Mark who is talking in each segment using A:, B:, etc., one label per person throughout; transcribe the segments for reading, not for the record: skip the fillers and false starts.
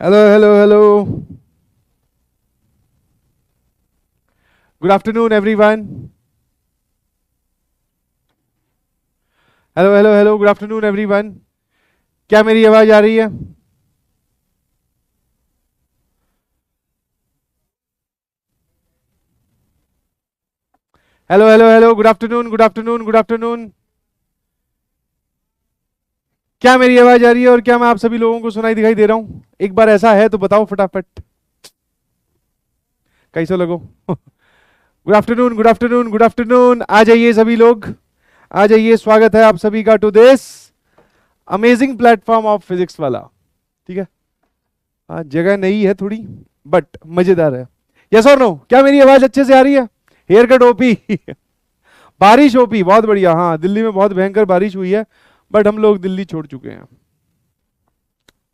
A: Hello, hello, hello. Good afternoon, everyone. Hello, hello, hello. Good afternoon, everyone. क्या मेरी आवाज आ रही है? Hello, hello, hello. Good afternoon, good afternoon, good afternoon. क्या मेरी आवाज आ रही है और क्या मैं आप सभी लोगों को सुनाई दिखाई दे रहा हूं? एक बार ऐसा है तो बताओ फटाफट. कैसे लगो? Good afternoon, good afternoon, good afternoon. आ जाइए सभी लोग. आ जाइए. स्वागत है आप सभी का to this amazing platform of physics वाला. ठीक है. हाँ, जगह नई है थोड़ी, बट मजेदार है. यस और नो? क्या मेरी आवाज अच्छे से आ रही है? Haircut OP. बारिश ओपी, बहुत बढ़िया. हाँ, दिल्ली में बहुत भयंकर बारिश हुई है, बट हम लोग दिल्ली छोड़ चुके हैं.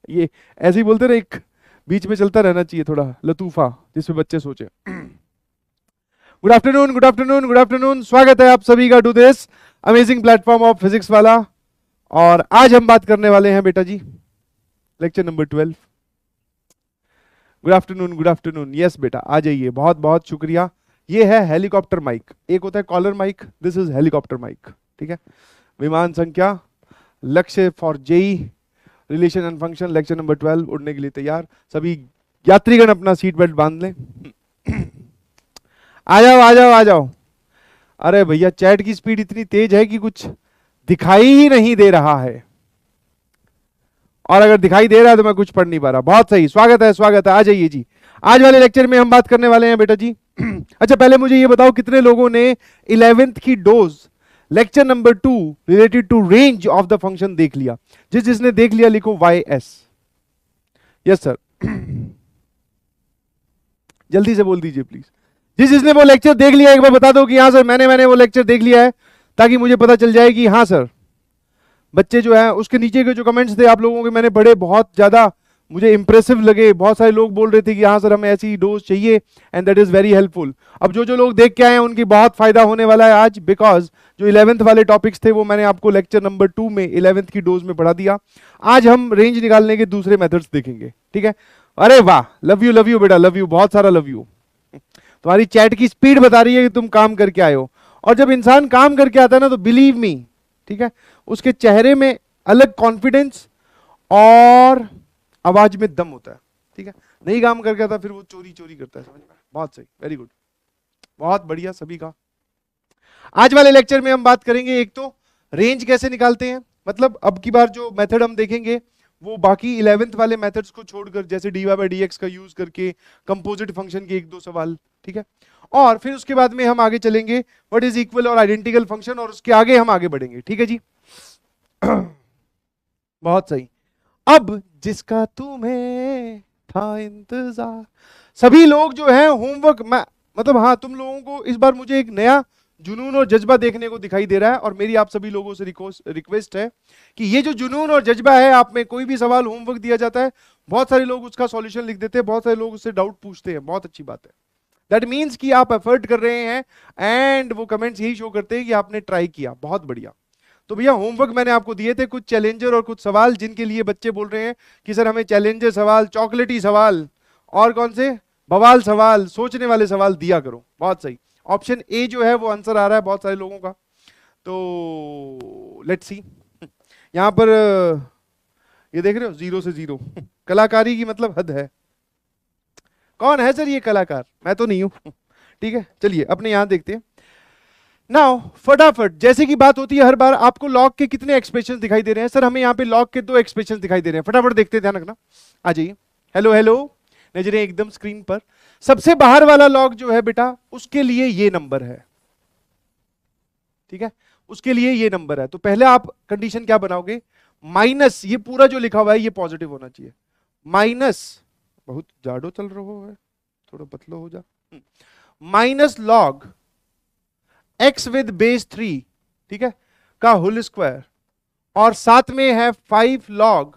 A: ये ऐसे ही बोलते रहे, एक बीच में चलता रहना चाहिए थोड़ा लतूफा, जिसमें बच्चे सोचे. Good afternoon, good afternoon, good afternoon. स्वागत है आप सभी का to this amazing platform of physics Wallah. और आज हम बात करने वाले हैं बेटा जी, lecture number 12. Good afternoon, good afternoon. Yes बेटा, आ जाइए. बहुत बहुत शुक्रिया. ये है हेलीकॉप्टर माइक. एक होता है collar mic, this is helicopter mic. ठीक है. विमान संख्या, Lakshya for JEE, relation and function, lecture number 12. उड़ने के लिए तैयार सभी यात्रीगण. अपना सीट बेल्ट बांध लें. आ जाओ, आ जाओ, आ जाओ. अरे भैया, चैट की स्पीड इतनी तेज है कि कुछ दिखाई ही नहीं दे रहा है, और अगर दिखाई दे रहा है तो मैं कुछ पढ़ नहीं पा रहा. बहुत सही. स्वागत है, स्वागत है. आ जाइए जी. आज वाले लेक्चर में हम बात करने वाले हैं बेटा जी. अच्छा, पहले मुझे ये बताओ, कितने लोगों ने 11th की dose lecture number 2 related to range of the function देख लिया? जिसने देख लिया लिखो YS. Yes sir. जल्दी से बोल दीजिए प्लीज. जिसने वो लेक्चर देख लिया एक बार बता दो कि हाँ सर, मैंने वो लेक्चर देख लिया है, ताकि मुझे पता चल जाए कि हाँ सर. बच्चे जो है, उसके नीचे के जो कमेंट्स थे आप लोगों के, मैंने पढ़े, बहुत ज्यादा मुझे इंप्रेसिव लगे. बहुत सारे लोग बोल रहे थे कि हाँ सर, हमें ऐसी डोज चाहिए, and that is very helpful. अब जो जो लोग देख के आए हैं उनकी बहुत फायदा होने वाला है आज, बिकॉज जो 11th वाले टॉपिक्स थे वो मैंने आपको लेक्चर नंबर 2 में 11th की डोज में पढ़ा दिया. आज हम रेंज निकालने के दूसरे मेथड्स देखेंगे. ठीक है. अरे वाह, लव यू बेटा, लव यू, बहुत सारा लव यू. तुम्हारी चैट की स्पीड बता रही है कि तुम काम करके आए हो. और जब इंसान काम करके आता है ना, तो बिलीव मी, ठीक है, उसके चेहरे में अलग कॉन्फिडेंस और आवाज में दम होता है. ठीक है. नहीं काम करके आता फिर वो चोरी चोरी करता है. समझ में? बहुत सही, वेरी गुड, बहुत बढ़िया सभी का. आज वाले लेक्चर में हम बात करेंगे, एक तो रेंज कैसे निकालते हैं, मतलब अब की बार जो मेथड हम देखेंगे वो बाकी 11th वाले मेथड्स को छोड़कर, जैसे dy/dx का यूज करके कंपोजिट फंक्शन के एक दो सवाल. ठीक है. और फिर उसके बाद में हम आगे चलेंगे व्हाट इज इक्वल और आइडेंटिकल फंक्शन, और उसके आगे हम आगे बढ़ेंगे. ठीक है जी. बहुत सही. अब जिसका तुम्हें था इंतजार, सभी लोग जो है होमवर्क, मैं मतलब हाँ, तुम लोगों को इस बार मुझे एक नया जुनून और जज्बा देखने को दिखाई दे रहा है, और मेरी आप सभी लोगों से रिक्वेस्ट है कि ये जो जुनून और जज्बा है, आप में कोई भी सवाल होमवर्क दिया जाता है, बहुत सारे लोग उसका सॉल्यूशन लिख देते हैं, बहुत सारे लोग उससे डाउट पूछते हैं. बहुत अच्छी बात है. दैट मीन्स कि आप एफर्ट कर रहे हैं, एंड वो कमेंट्स यही शो करते हैं कि आपने ट्राई किया. बहुत बढ़िया. तो भैया, होमवर्क मैंने आपको दिए थे कुछ चैलेंजर और कुछ सवाल, जिनके लिए बच्चे बोल रहे हैं कि सर हमें चैलेंजर सवाल, चॉकलेटी सवाल, और कौन से बवाल सवाल, सोचने वाले सवाल दिया करो. बहुत सही. ऑप्शन ए जो है वो आंसर आ रहा है बहुत सारे लोगों का. तो लेट्स सी. यहां पर ये देख रहे हो, 0 से 0. कलाकारी की मतलब हद है. कौन है सर ये कलाकार? मैं तो नहीं हूं. ठीक है, चलिए अपने यहां देखते हैं. नाउ फटाफट, जैसे की बात होती है हर बार, आपको लॉग के कितने एक्सप्रेशन दिखाई दे रहे हैं? सर हमें यहाँ पे लॉग के 2 एक्सप्रेशन दिखाई दे रहे हैं. फटाफट देखते हैं, ध्यान रखना. आ जाइए. हेलो हेलो, नजरें एकदम स्क्रीन पर. सबसे बाहर वाला लॉग जो है बेटा, उसके लिए ये नंबर है. ठीक है, उसके लिए ये नंबर है. तो पहले आप कंडीशन क्या बनाओगे? माइनस, ये पूरा जो लिखा हुआ है ये पॉजिटिव होना चाहिए. माइनस, बहुत जाड़ो चल रहा है, थोड़ा पतलो हो जा. Minus log x with base 3, ठीक है, का होल स्क्वायर, और साथ में है 5 log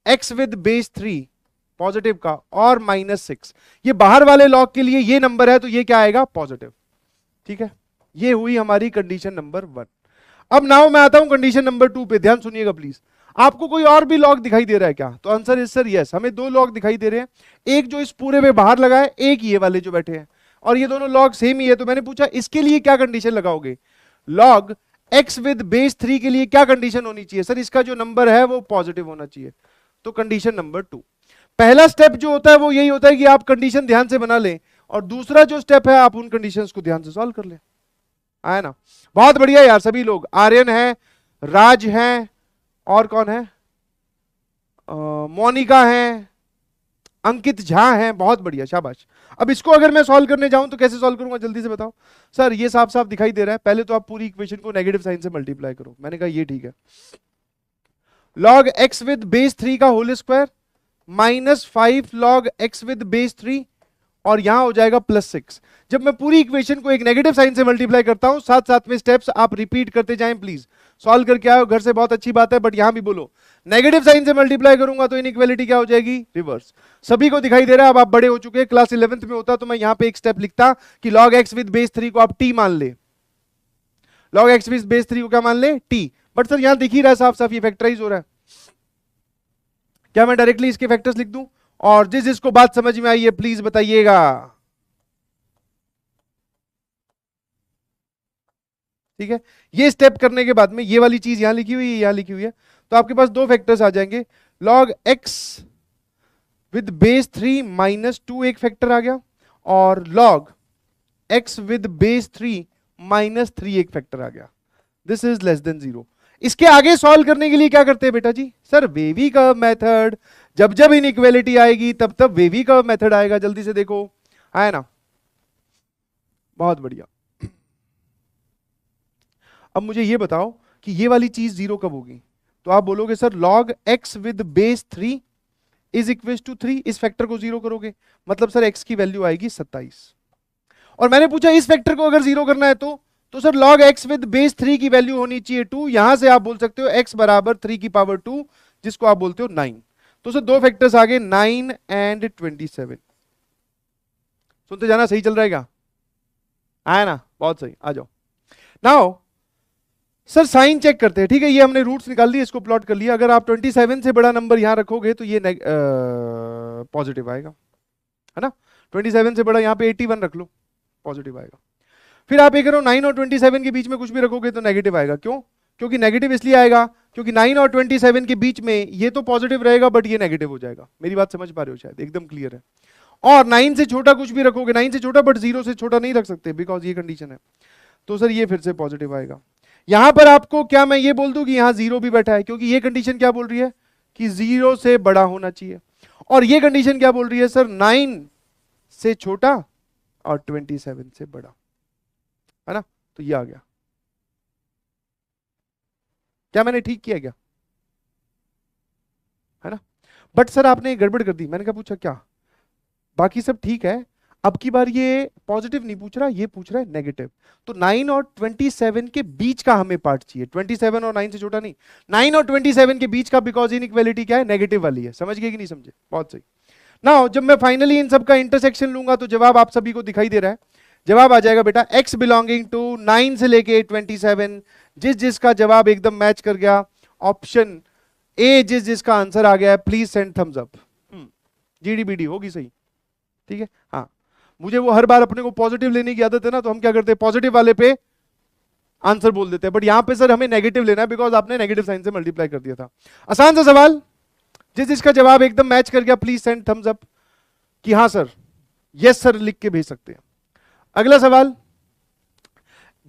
A: x with base 3 positive का, और -6. ये बाहर वाले लॉग के लिए ये नंबर है, तो ये क्या आएगा? पॉजिटिव. ठीक है. ये हुई हमारी कंडीशन नंबर 1. अब नाउ मैं आता हूं कंडीशन नंबर 2 पे. ध्यान सुनिएगा प्लीज. आपको कोई और भी लॉग दिखाई दे रहा है क्या? तो आंसर इज सर यस, हमें दो लॉग दिखाई दे रहे हैं, एक जो इस पूरे में बाहर लगा है, एक ये वाले जो बैठे हैं, और ये दोनों लॉग सेम ही है। तो मैंने पूछा इसके लिए क्या कंडीशन लगाओगे? लॉग x विद बेस 3 के लिए क्या कंडीशन होनी चाहिए? सर इसका जो नंबर है वो पॉजिटिव होना चाहिए। तो कंडीशन नंबर 2, पहला स्टेप जो होता है वो यही होता है कि आप कंडीशन ध्यान से बना लें, और दूसरा जो स्टेप है आप उन कंडीशंस को ध्यान से सॉल्व कर लें। आया ना? बहुत बढ़िया यार, सभी लोग, आर्यन है, राज है, और कौन है, मोनिका है, अंकित झा है, बहुत बढ़िया, शाबाश। अब इसको अगर मैं सॉल्व करने जाऊं तो कैसे सॉल्व करूंगा, जल्दी से बताओ। सर ये साफ साफ दिखाई दे रहा है, पहले तो आप पूरी इक्वेशन को नेगेटिव साइन से मल्टीप्लाई करो। मैंने कहा ये ठीक है, log x विद बेस 3 का whole square minus 5 log x with base 3, और यहां हो जाएगा +6। जब मैं पूरी इक्वेशन को एक नेगेटिव साइन से मल्टीप्लाई करता हूं, साथ साथ में स्टेप्स आप रिपीट करते जाएं प्लीज। सॉल्व करके आओ घर से, बहुत अच्छी बात है, बट यहां भी बोलो नेगेटिव साइन से मल्टीप्लाई करूंगा तो इनइक्वालिटी क्या हो जाएगी? रिवर्स। सभी को दिखाई दे रहा है, अब आप बड़े हो चुके हैं, क्लास 11th में होता तो मैं यहां पे एक स्टेप लिखता कि log x विद बेस 3 को आप t मान ले, log x विद बेस 3 को क्या मान ले? t। बट सर यहां दिख ही रहा है साफ साफ ये फैक्टराइज हो रहा है, क्या मैं डायरेक्टली इसके फैक्टर्स लिख दूं? और जिस जिसको बात समझ में आई है प्लीज बताइएगा। ठीक है, ये स्टेप करने के बाद में ये वाली चीज यहां लिखी हुई है, यहां लिखी हुई है, तो आपके पास दो फैक्टर्स आ जाएंगे, log x with base 3 minus 2 एक फैक्टर आ गया, और log x with base 3 minus 3 एक फैक्टर आ गया। This is less than 0। इसके आगे सॉल्व करने के लिए क्या करते हैं बेटा जी? सर वेवी कर्व मेथड, जब जब इनइक्वालिटी आएगी तब तब वेवी कर्व मेथड आएगा। जल्दी से देखो, आया ना? बहुत बढ़िया। अब मुझे ये बताओ कि ये वाली चीज 0 कब होगी? तो आप बोलोगे sir log x with base 3 is equal to 3, इस फैक्टर को 0 करोगे, मतलब सर x की वैल्यू आएगी 27। और मैंने पूछा इस फैक्टर को अगर 0 करना है तो sir log x with base 3 की वैल्यू होनी चाहिए 2। यहां से आप बोल सकते हो x बराबर 3 की पावर 2, जिसको आप बोलते हो 9। तो सर दो फैक्टर्स आ गए, 9 एंड 27। सुनते जाना, सही चल रहेगा? आया ना? बहुत सही, आ जाओ। नाउ सर साइन चेक करते हैं, ठीक है, ये हमने रूट्स निकाल लिए, इसको प्लॉट कर लिया। अगर आप 27 से बड़ा नंबर यहां रखोगे तो ये पॉजिटिव आएगा, है ना? 27 से बड़ा यहां पे 81 रख लो, पॉजिटिव आएगा। फिर आप ये करो 9 और 27 के बीच में कुछ भी रखोगे तो नेगेटिव आएगा। क्यों? क्योंकि नेगेटिव इसलिए आएगा क्योंकि 9 और 27 के बीच में ये तो पॉजिटिव रहेगा बट ये नेगेटिव हो जाएगा। मेरी बात समझ पा रहे हो शायद, एकदम क्लियर है। और 9 से छोटा कुछ भी रखोगे, 9 से छोटा बट 0 से छोटा नहीं रख सकते बिकॉज ये कंडीशन है, तो सर ये फिर से पॉजिटिव आएगा। यहां पर आपको क्या मैं ये बोल दूं कि यहां 0 भी बैठा है, क्योंकि ये कंडीशन क्या बोल रही है कि 0 से बड़ा होना चाहिए, और ये कंडीशन क्या बोल रही है सर 9 से छोटा और 27 से बड़ा, है ना? तो ये आ गया। क्या मैंने ठीक किया क्या? है ना? बट सर आपने गड़बड़ कर दी। मैंने कहा पूछा क्या, बाकी सब ठीक है, अब की बार ये पॉजिटिव नहीं पूछ रहा, ये पूछ रहा है नेगेटिव। तो 9 और 27 के बीच का हमें पार्ट चाहिए, 27 और 9 से छोटा नहीं, 9 और 27 के बीच का, बिकॉज इनइक्वालिटी क्या है? नेगेटिव वाली है। समझ गए कि नहीं समझे? बहुत सही। नाउ जब मैं फाइनली इन सब का इंटरसेक्शन लूंगा तो जवाब आप सभी को दिखाई दे रहा है। जवाब आ जाएगा बेटा x बिलोंगिंग टू 9 से लेके 27, जिस जिसका जवाब एकदम मैच कर गया, ऑप्शन ए जिस जिसका आंसर आ गया है, प्लीज सेंड थम्स अप। जीडीबीडी होगी सही, ठीक है। हाँ, मुझे वो हर बार अपने को पॉजिटिव लेने की आदत है ना, तो हम क्या करते हैं पॉजिटिव वाले पे आंसर बोल देते हैं, बट यहां पे सर हमें नेगेटिव लेना है बिकॉज आपने नेगेटिव साइन से मल्टीप्लाई कर दिया था। आसान सा सवाल, जिस जिसका जवाब एकदम मैच कर गया प्लीज सेंड थम्स अप कि हाँ सर, यस सर लिख के भेज सकते हैं। अगला सवाल,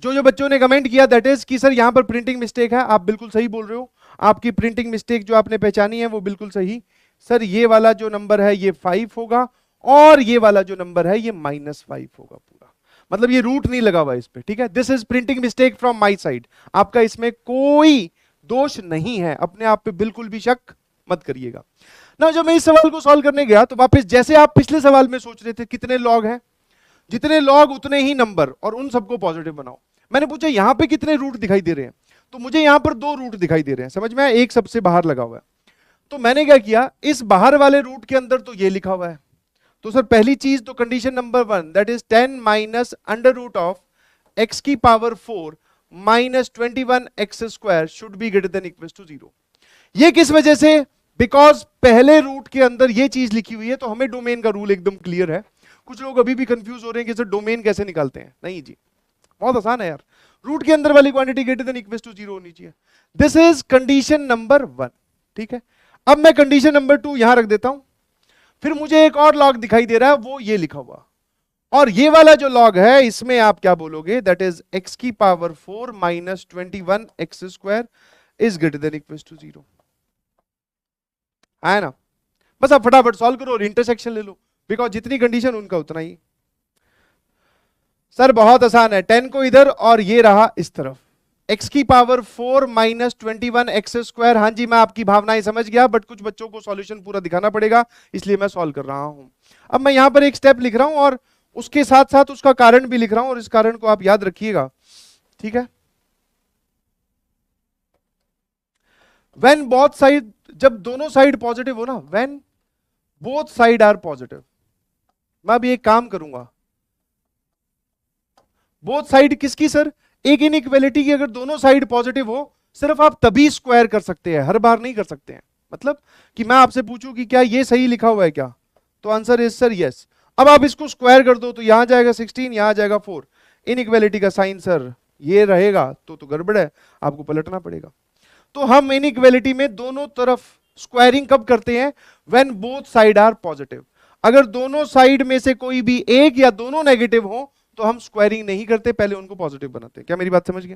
A: जो जो बच्चों ने कमेंट किया दैट इज कि सर यहां पर प्रिंटिंग मिस्टेक है, आप बिल्कुल सही बोल रहे हो, आपकी प्रिंटिंग मिस्टेक जो आपने पहचानी है वो बिल्कुल सही। सर ये वाला जो नंबर है ये 5 होगा, और ये वाला जो नंबर है ये -5 होगा पूरा, मतलब ये रूट नहीं लगा हुआ इस पे, ठीक है। This is printing mistake from my side, आपका इसमें कोई दोष नहीं है, अपने आप पे बिल्कुल भी शक मत करिएगा ना। जब मैं इस सवाल को सॉल्व करने गया तो वापस जैसे आप पिछले सवाल में सोच रहे थे कितने लॉग हैं, जितने लॉग उतने ही नंबर, और उन सबको पॉजिटिव बनाओ। मैंने पूछा यहां पे कितने रूट दिखाई दे रहे हैं, तो मुझे यहां पर 2 रूट दिखाई दे रहे हैं, समझ में आया, एक सबसे बाहर लगा हुआ है। तो मैंने क्या किया, इस बाहर वाले रूट के अंदर तो ये लिखा हुआ है, तो सर पहली चीज तो condition number 1 that is 10 minus under root of x की power 4 minus 21 x square should be greater than equal to 0। ये किस वजह से? बिकॉज पहले रूट के अंदर ये चीज लिखी हुई है, तो हमें डोमेन का रूल एकदम क्लियर है। कुछ लोग अभी भी कंफ्यूज हो रहे हैं कि सर डोमेन कैसे निकालते हैं। नहीं जी, बहुत आसान है यार। रूट के अंदर वाली quantity greater than equal to 0 होनी चाहिए। This is condition number 1। ठीक है, अब मैं कंडीशन नंबर 2 यहां रख देता हूं। फिर मुझे एक और लॉग दिखाई दे रहा है, वो ये लिखा हुआ, और ये वाला जो लॉग है इसमें आप क्या बोलोगे? दैट इज x की power 4 minus 21 x square is greater than equal to 0। है ना? बस आप फटाफट सॉल्व करो और इंटरसेक्शन ले लो, बिकॉज जितनी कंडीशन उनका उतना ही। सर बहुत आसान है, 10 को इधर और ये रहा इस तरफ, x की पावर 4 माइनस 21 एक्स स्क्वायर। हाँ जी, मैं आपकी भावनाएं समझ गया, बट कुछ बच्चों को सॉल्यूशन पूरा दिखाना पड़ेगा, इसलिए मैं सॉल्व कर रहा हूं। अब मैं यहां पर एक स्टेप लिख रहा हूं और उसके साथ साथ उसका कारण भी लिख रहा हूं, और इस कारण को आप याद रखिएगा। ठीक है, व्हेन बोथ साइड, जब दोनों साइड पॉजिटिव हो ना, when both side are positive, मैं अभी एक काम करूंगा। बोथ साइड किसकी सर? एक इनइक्वालिटी की अगर दोनों साइड पॉजिटिव हो, सिर्फ आप तभी स्क्वायर कर सकते हैं, हर बार नहीं कर सकते हैं। मतलब कि मैं आपसे पूछूं कि क्या ये सही लिखा हुआ है क्या, तो आंसर इज सर यस। अब आप इसको स्क्वायर कर दो तो यहां जाएगा 16, यहां जाएगा 4, इनइक्वालिटी का साइन सर ये रहेगा, तो गड़बड़ है, आपको पलटना पड़ेगा। तो हम इनइक्वालिटी में दोनों तरफ स्क्वायरिंग कब करते हैं? When both side are positive. अगर दोनों साइड में से कोई भी एक या दोनों नेगेटिव हो तो हम स्क्वायरिंग नहीं करते, पहले उनको पॉजिटिव बनाते हैं। क्या मेरी बात समझ गए?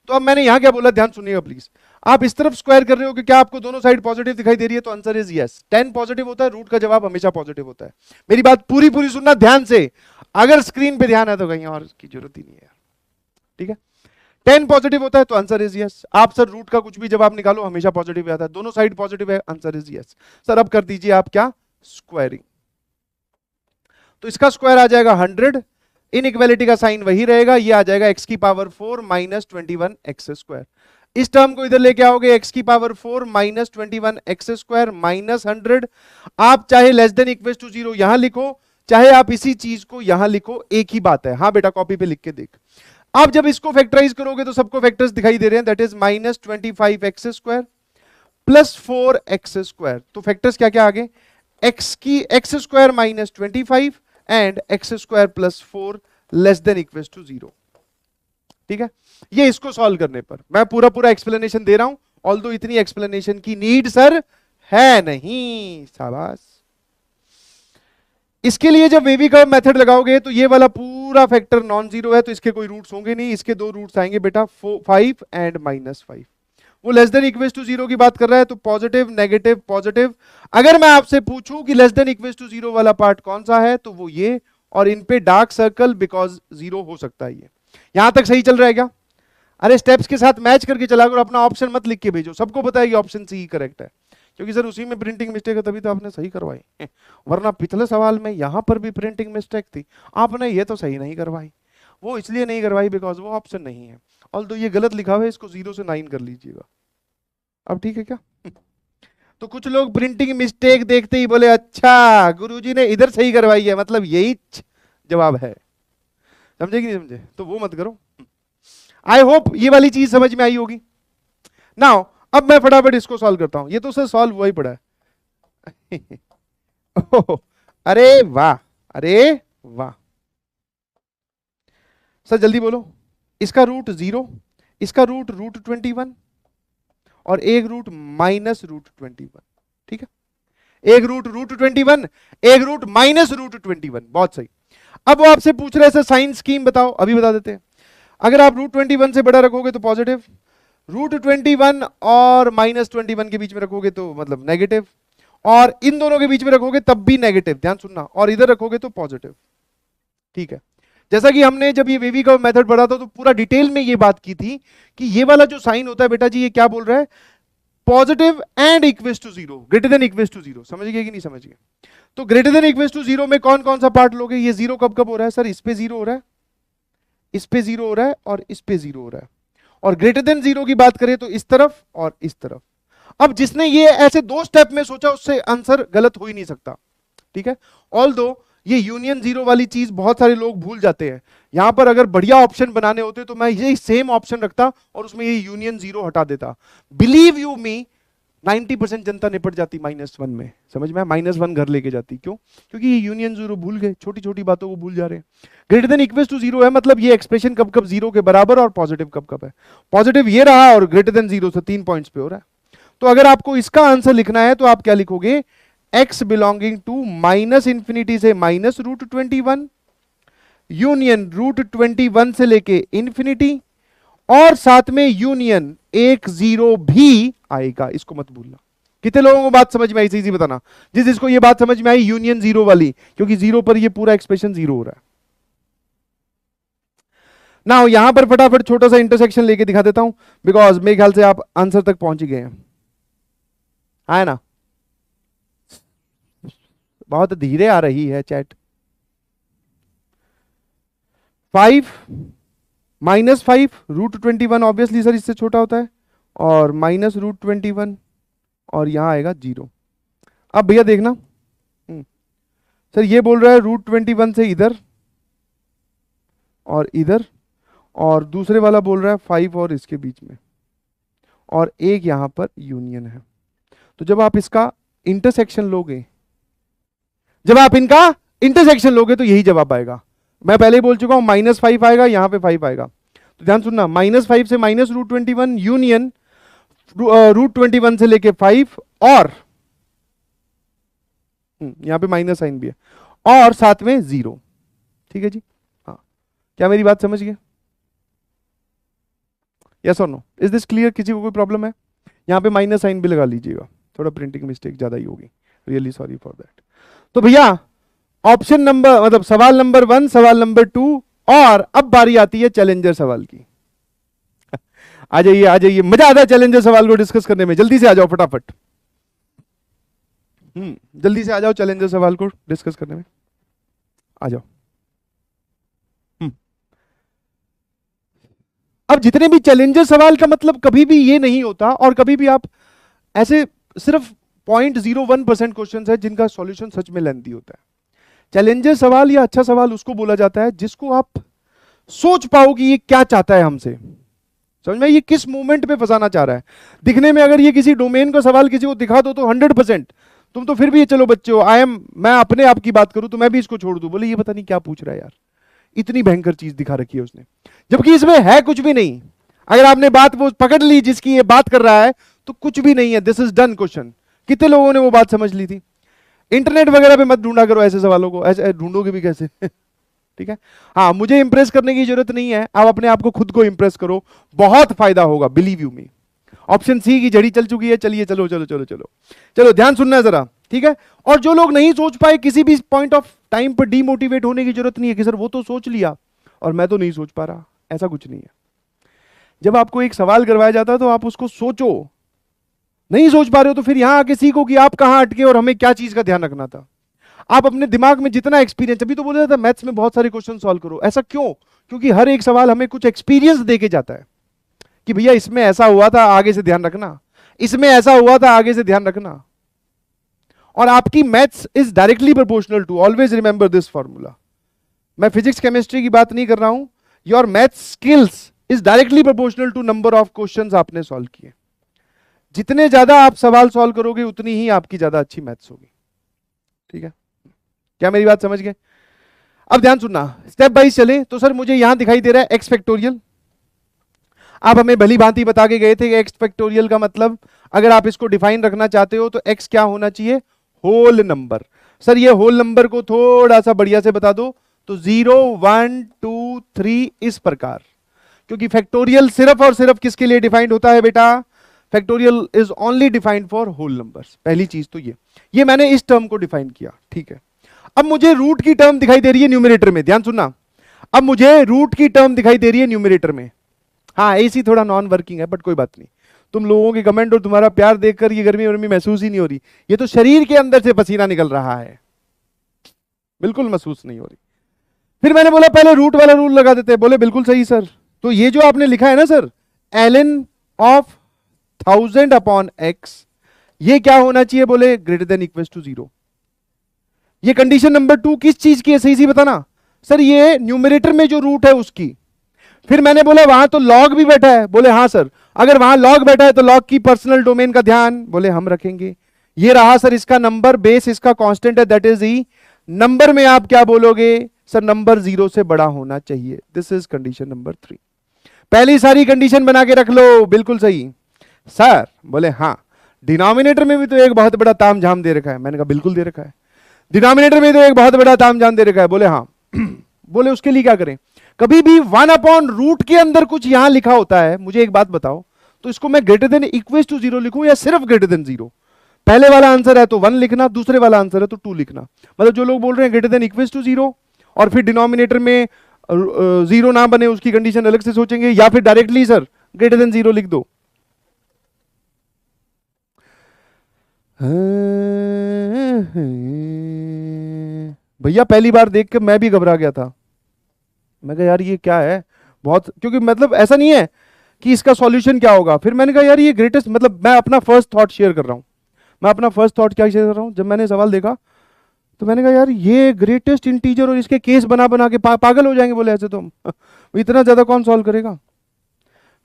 A: तो अब मैंने यहां क्या बोला, ध्यान सुनिएगा प्लीज। आप इस तरफ स्क्वायर कर रहे हो कि क्या आपको दोनों साइड पॉजिटिव दिखाई दे रही है, तो आंसर इज यस। 10 पॉजिटिव होता है, रूट का जवाब हमेशा पॉजिटिव होता है। मेरी बात पूरी पूरी सुनना ध्यान से, अगर स्क्रीन पे ध्यान है तो कहीं और की जरूरत ही नहीं है। ठीक है, 10 पॉजिटिव होता है तो आंसर इज यस। आप सर रूट का कुछ भी जवाब निकालो, हमेशा पॉजिटिव आता है, दोनों साइड पॉजिटिव है, आंसर इज यस। सर अब कर दीजिए आप क्या? स्क्वायरिंग। तो इसका स्क्वायर आ जाएगा 100, इनइक्वालिटी का साइन वही रहेगा, ये आ जाएगा x की पावर 4 माइनस 21 एक्स स्क्वायर। इस टर्म को इधर लेके आओगे, x की power 4 minus 21 x square minus 100। आप चाहे लेस देन इक्वल टू 0 यहां लिखो, चाहे आप इसी चीज को यहां लिखो, एक ही बात है। हाँ बेटा, कॉपी पे लिख के देख। आप जब इसको फैक्टराइज करोगे तो सबको फैक्टर्स दिखाई दे रहे हैं, that is minus 25 x square plus 4 x square. तो फैक्टर्स क्या क्या आ गए? X square minus 25 and x square plus 4 less than equal to 0। ठीक है, ये इसको सॉल्व करने पर मैं पूरा पूरा एक्सप्लेनेशन दे रहा हूं, ऑल्दो इतनी एक्सप्लेनेशन की नीड सर है नहीं। शाबाश। इसके लिए जब वेवी कर्व मेथड लगाओगे तो ये वाला पूरा फैक्टर नॉन जीरो है, तो इसके कोई रूट्स होंगे नहीं, इसके दो रूट्स आएंगे बेटा 5 एंड -5। वो लेस देन इक्वल टू 0 की बात कर रहा है, तो पॉजिटिव नेगेटिव पॉजिटिव। अगर मैं आपसे पूछूं कि लेस देन इक्वल टू 0 वाला पार्ट कौन सा है, तो वो ये, और इन पे डार्क सर्कल बिकॉज 0 हो सकता है। ये यहां तक सही चल रहा है क्या? अरे स्टेप्स के साथ मैच करके चला करो, अपना ऑप्शन मत लिख के भेजो। सबको पता है कि ऑप्शन सी करेक्ट है, क्योंकि सर उसी में प्रिंटिंग मिस्टेक है, तभी तो आपने सही करवाई। वरना पिछले सवाल में यहां पर भी प्रिंटिंग मिस्टेक थी, आपने ये तो सही नहीं करवाई। वो इसलिए नहीं करवाई बिकॉज वो ऑप्शन नहीं है। ऑल्दो ये गलत लिखा हुआ है, इसको 0 से 9 कर लीजिएगा। अब ठीक है क्या? तो कुछ लोग प्रिंटिंग मिस्टेक देखते ही बोले अच्छा गुरुजी ने इधर सही करवाई है, मतलब यही जवाब है। समझे कि नहीं समझे? तो वो मत करो। आई होप ये वाली चीज समझ में आई होगी। नाउ अब मैं फटाफट इसको सॉल्व करता हूं। ये तो सर सॉल्व हुआ ही पड़ा है। अरे वाह, अरे वाह। सर जल्दी बोलो, इसका रूट 0, इसका रूट √21 और एक रूट -√21। ठीक है, एक रूट √21, एक रूट -√21। बहुत सही। अब वो आपसे पूछ रहे हैं सर साइन स्कीम बताओ, अभी बता देते हैं। अगर आप √21 से बड़ा रखोगे तो पॉजिटिव, √21 और -21 के बीच में रखोगे तो मतलब नेगेटिव, और इन दोनों के बीच में रखोगे तब भी नेगेटिव, ध्यान सुनना, और इधर रखोगे तो पॉजिटिव। ठीक है, जैसा कि हमने जब ये वेवी कर्व मेथड पढ़ा था तो पूरा डिटेल में ये बात की थी कि ये वाला जो साइन होता है बेटा जी, ये क्या बोल रहा है? Positive and equals to 0, greater than equals to 0। समझ गए कि नहीं समझ गए? तो ग्रेटर देन इक्वल्स टू 0 में कौन कौन सा पार्ट लोगे? ये 0 कब कब हो रहा है सर? इस पे 0 हो रहा है, इस पे 0 हो रहा है, और इस पे 0 हो रहा है। और ग्रेटर देन 0 की बात करें तो इस तरफ और इस तरफ। अब जिसने ये ऐसे दो स्टेप में सोचा उससे आंसर गलत हो ही नहीं सकता। ठीक है, ऑल्दो ये यूनियन 0 वाली चीज बहुत सारे लोग भूल जाते हैं। यहां पर अगर बढ़िया ऑप्शन बनाने होते तो मैं यही सेम ऑप्शन रखता और उसमें ये यूनियन 0 हटा देता। बिलीव यू मी, 90% जनता निपट जाती -1 में, समझ में? -1 घर लेके जाती। क्यों? क्योंकि ये यूनियन जीरो भूल गए, छोटी छोटी बातों को भूल जा रहे हैं। Greater than equal to zero है मतलब ये एक्सप्रेशन कब कब जीरो के बराबर और पॉजिटिव कब कब है। पॉजिटिव ये रहा और ग्रेटर देन जीरो से 3 पॉइंट्स पे हो रहा है। तो अगर आपको इसका आंसर लिखना है तो आप क्या लिखोगे? x बिलोंगिंग टू -∞ से -√21 यूनियन √21 से लेके इंफिनिटी, और साथ में यूनियन 1 0 भी आएगा। इसको मत भूलना। कितने लोगों को बात समझ में आई? इजी बताना जिसको ये बात समझ में आई यूनियन जीरो वाली, क्योंकि जीरो पर ये पूरा एक्सप्रेशन जीरो हो रहा है ना। यहां पर फटाफट छोटा सा इंटरसेक्शन लेके दिखा देता हूं, बिकॉज मेरे ख्याल से आप आंसर तक पहुंच ही गए हैं, है ना? बहुत धीरे आ रही है चैट। 5 -5 √21 ऑब्वियसली सर इससे छोटा होता है, और -√21 और यहां आएगा 0। अब भैया देखना, सर ये बोल रहा है √21 से इधर और इधर, और दूसरे वाला बोल रहा है 5 और इसके बीच में, और एक यहां पर यूनियन है। तो जब आप इसका इंटरसेक्शन लोगे, जब आप इनका इंटरसेक्शन लोगे तो यही जवाब आएगा। मैं पहले ही बोल चुका हूं -5 आएगा, यहां पे 5 आएगा। तो ध्यान सुनना, -5 से -√21 यूनियन √21 से लेके 5, और यहां पे माइनस साइन भी है, और साथ में 0। ठीक है जी? हाँ, क्या मेरी बात समझ गए? यस और नो? Is this clear? किसी को कोई प्रॉब्लम है? यहां पे माइनस साइन भी लगा लीजिएगा, थोड़ा प्रिंटिंग मिस्टेक ज्यादा ही होगी, रियली सॉरी फॉर दैट। तो भैया ऑप्शन नंबर मतलब सवाल नंबर 1, सवाल नंबर 2, और अब बारी आती है चैलेंजर सवाल की। आ जाइए आ जाइए, मजा आता है चैलेंजर सवाल को डिस्कस करने में। जल्दी से आ जाओ फटाफट, जल्दी से आ जाओ चैलेंजर सवाल को डिस्कस करने में, आ जाओ। अब जितने भी चैलेंजर सवाल का मतलब कभी भी ये नहीं होता, और कभी भी आप ऐसे सिर्फ 0.01% क्वेश्चन है जिनका सॉल्यूशन सच में लेंथी होता है। चैलेंजर सवाल या अच्छा सवाल उसको बोला जाता है जिसको आप सोच पाओ कि ये क्या चाहता है हमसे, समझ में? ये किस मोमेंट पे फंसाना चाह रहा है। दिखने में अगर ये किसी डोमेन का सवाल किसी को दिखा दो तो 100% तुम तो फिर भी ये चलो बच्चे हो, मैं अपने आप की बात करूं तो मैं भी इसको छोड़ दूं, बोले ये पता नहीं क्या पूछ रहा है यार, इतनी भयंकर चीज दिखा रखी है उसने, जबकि इसमें है कुछ भी नहीं। अगर आपने बात वो पकड़ ली जिसकी ये बात कर रहा है तो कुछ भी नहीं है, दिस इज डन क्वेश्चन। कितने लोगों ने वो बात समझ ली थी? इंटरनेट वगैरह पे मत ढूंढा करो ऐसे सवालों को, ऐसे ढूंढोगे भी कैसे? ठीक है? हाँ, मुझे इंप्रेस करने की जरूरत नहीं है, आप अपने आप को खुद को इंप्रेस करो, बहुत फायदा होगा, believe you me. Option C की जड़ी चल चुकी है, चलिए चलो चलो चलो चलो चलो, ध्यान सुनना है जरा, ठीक है? और जो लोग नहीं सोच पाए, किसी भी पॉइंट ऑफ टाइम पर डीमोटिवेट होने की जरूरत नहीं है कि सर वो तो सोच लिया और मैं तो नहीं सोच पा रहा, ऐसा कुछ नहीं है। जब आपको एक सवाल करवाया जाता है तो आप उसको सोचो, नहीं सोच पा रहे हो तो फिर यहां आके सीखो कि आप कहां अटके और हमें क्या चीज का ध्यान रखना था। आप अपने दिमाग में जितना एक्सपीरियंस, अभी तो बोला जाता है मैथ्स में बहुत सारे क्वेश्चन सॉल्व करो, ऐसा क्यों? क्योंकि हर एक सवाल हमें कुछ एक्सपीरियंस देके जाता है कि भैया इसमें ऐसा हुआ था, आगे से ध्यान रखना, इसमें ऐसा हुआ था, आगे से ध्यान रखना। और आपकी maths is directly proportional to, always remember this formula. मैं फिजिक्स केमिस्ट्री की बात नहीं कर रहा हूं, your maths skills is directly proportional to number of questions आपने सॉल्व किए। जितने ज्यादा आप सवाल सॉल्व करोगे उतनी ही आपकी ज्यादा अच्छी मैथ्स होगी। ठीक है? क्या मेरी बात समझ गए? अब ध्यान सुनना, स्टेप बाय चले। तो सर मुझे यहां दिखाई दे रहा है एक्स फैक्टोरियल। आप हमें भली भांति बता के गए थे कि एक्स फैक्टोरियल का मतलब, अगर आप इसको डिफाइन रखना चाहते हो तो एक्स क्या होना चाहिए? Whole number. सर ये होल नंबर को थोड़ा सा बढ़िया से बता दो, तो 0 1 2 3 इस प्रकार, क्योंकि फैक्टोरियल सिर्फ और सिर्फ किसके लिए डिफाइंड होता है बेटा? Factorial is only defined for whole numbers. पहली चीज तो ये मैंने इस टर्म को डिफाइन किया, ठीक है? अब मुझे रूट की टर्म दिखाई दे रही है न्यूमरेटर में, ध्यान सुनना, अब मुझे रूट की टर्म दिखाई दे रही है न्यूमरेटर में। हाँ, एसी थोड़ा नॉन वर्किंग है बट कोई बात नहीं, तुम लोगों के कमेंट और तुम्हारा प्यार देखकर ये गर्मी वर्मी महसूस ही नहीं हो रही, ये तो शरीर के अंदर से पसीना निकल रहा है, बिल्कुल महसूस नहीं हो रही। फिर मैंने बोला पहले रूट वाला रूल लगा देते हैं, बोले बिल्कुल सही सर। तो ये जो आपने लिखा है ना sir, ln of 1000 upon x, ये क्या होना चाहिए? बोले ग्रेटर देन इक्वल टू 0। ये कंडीशन नंबर 2 किस चीज की है? सही सी बताना सर, ये न्यूमरेटर में जो रूट है उसकी। फिर मैंने बोला वहां तो लॉग भी बैठा है, बोले हाँ सर। अगर वहां लॉग बैठा है तो लॉग की पर्सनल डोमेन का ध्यान बोले हम रखेंगे। ये रहा सर इसका नंबर, बेस इसका कांस्टेंट है दैट इज ई। नंबर में आप क्या बोलोगे सर, नंबर 0 से बड़ा होना चाहिए। This is condition number 3। पहली सारी कंडीशन बना के रख लो, बिल्कुल सही। सर बोले हाँ, डिनोमिनेटर में भी तो एक बहुत बड़ा ताम झाम दे रखा है। मैंने कहा बिल्कुल दे रखा है, डिनोमिनेटर में तो एक बहुत बड़ा ताम झाम दे रखा है। बोले हाँ। बोले उसके लिए क्या करें? कभी भी 1/रूट के अंदर कुछ यहां लिखा होता है, मुझे एक बात बताओ, तो इसको मैं ग्रेटर देन इक्वल टू 0 लिखूं या सिर्फ ग्रेटर देन 0? पहले वाला आंसर है तो 1 लिखना, दूसरे वाला आंसर है तो 2 लिखना। मतलब जो लोग बोल रहे हैं ग्रेटर देन इक्वल टू 0 और फिर डिनोमिनेटर में 0 ना बने उसकी कंडीशन अलग से सोचेंगे, या फिर डायरेक्टली सर ग्रेटर देन 0 लिख दो। भैया पहली बार देख के मैं भी घबरा गया था। मैं कहा यार ये क्या है, बहुत, क्योंकि मतलब ऐसा नहीं है कि इसका सॉल्यूशन क्या होगा। फिर मैंने कहा यार ये ग्रेटेस्ट, मतलब मैं अपना फर्स्ट थॉट शेयर कर रहा हूं। मैं अपना फर्स्ट थॉट क्या शेयर कर रहा हूं, जब मैंने सवाल देखा तो मैंने कहा यार ये ग्रेटेस्ट इंटीजर और इसके केस बना बना के पागल हो जाएंगे। बोले ऐसे तो हम इतना ज्यादा कौन सॉल्व करेगा।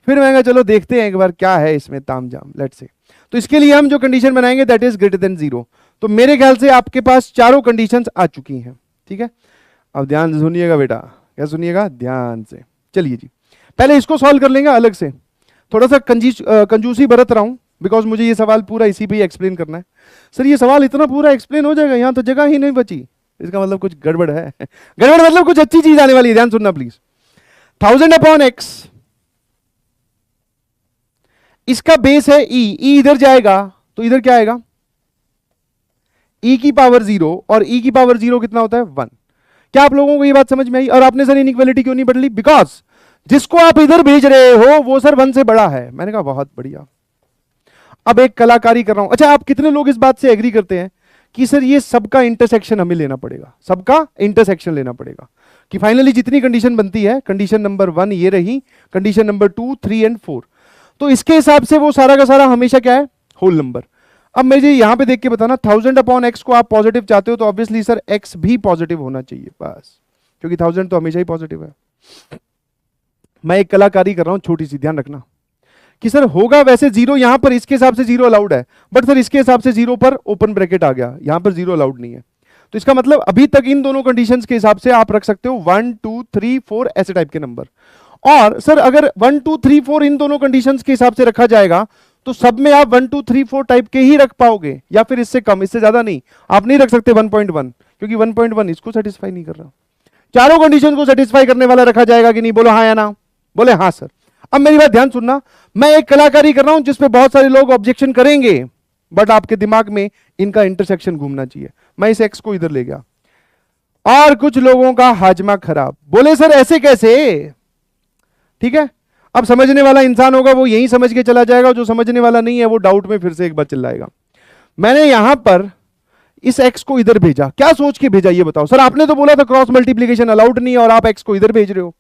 A: फिर मैंने कहा चलो देखते हैं एक बार क्या है इसमें तामझाम, लेट्स से। तो इसके लिए हम जो कंडीशन बनाएंगे दैट इज ग्रेटर देन 0। तो मेरे ख्याल से आपके पास चारों कंडीशंस आ चुकी हैं, ठीक है। अब ध्यान से सुनिएगा बेटा, क्या सुनिएगा ध्यान से। चलिए जी, पहले इसको सॉल्व कर लेंगे अलग से। थोड़ा सा कंजूसी बरत रहा हूं बिकॉज मुझे ये सवाल पूरा इसी पे ही एक्सप्लेन करना है। सर ये सवाल इतना पूरा एक्सप्लेन हो जाएगा, यहां तो जगह ही नहीं बची, इसका मतलब कुछ गड़बड़ है। गड़बड़ मतलब कुछ अच्छी चीज आने वाली है, ध्यान सुनना प्लीज। 1000/x, इसका बेस है ई, ई इधर जाएगा तो इधर क्या आएगा, e की पावर 0, और e की पावर 0 कितना होता है 1। क्या आप लोगों को ये बात समझ में आई? और आपने सर इनइक्वालिटी क्यों नहीं बदली? बिकॉज जिसको आप इधर भेज रहे हो वो सर 1 से बड़ा है। मैंने कहा बहुत बढ़िया। अब एक कलाकारी कर रहा हूं। अच्छा आप कितने लोग इस बात से एग्री करते हैं कि सर ये सबका इंटरसेक्शन हमें लेना पड़ेगा, सबका इंटरसेक्शन लेना पड़ेगा, कि फाइनली जितनी कंडीशन बनती है, कंडीशन नंबर 1 ये रही, कंडीशन नंबर 2, 3 एंड 4, तो इसके हिसाब से वो सारा का सारा हमेशा क्या है, होल नंबर। अब मुझे यहां पे देख के बताना 1000/x को आप पॉजिटिव चाहते हो तो ऑब्वियसली सर x भी पॉजिटिव होना चाहिए बस, क्योंकि 1000 तो हमेशा ही पॉजिटिव है। मैं एक कलाकारी कर रहा हूं छोटी सी, ध्यान रखना कि सर होगा वैसे 0 यहां पर, इसके हिसाब से 0 अलाउड है, बट सर इसके हिसाब से 0 पर ओपन ब्रैकेट आ गया, यहां पर 0 अलाउड नहीं है। तो इसका मतलब अभी तक इन दोनों कंडीशंस के हिसाब से आप रख सकते हो 1 2 3 4 ऐसे टाइप के नंबर। और सर अगर 1 2 3 4 इन दोनों कंडीशंस के हिसाब से रखा जाएगा तो सब में आप 1 2 3 4 टाइप के ही रख पाओगे, या फिर इससे कम, इससे ज्यादा नहीं। आप नहीं रख सकते 1.1, क्योंकि 1.1 इसको सेटिस्फाई नहीं कर रहा। चारों कंडीशन को सेटिस्फाई करने वाला रखा जाएगा कि नहीं, बोलो हाँ या ना। बोले हाँ सर। अब मेरी बात ध्यान सुनना, मैं एक कलाकारी कर रहा हूं जिसपे बहुत सारे लोग ऑब्जेक्शन करेंगे, बट आपके दिमाग में इनका इंटरसेक्शन घूमना चाहिए। मैं इस एक्स को इधर ले गया और कुछ लोगों का हाजमा खराब, बोले सर ऐसे कैसे। ठीक है, अब समझने वाला इंसान होगा वो यही समझ के चला जाएगा, जो समझने वाला नहीं है वो डाउट में फिर से एक बार चिल्लाएगा। मैंने यहां पर इस x को इधर भेजा, क्या सोच के भेजा ये बताओ। सर आपने तो बोला था क्रॉस मल्टीप्लीकेशन अलाउड नहीं है और आप x को इधर भेज रहे हो।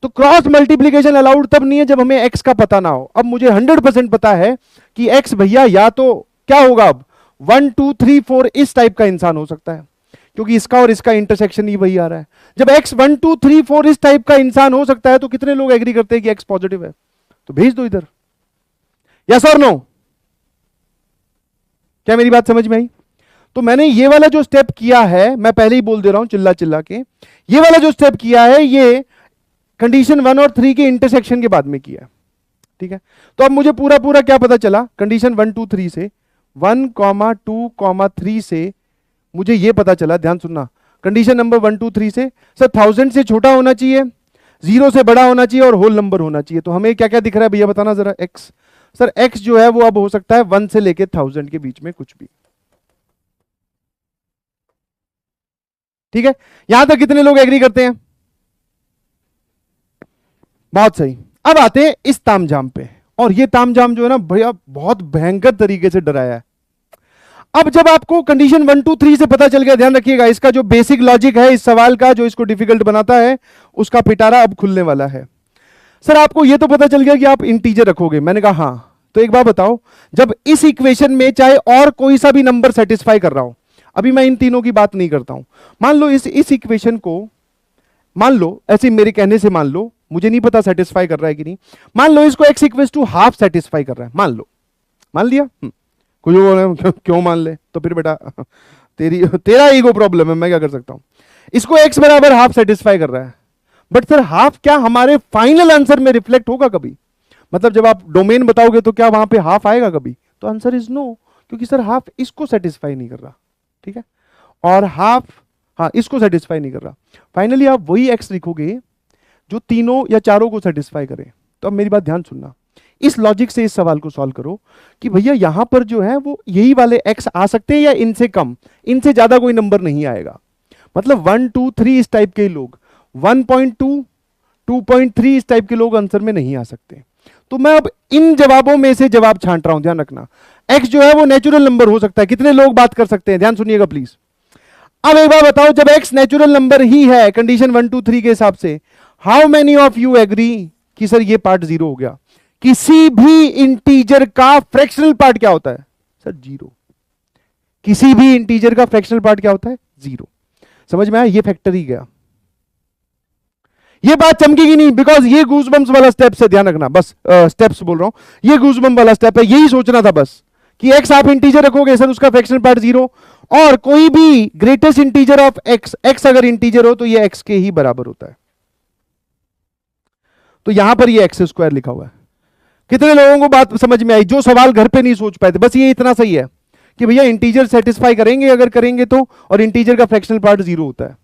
A: तो क्रॉस मल्टीप्लीकेशन अलाउड तब नहीं है जब हमें x का पता ना हो। अब मुझे 100% पता है कि x भैया या तो क्या होगा, अब 1 2 3 4 इस टाइप का इंसान हो सकता है, क्योंकि इसका और इसका इंटरसेक्शन ही वही आ रहा है। जब x 1 2 3 4 इस टाइप का इंसान हो सकता है तो कितने लोग एग्री करते हैं कि x पॉजिटिव है, तो भेज दो इधर। यस और नो? क्या मेरी बात समझ में आई? तो मैंने ये वाला जो स्टेप किया है, मैं पहले ही बोल दे रहा हूं चिल्ला चिल्ला के, ये वाला जो स्टेप किया है ये कंडीशन 1 और 3 के इंटरसेक्शन के बाद में किया है। ठीक है, तो अब मुझे पूरा पूरा क्या पता चला, कंडीशन 1 2 3 से 1 2 3 से मुझे ये पता चला, ध्यान सुनना, कंडीशन नंबर 1 2 3 से सर 1000 से छोटा होना चाहिए, 0 से बड़ा होना चाहिए और होल नंबर होना चाहिए। तो हमें क्या क्या दिख रहा है भैया बताना जरा। x, सर x जो है वो अब हो सकता है 1 से लेके 1000 के बीच में कुछ भी। ठीक है, यहां तक कितने लोग एग्री करते हैं? बहुत सही। अब आते हैं इस तामझाम पे, और ये तामझाम जो है ना भैया बहुत भयंकर तरीके से डराया है। अब जब आपको कंडीशन 1 2 3 से पता चल गया, ध्यान रखिएगा इसका जो बेसिक लॉजिक है इस सवाल का, जो इसको डिफिकल्ट बनाता है, उसका पिटारा अब खुलने वाला है। सर आपको यह तो पता चल गया कि आप इंटीजर रखोगे, मैंने कहा हाँ। तो एक बात बताओ, जब इस इक्वेशन में चाहे और कोई सा भी नंबर सेटिस्फाई कर रहा हो, अभी मैं इन तीनों की बात नहीं करता हूं, मान लो इस इक्वेशन को, मान लो ऐसे मेरे कहने से मान लो मुझे नहीं पता सेटिस्फाई कर रहा है कि नहीं। मान लो इसको x equal to half satisfy कर रहा है, मान लो, मान लिया। कुछ बोले क्यों मान ले, तो फिर बेटा तेरा ईगो प्रॉब्लम है, मैं क्या कर सकता हूं। इसको x बराबर हाफ सेटिस्फाई कर रहा है, बट सर हाफ क्या हमारे फाइनल आंसर में रिफ्लेक्ट होगा कभी? मतलब जब आप डोमेन बताओगे तो क्या वहां पे हाफ आएगा कभी? तो आंसर इज नो, क्योंकि सर हाफ इसको सेटिस्फाई नहीं कर रहा, ठीक है, और हाफ हाँ इसको सेटिस्फाई नहीं कर रहा। फाइनली आप वही x लिखोगे जो तीनों या चारों को सेटिस्फाई करे। तो अब मेरी बात ध्यान सुनना, इस लॉजिक से इस सवाल को सॉल्व करो कि भैया यहां पर जो है वो यही वाले x आ सकते हैं या इनसे कम, इनसे ज्यादा कोई नंबर नहीं आएगा। मतलब 1 2 3 इस टाइप के लोग, 1.2 2.3 इस टाइप के लोग आंसर में नहीं आ सकते। तो मैं अब इन जवाबों में से जवाब छांट रहा हूं, ध्यान रखना। x जो है वो नेचुरल नंबर हो सकता है, कितने लोग बात कर सकते हैं, ध्यान सुनिएगा प्लीज। अब एक बार बताओ, जब x नेचुरल नंबर ही है कंडीशन 1 2 3 के हिसाब से, how many of you agree कि सर ये पार्ट जीरो हो गया? किसी भी इंटीजर का फ्रैक्शनल पार्ट क्या होता है सर? जीरो। किसी भी इंटीजर का फ्रैक्शनल पार्ट क्या होता है? जीरो। समझ में आया? ये फैक्टर ही गया। ये बात चमकेगी नहीं, बिकॉज ये गूजबम्स वाला स्टेप से, ध्यान रखना बस, स्टेप्स बोल रहा हूं, ये गूजबम्स वाला स्टेप है। यही सोचना था बस कि x आप इंटीजर रखोगे सर, उसका फ्रैक्शनल पार्ट जीरो, और कोई भी ग्रेटेस्ट इंटीजर ऑफ x अगर इंटीजर हो तो ये x के ही बराबर होता है। तो यहां पर ये x स्क्वायर लिखा हुआ है। कितने लोगों को बात समझ में आई? जो सवाल घर पे नहीं सोच पाए थे, बस ये इतना सही है कि भैया इंटीजर सेटिस्फाई करेंगे अगर करेंगे तो, और इंटीजर का फ्रैक्शनल पार्ट जीरो होता है।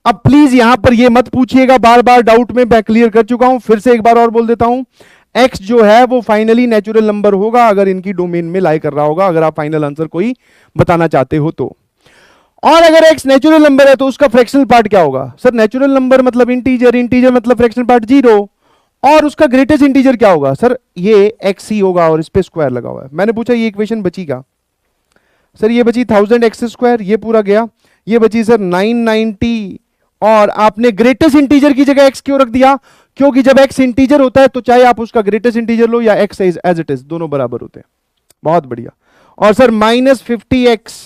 A: अब प्लीज यहां पर ये मत पूछिएगा बार बार, डाउट में मैं क्लियर कर चुका हूं, फिर से एक बार और बोल देता हूं, x जो है वो फाइनली नेचुरल नंबर होगा अगर इनकी डोमेन में लाई कर रहा होगा, अगर आप फाइनल आंसर कोई बताना चाहते हो तो। और अगर x नेचुरल नंबर है तो उसका फ्रैक्शनल पार्ट क्या होगा? सर नेचुरल नंबर मतलब इंटीजर, इंटीजर मतलब फ्रैक्शनल पार्ट जीरो, और उसका ग्रेटेस्ट इंटीजर क्या होगा? सर ये x ही होगा, और इस पे स्क्वायर लगा हुआ है। मैंने पूछा ये इक्वेशन बची क्या? सर ये बची 1000x स्क्वायर, ये पूरा गया, ये बची सर 990, और आपने ग्रेटेस्ट इंटीजर की जगह x क्यों रख दिया? क्योंकि जब x इंटीजर होता है तो चाहे आप उसका ग्रेटेस्ट इंटीजर लो या x एज इट इज, दोनों बराबर होते हैं। बहुत बढ़िया। और सर -50x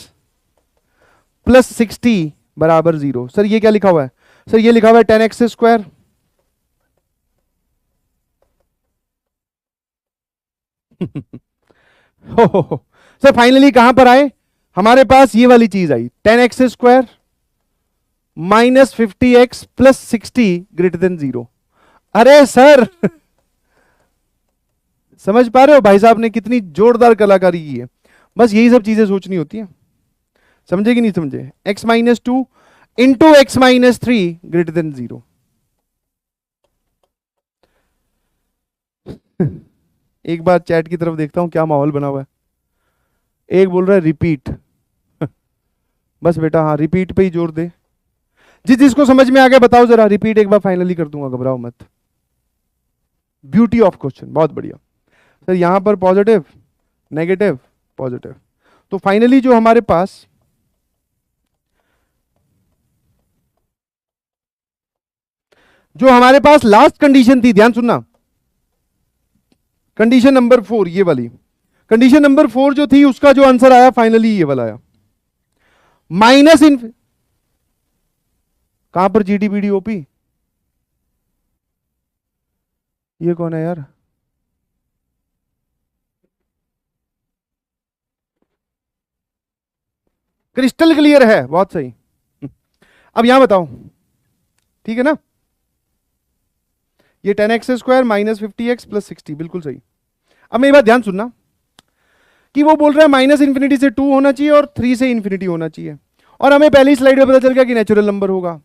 A: प्लस 60 बराबर 0। सर ये क्या लिखा हुआ है? सर ये लिखा हुआ है 10x स्क्वायर हो। सर फाइनली कहां पर आए? हमारे पास ये वाली चीज आई, 10x square -50x plus 60 greater than 0। अरे सर समझ पा रहे हो भाई साहब ने कितनी जोरदार कलाकारी की है? बस यही सब चीजें सोचनी होती है, समझे कि नहीं समझे? x-2 into x-3 greater than 0। एक बार चैट की तरफ देखता हूं क्या माहौल बना हुआ है। एक बोल रहा है रिपीट बस बेटा, हाँ रिपीट पे ही जोर दे। जिसको समझ में आ गया बताओ जरा, रिपीट एक बार फाइनली कर दूंगा, घबराओ मत। ब्यूटी ऑफ क्वेश्चन, बहुत बढ़िया। सर यहां पर पॉजिटिव नेगेटिव पॉजिटिव, तो फाइनली जो हमारे पास लास्ट कंडीशन थी, ध्यान सुनना, कंडीशन नंबर 4, ये वाली कंडीशन नंबर 4 जो थी उसका जो आंसर आया फाइनली ये वाला आया, माइनस इन कहां पर GDPD OP, ये कौन है यार? क्रिस्टल क्लियर है, बहुत सही। अब यहां बताओ, ठीक है ना? ये 10x स्क्वायर -50x प्लस 60, बिल्कुल सही। अब मेरी बात ध्यान सुनना कि वो बोल रहा है -∞ से 2 होना चाहिए और 3 से इन्फिनिटी होना चाहिए, और हमें पहली स्लाइड में पता चल गया कि नेचुरल नंबर होगा।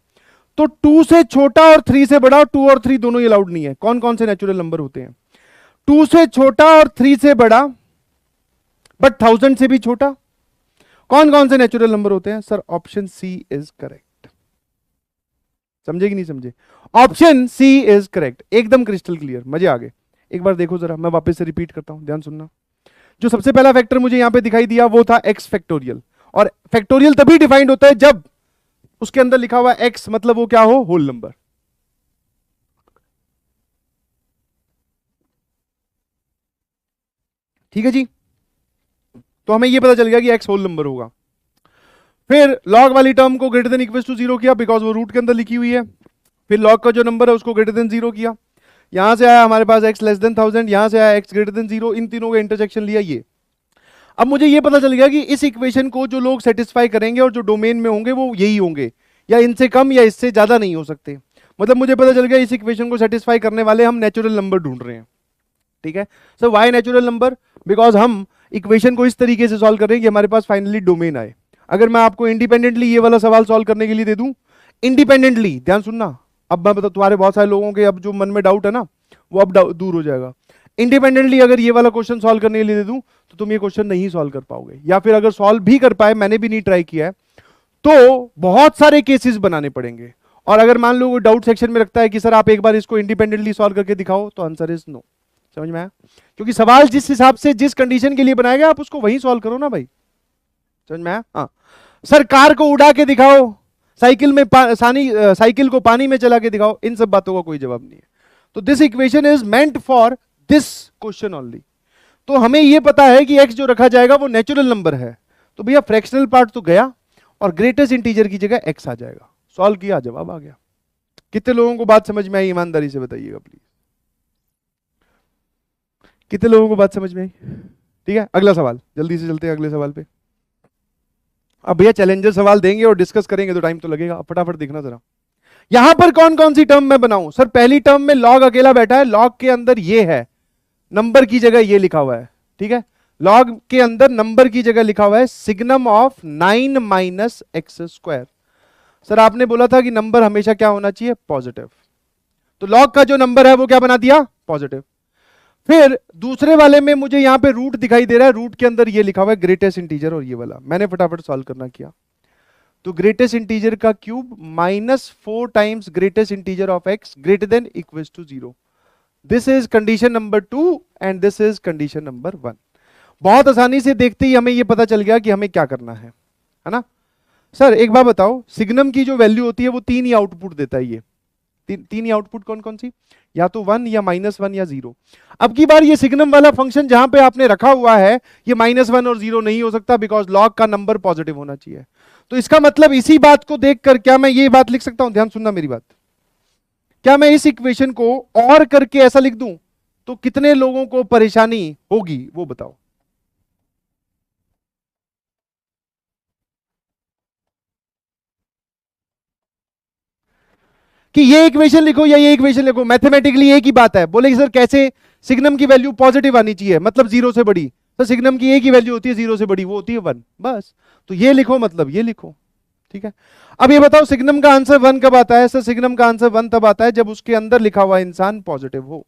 A: तो 2 से छोटा और 3 से बड़ा, 2 और 3 दोनों ही अलाउड नहीं है। कौन कौन से नेचुरल नंबर होते हैं? 2 से छोटा और 3 से बड़ा, बट 1000 से भी छोटा। कौन कौन से नेचुरल नंबर होते हैं? Sir option C is correct. समझे कि नहीं समझे? ऑप्शन सी इज करेक्ट, एकदम क्रिस्टल क्लियर, मजे आ गए। एक बार देखो जरा, मैं वापस से रिपीट करता हूं, ध्यान सुनना। जो सबसे पहला फैक्टर मुझे यहां पे दिखाई दिया वो था x फैक्टोरियल, और फैक्टोरियल तभी डिफाइंड होता है जब उसके अंदर लिखा हुआ x, मतलब वो क्या हो? Whole number. ठीक है जी, तो हमें ये पता चल गया कि x होल नंबर होगा। फिर लॉग वाली टर्म को ग्रेटर देन इक्वल टू 0 किया, बिकॉज वो रूट के अंदर लिखी हुई है। फिर लॉग का जो नंबर है उसको ग्रेटर देन 0 किया, यहां से आया हमारे पास x लेस देन 1000, यहां से आया x ग्रेटर देन 0, इन तीनों का इंटरसेक्शन लिया ये। अब मुझे ये पता चल गया कि इस इक्वेशन को जो लोग सेटिस्फाई करेंगे और जो डोमेन में होंगे वो यही होंगे, या इनसे कम या इससे ज्यादा नहीं हो सकते। मतलब मुझे पता चल गया इस इक्वेशन को सेटिस्फाई करने वाले हम नेचुरल नंबर ढूंढ रहे हैं। ठीक है sir, why natural number? Because हम इक्वेशन को इस तरीके से सॉल्व कर रहे हैं कि हमारे पास फाइनली डोमेन आए। अगर मैं आपको इंडिपेंडेंटली ये वाला सवाल सॉल्व करने के लिए दे दूं, इंडिपेंडेंटली, ध्यान सुनना, अब मैं बता, तुम्हारे बहुत सारे लोगों के अब जो मन में डाउट है ना वो अब दूर हो जाएगा। इंडिपेंडेंटली अगर ये वाला क्वेश्चन सॉल्व करने के लिए दे दूं तो तुम ये क्वेश्चन नहीं सॉल्व कर पाओगे, या फिर अगर सॉल्व भी कर पाए, मैंने भी नहीं ट्राई किया है, तो बहुत सारे केसेस बनाने पड़ेंगे। और अगर मान लो वो डाउट सेक्शन में रखता है कि सर आप एक बार इसको इंडिपेंडेंटली सॉल्व करके दिखाओ, तो आंसर इज नो। समझ में आया? क्योंकि सवाल जिस हिसाब से जिस कंडीशन के लिए बनाया गया आप उसको वही सॉल्व करो ना भाई। समझ में आया? हाँ सर कार को उड़ा के दिखाओ, साइकिल में साइकिल को पानी में चला के दिखाओ, इन सब बातों का कोई जवाब नहीं है। तो this equation is meant for this question only. तो हमें यह पता है कि x जो रखा जाएगा वो नेचुरल नंबर है, तो भैया फ्रैक्शनल पार्ट तो गया और ग्रेटेस्ट इंटीजर की जगह x आ जाएगा। सॉल्व किया, जवाब आ गया। कितने लोगों को बात समझ में आई? ईमानदारी से बताइएगा प्लीज, कितने लोगों को बात समझ में आई? ठीक है, अगला सवाल, जल्दी से चलते हैं अगले सवाल पे। अब भैया चैलेंजर सवाल देंगे और डिस्कस करेंगे तो टाइम तो लगेगा, फटाफट देखना जरा। यहां पर कौन कौन सी टर्म मैं बनाऊं? सर पहली टर्म में लॉग अकेला बैठा है, लॉग के अंदर ये है, नंबर की जगह ये लिखा हुआ है। ठीक है, लॉग के अंदर नंबर की जगह लिखा हुआ है signum of 9 minus x square. Sir आपने बोला था कि नंबर हमेशा क्या होना चाहिए? पॉजिटिव। तो लॉग का जो नंबर है वो क्या बना दिया? पॉजिटिव। फिर दूसरे वाले में मुझे यहां पे रूट दिखाई दे रहा है, रूट के अंदर ये लिखा हुआ है ग्रेटेस्ट इंटीजर, और ये वाला मैंने फटाफट सॉल्व करना किया। तो ग्रेटेस्ट इंटीजर का cube -4 times greatest integer of x greater than equals to 0। This is condition number 2 and this is condition number 1। बहुत आसानी से देखते ही हमें यह पता चल गया कि हमें क्या करना है ना? सर एक बात बताओ, सिग्नम की जो वैल्यू होती है वो 3 ही आउटपुट देता है। ये तीन ही आउटपुट कौन कौन सी? या तो 1 या -1 या 0। अब की बार ये सिग्नम वाला फंक्शन जहां पे आपने रखा हुआ है ये -1 और 0 नहीं हो सकता, बिकॉज लॉग का नंबर पॉजिटिव होना चाहिए। तो इसका मतलब इसी बात को देखकर क्या मैं ये बात लिख सकता हूं? ध्यान सुनना मेरी बात। क्या मैं इस इक्वेशन को और करके ऐसा लिख दूं तो कितने लोगों को परेशानी होगी वो बताओ? कि ये इक्वेशन लिखो या ये इक्वेशन लिखो, मैथमेटिकली एक ही बात है। बोले सर कैसे? सिग्नम की वैल्यू पॉजिटिव आनी चाहिए, मतलब 0 से बड़ी। तो सिग्नम की एक ही वैल्यू होती है 0 से बड़ी, वो होती है 1, बस। तो ये लिखो, मतलब ये लिखो। ठीक है, अब ये बताओ सिग्नम का आंसर 1 कब आता है? सर सिग्नम का आंसर 1 तब आता है जब उसके अंदर लिखा हुआ इंसान पॉजिटिव हो।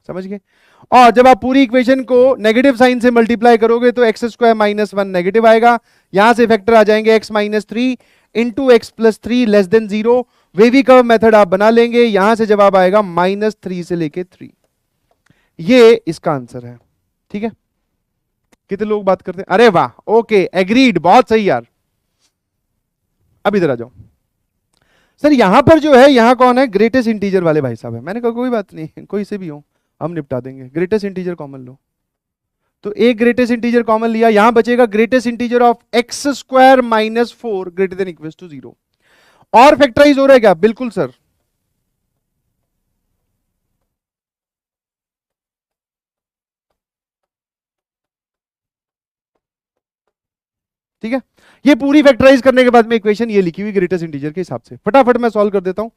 A: समझ गए? और जब आप पूरी इक्वेशन को नेगेटिव साइन से मल्टीप्लाई करोगे तो एक्स स्क्वायर -1 नेगेटिव आएगा, यहां से फैक्टर आ जाएंगे x -3 into x plus 3 less than 0। Wavy curve method आप बना लेंगे, यहां से जवाब आएगा -3 से लेके 3। ये इसका आंसर है। ठीक है, कितने लोग बात करते हैं? अरे वाह, ओके, एग्रीड, बहुत सही यार। अब इधर आ जाओ। सर यहां पर जो है, यहां कौन है? ग्रेटेस्ट इंटीजर वाले भाई साहब है। मैंने कहा कोई बात नहीं, कोई से भी हो हम निपटा देंगे। ग्रेटेस्ट इंटीजर कॉमन लो, तो एक ग्रेटेस्ट इंटीजर कॉमन लिया, यहां बचेगा greatest integer of x square -4 greater than equals to 0। और फैक्टराइज हो रहा है क्या? बिल्कुल सर। ठीक है, ये पूरी फैक्टराइज करने के बाद में इक्वेशन ये लिखी हुई ग्रेटेस्ट इंटीजर के हिसाब से। फटाफट मैं सॉल्व कर देता हूं।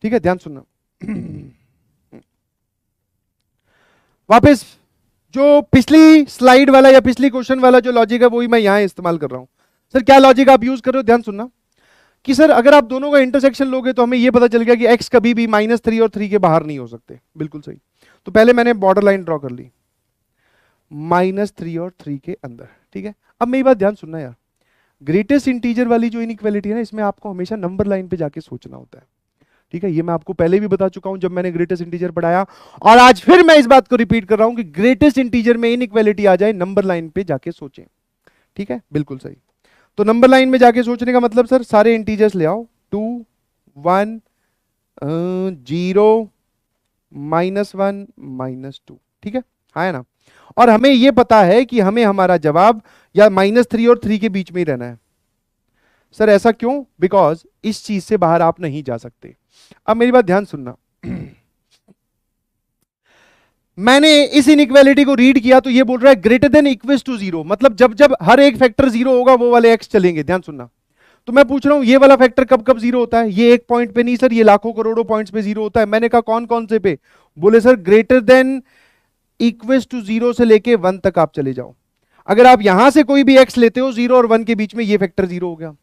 A: ठीक है, ध्यान सुनना। वापस जो पिछली स्लाइड वाला या पिछली क्वेश्चन वाला जो लॉजिक है वही मैं यहां इस्तेमाल कर रहा हूं। सर क्या लॉजिक आप यूज कर रहे हो? ध्यान सुनना कि सर अगर आप दोनों का इंटरसेक्शन लोगे तो हमें यह पता चल गया कि x कभी भी -3 और 3 के बाहर नहीं हो सकते। बिल्कुल सही। तो पहले मैंने बॉर्डर लाइन ड्रॉ कर ली -3 और 3 के अंदर। ठीक है, अब मेरी बात ध्यान सुनना यार, ग्रेटेस्ट इंटीजर वाली जो इनइक्वालिटी है ना, इसमें आपको हमेशा नंबर लाइन पे जाके सोचना होता है। ठीक है, ये मैं आपको पहले भी बता चुका हूं जब मैंने ग्रेटेस्ट इंटीजर पढ़ाया, और आज फिर मैं इस बात को रिपीट कर रहा हूं कि ग्रेटेस्ट इंटीजर में इनइक्वालिटी आ जाए नंबर लाइन पे जाके सोचें। ठीक है, बिल्कुल सही। तो नंबर लाइन में जाके सोचने का मतलब सर सारे इंटीजर्स ले आओ, 2 1 0 -1 -2। ठीक है, हाँ है ना? और हमें यह पता है कि हमें हमारा जवाब या -3 और 3 के बीच में ही रहना है। सर ऐसा क्यों? बिकॉज इस चीज से बाहर आप नहीं जा सकते। अब मेरी बात ध्यान सुनना। मैंने इस इनइक्वालिटी को रीड किया तो ये बोल रहा है greater than equals to zero, मतलब जब जब हर एक फैक्टर जीरो होगा वो वाले एक्स चलेंगे। ध्यान सुनना। तो मैं पूछ रहा हूं ये वाला फैक्टर कब कब जीरो होता है? ये एक पॉइंट पे नहीं सर, ये लाखों करोड़ों पॉइंट्स पे जीरो होता है। मैंने कहा कौन कौन से पे? बोले sir greater than equals to zero से लेके 1 तक आप चले जाओ। अगर आप यहां से कोई भी एक्स लेते हो 0 और 1 के बीच में, ये फैक्टर जीरो हो गया।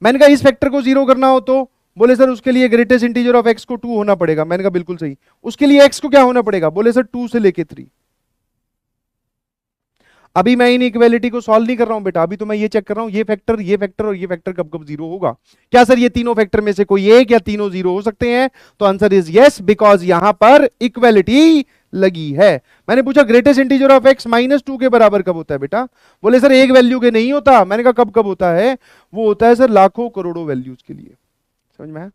A: मैंने कहा इस फैक्टर को जीरो करना हो तो बोले सर उसके लिए ग्रेटेस्ट इंटीजर ऑफ एक्स को 2 होना पड़ेगा। मैंने कहा बिल्कुल सही। उसके लिए एक्स को क्या होना पड़ेगा? बोले सर 2 से लेके 3। अभी मैं इन इक्वेलिटी को सॉल्व नहीं कर रहा हूं बेटा, अभी तो मैं ये चेक कर रहा हूं ये फैक्टर और ये फैक्टर कब कब जीरो होगा। क्या सर ये तीनों फैक्टर में से कोई एक या तीनों जीरो हो सकते हैं? तो आंसर इज यस, बिकॉज यहां पर इक्वेलिटी लगी है। मैंने पूछा ग्रेटेस्ट इंटीजर ऑफ एक्स -2 के बराबर कब होता है बेटा? बोले सर एक वैल्यू के नहीं होता। मैंने कहा कब कब होता है? वो होता है सर लाखों करोड़ों वैल्यूज के लिए। समझ में आया?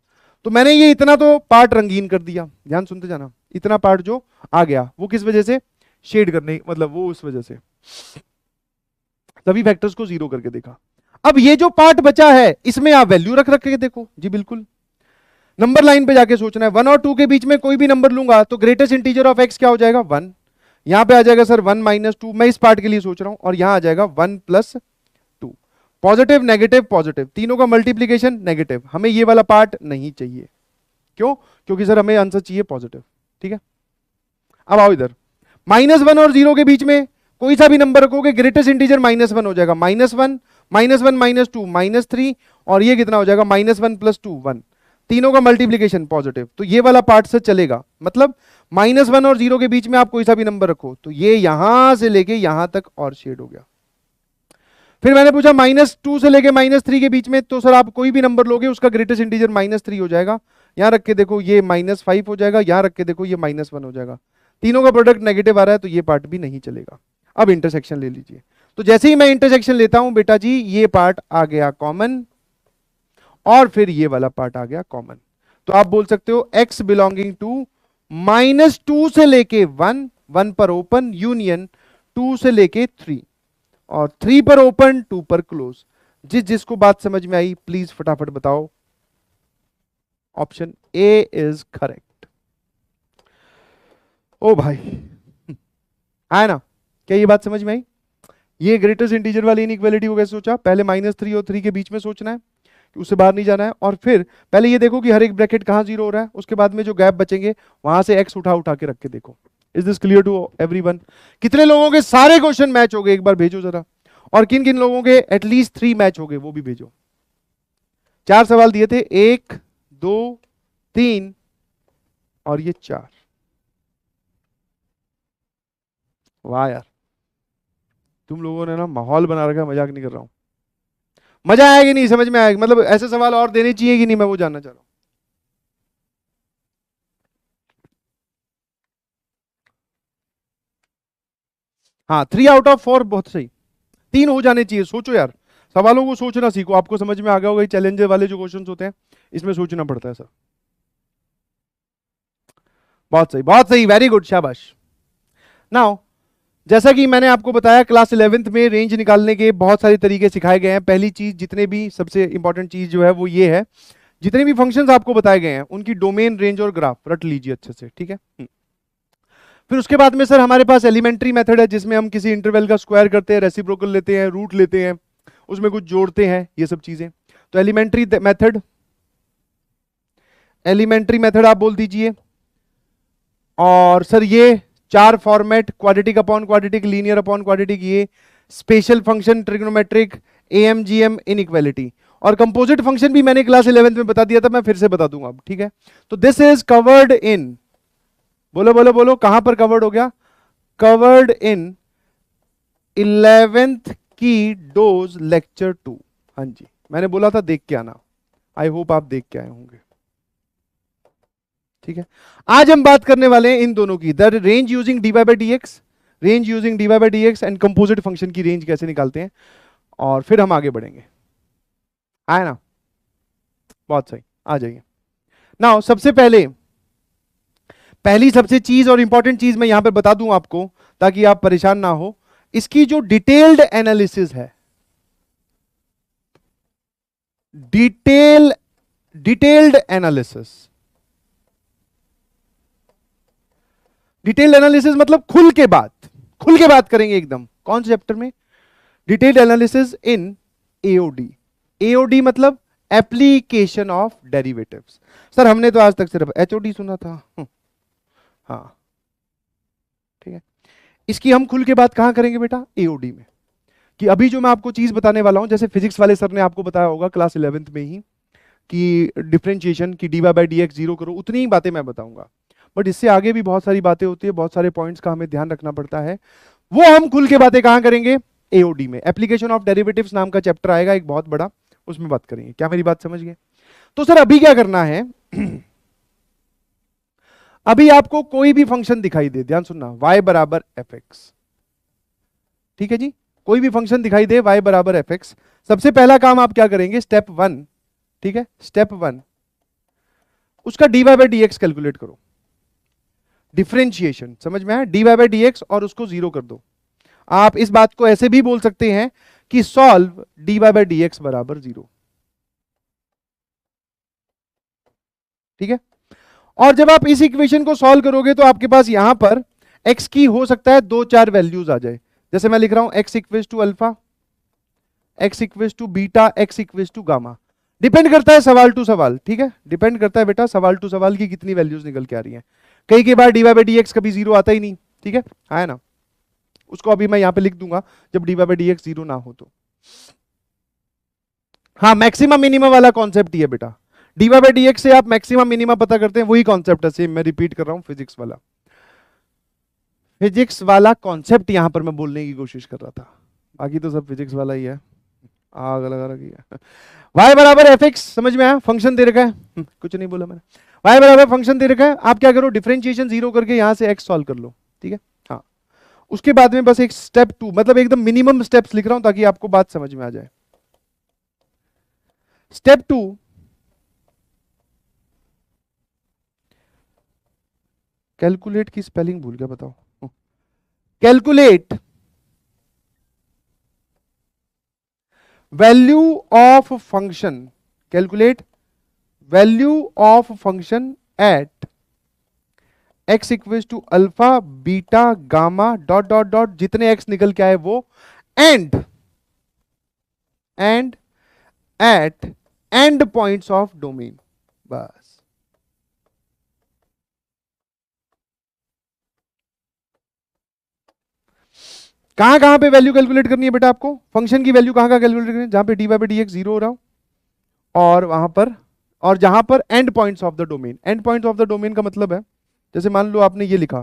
A: तो मैंने ये इतना तो पार्ट रंगीन कर दिया, ध्यान सुनते जाना। इतना पार्ट जो आ गया वो किस वजह से? शेड करने, मतलब वो उस वजह से सभी फैक्टर्स को जीरो करके देखा। अब ये जो पार्ट बचा है इसमें आप वैल्यू रख रख के देखो जी। बिल्कुल नंबर लाइन पे जाके सोचना है। 1 और 2 के बीच में कोई भी नंबर लूंगा तो ग्रेटेस्ट इंटीजर ऑफ एक्स क्या हो जाएगा? 1। यहां पे आ जाएगा सर 1 - 2, मैं इस पार्ट के लिए सोच रहा हूं, और यहां आ जाएगा 1 + 2। पॉजिटिव नेगेटिव पॉजिटिव, तीनों का मल्टीप्लीकेशन नेगेटिव। हमें ये वाला पार्ट नहीं चाहिए। क्यों? क्योंकि सर हमें आंसर चाहिए पॉजिटिव। ठीक है, अब आओ इधर। -1 और 0 के बीच में कोई सा भी नंबर रखोगे ग्रेटेस्ट इंटीजर -1 हो जाएगा। -1 -1 -2 -3, और ये कितना हो जाएगा? -1 + 2 1। तीनों का मल्टीप्लीकेशन पॉजिटिव, तो ये वाला पार्ट से चलेगा। मतलब -1 और 0 के बीच में आप कोई सा भी नंबर रखो तो ये यहां से लेके यहां तक और शेड हो गया। फिर मैंने पूछा -2 से लेके -3 के बीच में, तो सर आप कोई भी नंबर लोगे उसका ग्रेटेस्ट इंटीजर -3 हो जाएगा। यहां रख के देखो ये -5 हो जाएगा, यहां रख के देखो ये -1 हो जाएगा। तीनों का प्रोडक्ट नेगेटिव आ रहा है तो ये पार्ट भी नहीं चलेगा। अब इंटरसेक्शन ले लीजिए। तो जैसे ही मैं इंटरसेक्शन लेता हूं बेटा जी, ये पार्ट आ गया कॉमन, और फिर ये वाला पार्ट आ गया कॉमन। तो आप बोल सकते हो x बिलोंगिंग टू -2 से लेके 1, 1 पर ओपन, यूनियन 2 से लेके 3, और 3 पर ओपन 2 पर क्लोज। जिसको बात समझ में आई प्लीज फटाफट बताओ। Option A is correct. ओ भाई आया ना? क्या ये बात समझ में आई? ये ग्रेटेस्ट इंटीजर वाली इनइक्वालिटी को कैसे सोचा? पहले -3 और 3 के बीच में सोचना है, उससे बाहर नहीं जाना है, और फिर पहले ये देखो कि हर एक ब्रैकेट कहां जीरो हो रहा है, उसके बाद में जो गैप बचेंगे वहां से एक्स उठा उठा के रख के देखो। Is this clear to everyone? कितने लोगों के सारे क्वेश्चन मैच हो गए? एक बार भेजो जरा। और किन किन लोगों के एटलीस्ट 3 मैच हो गए वो भी भेजो। 4 सवाल दिए थे, 1 2 3 और ये 4। वाह यार, तुम लोगों ने ना माहौल बना रखा है, मजाक नहीं कर रहा हूं। मजा आएगा नहीं? समझ में आएगा? मतलब ऐसे सवाल और देने चाहिए कि नहीं, मैं वो जानना चाह रहा हूं। हाँ 3 आउट ऑफ 4 बहुत सही, 3 हो जाने चाहिए। सोचो यार, सवालों को सोचना सीखो। आपको समझ में आ गया होगा चैलेंजर वाले जो क्वेश्चंस होते हैं इसमें सोचना पड़ता है सर। बहुत सही, वेरी गुड, शाबाश। नाउ जैसा कि मैंने आपको बताया क्लास 11th में रेंज निकालने के बहुत सारे तरीके सिखाए गए हैं। पहली चीज, जितने भी सबसे इंपॉर्टेंट चीज जो है वो ये है, जितने भी फंक्शंस आपको बताए गए हैं उनकी डोमेन, रेंज और ग्राफ रट लीजिए अच्छे से। ठीक है, फिर उसके बाद में सर हमारे पास एलिमेंट्री मेथड है जिसमें हम किसी इंटरवल का स्क्वायर करते हैं, रेसिप्रोकल लेते हैं, रूट लेते हैं, उसमें कुछ जोड़ते हैं, ये सब चीजें। तो एलिमेंट्री मेथड आप बोल दीजिए। और सर ये 4 format, quadratic upon quadratic, linear upon quadratic, ये स्पेशल फंक्शन, ट्रिग्नोमेट्रिक, एएमजीएम, इनइक्वालिटी। और कंपोजिट फंक्शन भी मैंने क्लास 11th में बता दिया था, मैं फिर से बता दूंगा अब। ठीक है, तो दिस इज कवर्ड इन, बोलो बोलो बोलो, कहां पर कवर्ड हो गया? कवर्ड इन 11th की डोज लेक्चर 2। हाँ जी, मैंने बोला था देख के आना, आई होप आप देख के आए होंगे। ठीक है, आज हम बात करने वाले हैं इन दोनों की, the range using dy/dx, range using dy/dx and composite function की रेंज कैसे निकालते हैं, और फिर हम आगे बढ़ेंगे। आए ना? बहुत सही, आ जाइए। नाउ सबसे पहली सबसे चीज और इंपॉर्टेंट चीज मैं यहां पर बता दूं आपको ताकि आप परेशान ना हो, इसकी जो डिटेल्ड एनालिसिस है, डिटेल्ड एनालिसिस। डिटेल्ड एनालिसिस मतलब खुल के बात करेंगे एकदम। कौन से चैप्टर में? Detailed analysis in AOD. AOD मतलब एप्लीकेशन ऑफ डेरिवेटिव्स। सर हमने तो आज तक सिर्फ एचओडी सुना था। हाँ ठीक है, इसकी हम खुल के बात कहां करेंगे बेटा? एओडी में। कि अभी जो मैं आपको चीज बताने वाला हूं, जैसे फिजिक्स वाले सर ने आपको बताया होगा क्लास 11th में ही कि डिफरेंशिएशन की dy by d x zero करो, उतनी ही बातें मैं बताऊंगा। बट इससे आगे भी बहुत सारी बातें होती है, बहुत सारे पॉइंट्स का हमें ध्यान रखना पड़ता है। वो हम खुल के बातें कहां करेंगे? एओडी में। एप्लीकेशन ऑफ डेरिवेटिव्स नाम का चैप्टर आएगा एक बहुत बड़ा, उसमें बात करेंगे। क्या मेरी बात समझ गए? तो सर अभी क्या करना है? अभी आपको कोई भी फंक्शन दिखाई दे, ध्यान सुनना, y बराबर एफ एक्स, ठीक है जी, कोई भी फंक्शन दिखाई दे y बराबर एफ एक्स, सबसे पहला काम आप क्या करेंगे? स्टेप 1, ठीक है, स्टेप 1, उसका dy by d x calculate करो। डिफरेंशिएशन समझ में आया? dy बाई डी एक्स और उसको जीरो कर दो। आप इस बात को ऐसे भी बोल सकते हैं कि solve dy by d x बराबर जीरो, ठीक है। और जब आप इस इक्वेशन को सॉल्व करोगे तो आपके पास यहां पर x की हो सकता है 2-4 वैल्यूज आ जाए। जैसे मैं लिख रहा हूं x equals to alpha, x equals to beta, x equals to gamma. Depend करता है सवाल टू सवाल, ठीक है, डिपेंड करता है बेटा सवाल टू सवाल की कितनी वैल्यूज निकल के आ रही हैं। कई के बार dy बाई डी एक्स कभी जीरो आता ही नहीं, ठीक है, आया ना, उसको अभी मैं यहां पे लिख दूंगा जब dy by d x zero ना हो तो। हाँ, मैक्सिमम मिनिमम वाला कॉन्सेप्ट ही है बेटा। dy बाई डी एक्स से आप मैक्सिमम मिनिमम पता करते हैं, वही कॉन्सेप्ट है सेम। मैं रिपीट कर रहा हूं, फिजिक्स वाला कॉन्सेप्ट यहां पर मैं बोलने की कोशिश कर रहा था। बाकी तो सब फिजिक्स वाला ही है, आग लगा रखी है। y बराबर एफ एक्स, समझ में आया? फंक्शन दे रखा है, कुछ नहीं बोला मैंने। y बराबर फंक्शन दे रखा है, आप क्या करो? डिफरेंशिएशन जीरो करके यहां से x सॉल्व कर लो, ठीक है। हाँ, उसके बाद में बस एक स्टेप 2, मतलब एकदम मिनिमम स्टेप्स लिख रहा हूं ताकि आपको बात समझ में आ जाए। स्टेप 2, कैलकुलेट की स्पेलिंग भूल गया, बताओ। Calculate value of function, calculate value of function at x equals to alpha beta gamma dot dot dot, जितने x निकल के आए वो, and at end points of domain. बस कहां कहां पे वैल्यू कैलकुलेट करनी है बेटा आपको? फंक्शन की वैल्यू कहां कहां कैलकुलेट करनी है? जहां पे dy by d x zero हो रहा हो, और वहां पर, और जहां पर and points of the domain. And points of the domain का मतलब है, जैसे मान लो आपने ये लिखा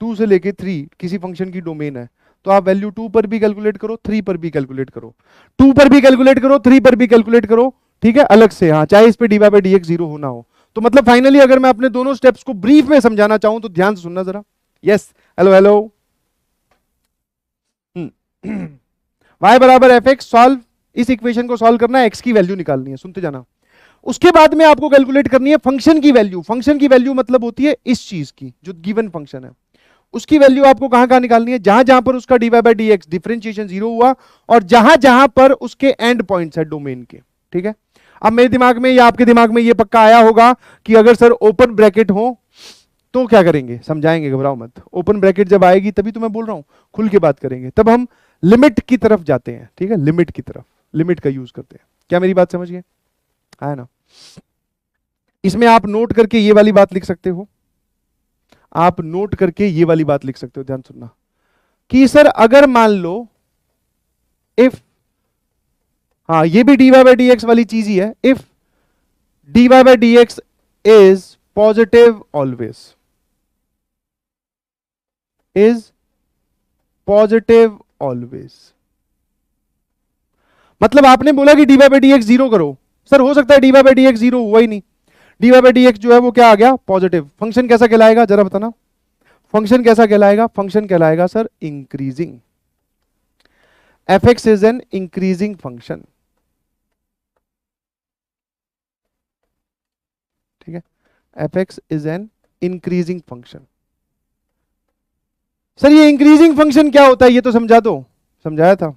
A: 2 से लेके 3 किसी फंक्शन की डोमेन है, तो आप वैल्यू 2 पर भी कैलकुलेट करो, 3 पर भी कैलकुलेट करो, 2 पर भी कैलकुलेट करो, 3 पर भी कैलकुलेट करो, ठीक है, अलग से, हाँ, चाहे इस पे dy by d x zero होना हो। तो मतलब फाइनली अगर मैं अपने दोनों स्टेप्स को ब्रीफ में समझाना चाहूं तो ध्यान से सुनना जरा। Yes, hello hello. y बराबर एफ एक्स, सॉल्व, इस इक्वेशन को सॉल्व करना है, x की वैल्यू निकालनी है, सुनते जाना। उसके बाद में आपको कैलकुलेट करनी है फंक्शन की वैल्यू। फंक्शन की वैल्यू मतलब होती है इस चीज की, जो गिवन फंक्शन है, उसकी वैल्यू आपको कहां कहां निकालनी है? जहां जहां पर उसका dy by d x differentiation zero हुआ, और जहां जहां पर उसके एंड पॉइंट्स है डोमेन के, ठीक है। अब मेरे दिमाग में या आपके दिमाग में ये पक्का आया होगा कि अगर सर ओपन ब्रैकेट हो तो क्या करेंगे? समझाएंगे, घबराओ मत। ओपन ब्रैकेट जब आएगी तभी तो मैं बोल रहा हूं खुल के बात करेंगे, तब हम लिमिट की तरफ जाते हैं, ठीक है, लिमिट की तरफ, लिमिट का यूज करते हैं। क्या मेरी बात समझ गए? है ना? इसमें आप नोट करके ये वाली बात लिख सकते हो, आप नोट करके ये वाली बात लिख सकते हो, ध्यान सुनना, कि सर अगर मान लो इफ, हाँ ये भी dy बाई डी एक्स वाली चीज ही है, if dy by d x is positive always, is positive always, मतलब आपने बोला कि dy by d x zero करो, सर हो सकता है dy by d x zero हुआ ही नहीं, dy बाई डी एक्स जो है वो क्या आ गया? पॉजिटिव। फंक्शन कैसा कहलाएगा जरा बताना? फंक्शन कैसा कहलाएगा? फंक्शन कहलाएगा sir increasing. F x is an increasing function, ठीक है, F x is an increasing function. Sir ये इंक्रीजिंग फंक्शन क्या होता है ये तो समझा दो। समझाया था?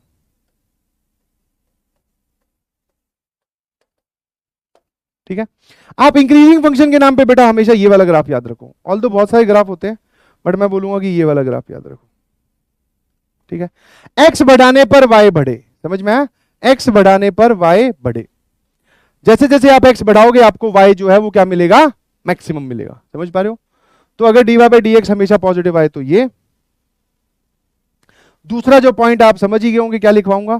A: ठीक है। आप इंक्रीजिंग फंक्शन के नाम पे बेटा हमेशा ये वाला ग्राफ याद रखो, ऑल तो बहुत सारे ग्राफ होते हैं बट मैं बोलूंगा कि ये वाला ग्राफ याद रखो, ठीक है। एक्स बढ़ाने पर वाई बढ़े, समझ में आया? एक्स बढ़ाने पर वाई बढ़े, जैसे जैसे आप एक्स बढ़ाओगे आपको वाई जो है वो क्या मिलेगा, मैक्सिमम मिलेगा, समझ पा रहे हो? तो अगर dy बाई डी एक्स हमेशा पॉजिटिव आए तो ये। दूसरा जो पॉइंट आप समझ ही गए होंगे, क्या लिखवाऊंगा,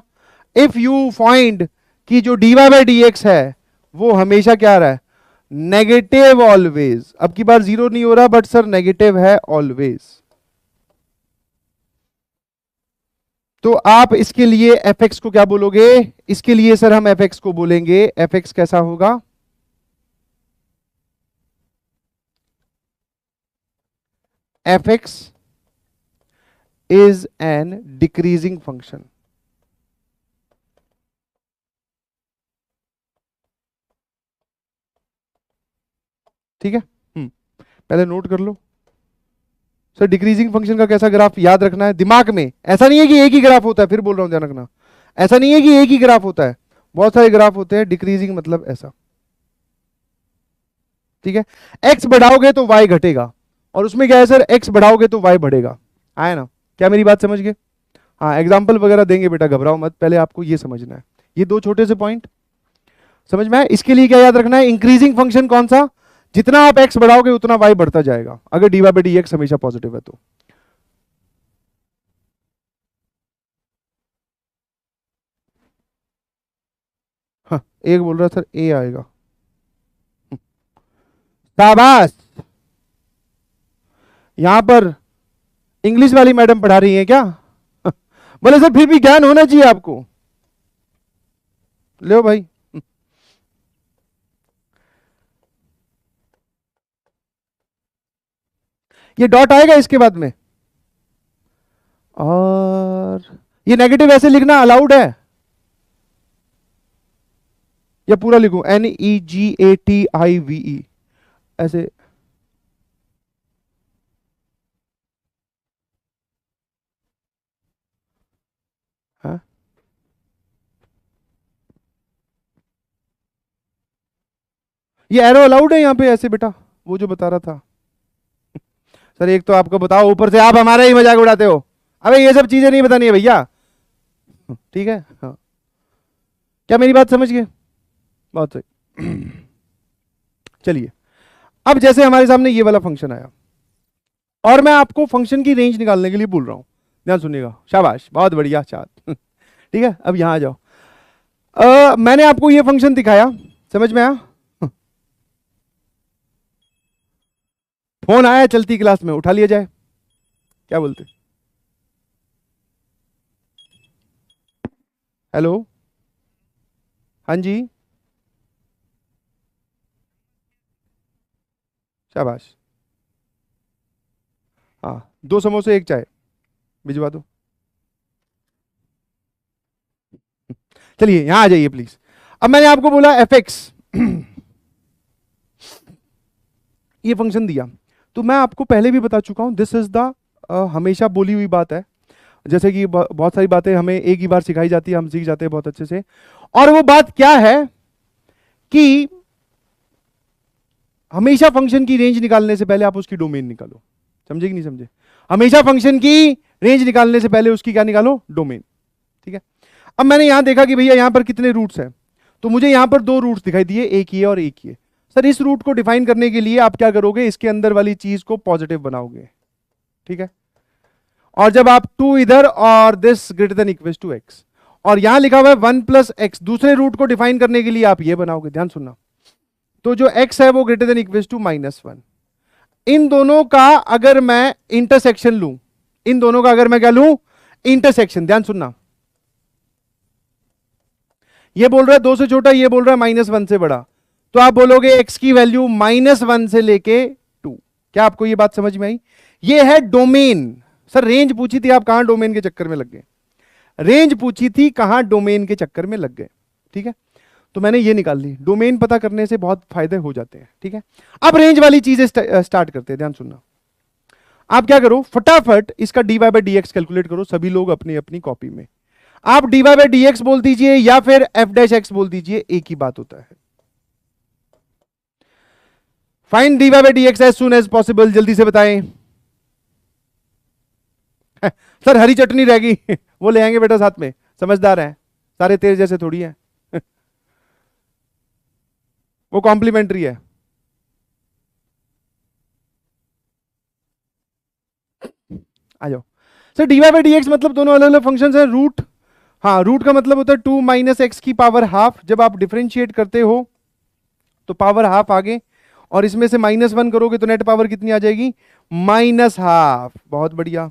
A: इफ यू फाइंड कि जो dy बाई डी एक्स है वो हमेशा क्या आ रहा है, नेगेटिव ऑलवेज। अब की बार जीरो नहीं हो रहा बट सर नेगेटिव है ऑलवेज, तो आप इसके लिए fx को क्या बोलोगे, इसके लिए सर हम fx को बोलेंगे, fx कैसा होगा, fx is an decreasing function. ठीक है, पहले नोट कर लो सर, डिक्रीजिंग फंक्शन का कैसा ग्राफ याद रखना है दिमाग में। ऐसा नहीं है कि एक ही ग्राफ होता है, फिर बोल रहा हूं ध्यान रखना, ऐसा नहीं है कि एक ही ग्राफ होता है, बहुत सारे ग्राफ होते हैं। डिक्रीजिंग मतलब ऐसा, ठीक है। एक्स बढ़ाओगे तो वाई घटेगा, और उसमें क्या है सर, एक्स बढ़ाओगे तो वाई बढ़ेगा, आया ना? क्या मेरी बात समझ गए? हाँ, एग्जाम्पल वगैरह देंगे बेटा, घबराओ मत, पहले आपको ये समझना है, ये दो छोटे से पॉइंट समझ में आए। इसके लिए क्या याद रखना है, इंक्रीजिंग फंक्शन कौन सा, जितना आप एक्स बढ़ाओगे उतना वाई बढ़ता जाएगा, अगर dy बाई डी एक्स हमेशा पॉजिटिव है तो। हाँ, एक बोल रहा सर ए आएगा, शाबाश। यहां पर इंग्लिश वाली मैडम पढ़ा रही है क्या? बोले सर फिर भी ज्ञान होना चाहिए आपको, लो भाई। ये डॉट आएगा इसके बाद में, और ये नेगेटिव ऐसे लिखना अलाउड है या पूरा लिखूं, NEGATIVE ऐसे? हाँ, ये एरो अलाउड है यहाँ पे ऐसे बेटा, वो जो बता रहा था सर। एक तो आपको बताओ, ऊपर से आप हमारा ही मजाक उड़ाते हो, अबे ये सब चीजें नहीं बतानी है भैया, ठीक है। हाँ, क्या मेरी बात समझ गए? बहुत सही। चलिए, अब जैसे हमारे सामने ये वाला फंक्शन आया और मैं आपको फंक्शन की रेंज निकालने के लिए बोल रहा हूं, ध्यान सुनिएगा, शाबाश, बहुत बढ़िया चाँद। ठीक है, अब यहां आ जाओ। मैंने आपको ये फंक्शन दिखाया, समझ में आया? फोन आया चलती क्लास में, उठा लिया जाए, क्या बोलते? हेलो, हाँ जी, शाबाश। हाँ, 2 समोसे 1 चाय भिजवा दो। चलिए यहां आ जाइए प्लीज। अब मैंने आपको बोला fx, ये फंक्शन दिया, तो मैं आपको पहले भी बता चुका हूं, दिस इज द हमेशा बोली हुई बात है, जैसे कि बहुत सारी बातें हमें एक ही बार सिखाई जाती है, हम सीख जाते हैं बहुत अच्छे से। और वो बात क्या है कि हमेशा फंक्शन की रेंज निकालने से पहले आप उसकी डोमेन निकालो, समझे कि नहीं समझे? हमेशा फंक्शन की रेंज निकालने से पहले उसकी क्या निकालो, डोमेन, ठीक है। अब मैंने यहां देखा कि भैया यहां पर कितने रूट्स हैं, तो मुझे यहां पर 2 रूट्स दिखाई दिए, एक ये और एक ये। सर इस रूट को डिफाइन करने के लिए आप क्या करोगे, इसके अंदर वाली चीज को पॉजिटिव बनाओगे, ठीक है। और जब आप 2 इधर और this greater than equal to x, और यहां लिखा हुआ है 1 प्लस एक्स, दूसरे रूट को डिफाइन करने के लिए आप ये बनाओगे, ध्यान सुनना। तो जो x है वो ग्रेटर देन इक्वल टू -1, इन दोनों का अगर मैं इंटरसेक्शन लूं, इन दोनों का अगर मैं क्या लूं, इंटरसेक्शन, ध्यान सुनना। ये बोल रहा है 2 से छोटा, ये बोल रहा है -1 से बड़ा, तो आप बोलोगे x की वैल्यू -1 से लेके 2। क्या आपको ये बात समझ में आई? ये है डोमेन। सर रेंज पूछी थी, आप कहां डोमेन के चक्कर में लग गए, रेंज पूछी थी कहां डोमेन के चक्कर में लग गए, ठीक है। तो मैंने ये निकाल ली, डोमेन पता करने से बहुत फायदे हो जाते हैं, ठीक है। अब रेंज वाली चीजें स्टार्ट करते हैं, ध्यान सुनना। आप क्या करो, फटाफट इसका dy by d x calculate करो, सभी लोग अपनी अपनी कॉपी में। आप dy बाई डी एक्स बोल दीजिए या फिर f डैश एक्स बोल दीजिए, एक ही बात होता है। Find dy by d x as soon as possible, जल्दी से बताएं। सर हरी चटनी रहेगी वो ले आएंगे बेटा साथ में, समझदार हैं सारे, तेरे जैसे थोड़ी है वो कॉम्प्लीमेंट्री है। आ जाओ sir, dy by d x मतलब दोनों अलग अलग फंक्शंस हैं। रूट, हाँ रूट का मतलब होता है 2 माइनस एक्स की पावर हाफ। जब आप डिफरेंशिएट करते हो तो पावर हाफ आगे, और इसमें से -1 करोगे तो नेट पावर कितनी आ जाएगी, -हाफ। बहुत बढ़िया।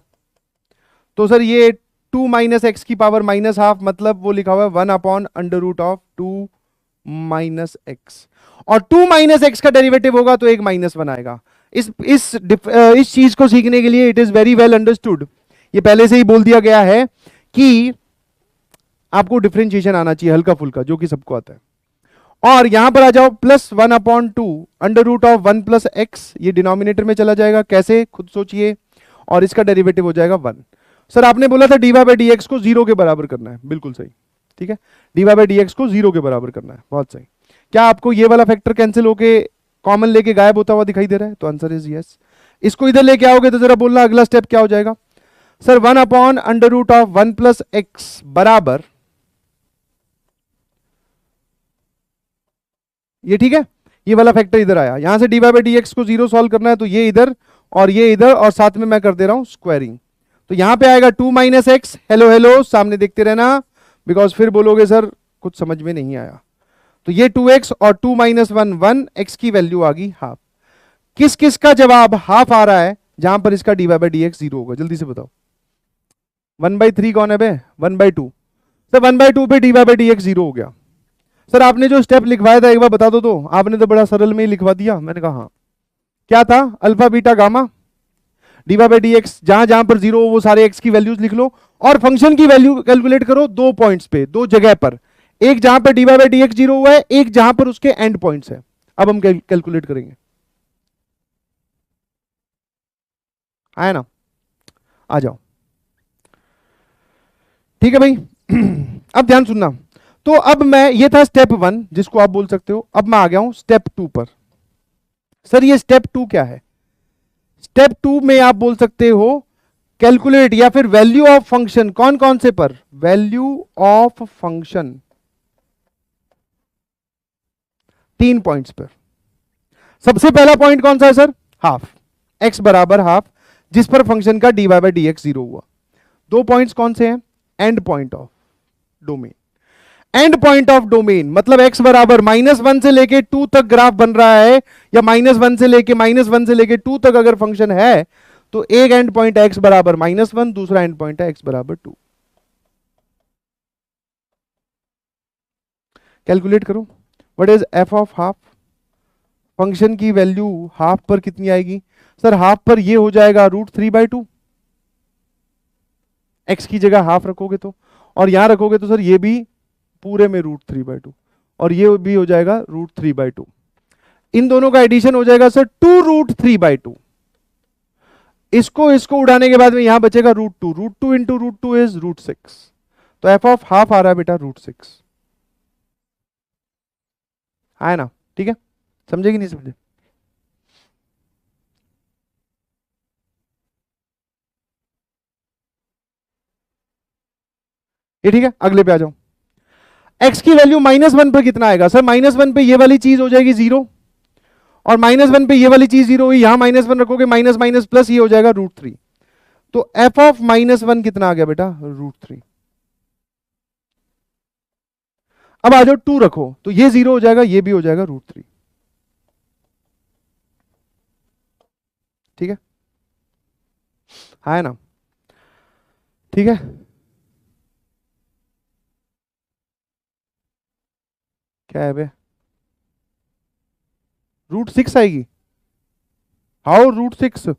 A: तो सर ये 2 माइनस एक्स की पावर -हाफ मतलब वो लिखा हुआ है 1 upon under root of 2 minus x, और 2 माइनस एक्स का डेरिवेटिव होगा तो एक -1 आएगा। इस चीज को सीखने के लिए it is very well understood, ये पहले से ही बोल दिया गया है कि आपको डिफरेंशिएशन आना चाहिए हल्का फुल्का, जो कि सबको आता है। और यहां पर आ जाओ, +1 upon 2 under root of 1 plus x, ये डिनोमिनेटर में चला जाएगा, कैसे खुद सोचिए, और इसका डेरिवेटिव हो जाएगा 1। सर आपने बोला था dy बाई डी एक्स को 0 के बराबर करना है, बिल्कुल सही, ठीक है, dy बाई डी एक्स को 0 के बराबर करना है, बहुत सही। क्या आपको ये वाला फैक्टर कैंसिल होके कॉमन लेके गायब होता हुआ दिखाई दे रहा है, तो आंसर इज यस। इसको इधर लेके आओगे तो जरा बोलना अगला स्टेप क्या हो जाएगा। Sir 1 upon under root of 1 plus x बराबर, ये ठीक है, ये वाला फैक्टर इधर आया, यहां से dy बाई डी एक्स को 0 सॉल्व करना है तो ये इधर और ये इधर, और साथ में मैं कर दे रहा हूं स्क्वायरिंग, तो यहां पे आएगा 2 माइनस एक्स, हेलो हेलो सामने देखते रहना, बिकॉज फिर बोलोगे सर कुछ समझ में नहीं आया। तो ये 2x और 2 माइनस 1 1, x की वैल्यू आ गई हाफ। किस किस का जवाब हाफ आ रहा है जहां पर इसका dy बाई डी एक्स 0 होगा, जल्दी से बताओ। 1/3 कौन है बे, 1/2। सर 1/2 पे dy बाई डी एक्स 0 हो गया। सर आपने जो स्टेप लिखवाया था एक बार बता दो, तो आपने तो बड़ा सरल में ही लिखवा दिया। मैंने कहा हाँ, क्या था, alpha beta gamma, dy by d x जहां जहां पर 0 हो वो सारे x की वैल्यूज लिख लो, और फंक्शन की वैल्यू कैलकुलेट करो 2 पॉइंट्स पे, 2 जगह पर, एक जहां पर dy बाई डी एक्स 0 हुआ है, एक जहां पर उसके एंड पॉइंट्स है। अब हम कैलकुलेट करेंगे, आया ना, आ जाओ, ठीक है भाई अब ध्यान सुनना। तो अब मैं, ये था स्टेप 1 जिसको आप बोल सकते हो, अब मैं आ गया हूं स्टेप 2 पर। सर ये स्टेप 2 क्या है, स्टेप 2 में आप बोल सकते हो कैलकुलेट या फिर वैल्यू ऑफ फंक्शन, कौन कौन से पर, वैल्यू ऑफ फंक्शन 3 पॉइंट्स पर। सबसे पहला पॉइंट कौन सा है सर, हाफ, x बराबर हाफ, जिस पर फंक्शन का dy बाई डी एक्स 0 हुआ। 2 पॉइंट्स कौन से हैं, and point of domain, and point of domain मतलब x बराबर -1 से लेके 2 तक ग्राफ बन रहा है, या -1 से लेके -1 से लेके 2 तक अगर फंक्शन है, तो एक एंड पॉइंट है x बराबर -1, दूसरा एंड पॉइंट है x बराबर 2। कैलकुलेट करो, what is f of half, function की वैल्यू हाफ पर कितनी आएगी। सर हाफ पर ये हो जाएगा √3/2, x की जगह हाफ रखोगे तो, और यहां रखोगे तो सर ये भी पूरे में √3/2, और ये भी हो जाएगा √3/2। इन दोनों का एडिशन हो जाएगा सर 2√3/2। इसको उड़ाने के बाद में यहां बचेगा √2, √2 इंटू √2 इज √6, तो f ऑफ हाफ आ रहा है बेटा √6, है ना, ठीक है, समझे कि नहीं समझे। ये ठीक है, अगले पे आ जाओ। x की वैल्यू -1 पर कितना आएगा, सर -1 पे ये वाली चीज हो जाएगी 0, और -1 पे ये वाली चीज 0 हुई, यहां -1 रखोगे, माइनस माइनस प्लस ये हो जाएगा √3, तो f ऑफ -1 कितना आ गया बेटा, √3। अब आ जाओ 2 रखो, तो ये 0 हो जाएगा, ये भी हो जाएगा √3, ठीक है, है ना, ठीक है, क्या है बे, √6 आएगी, हाउ √6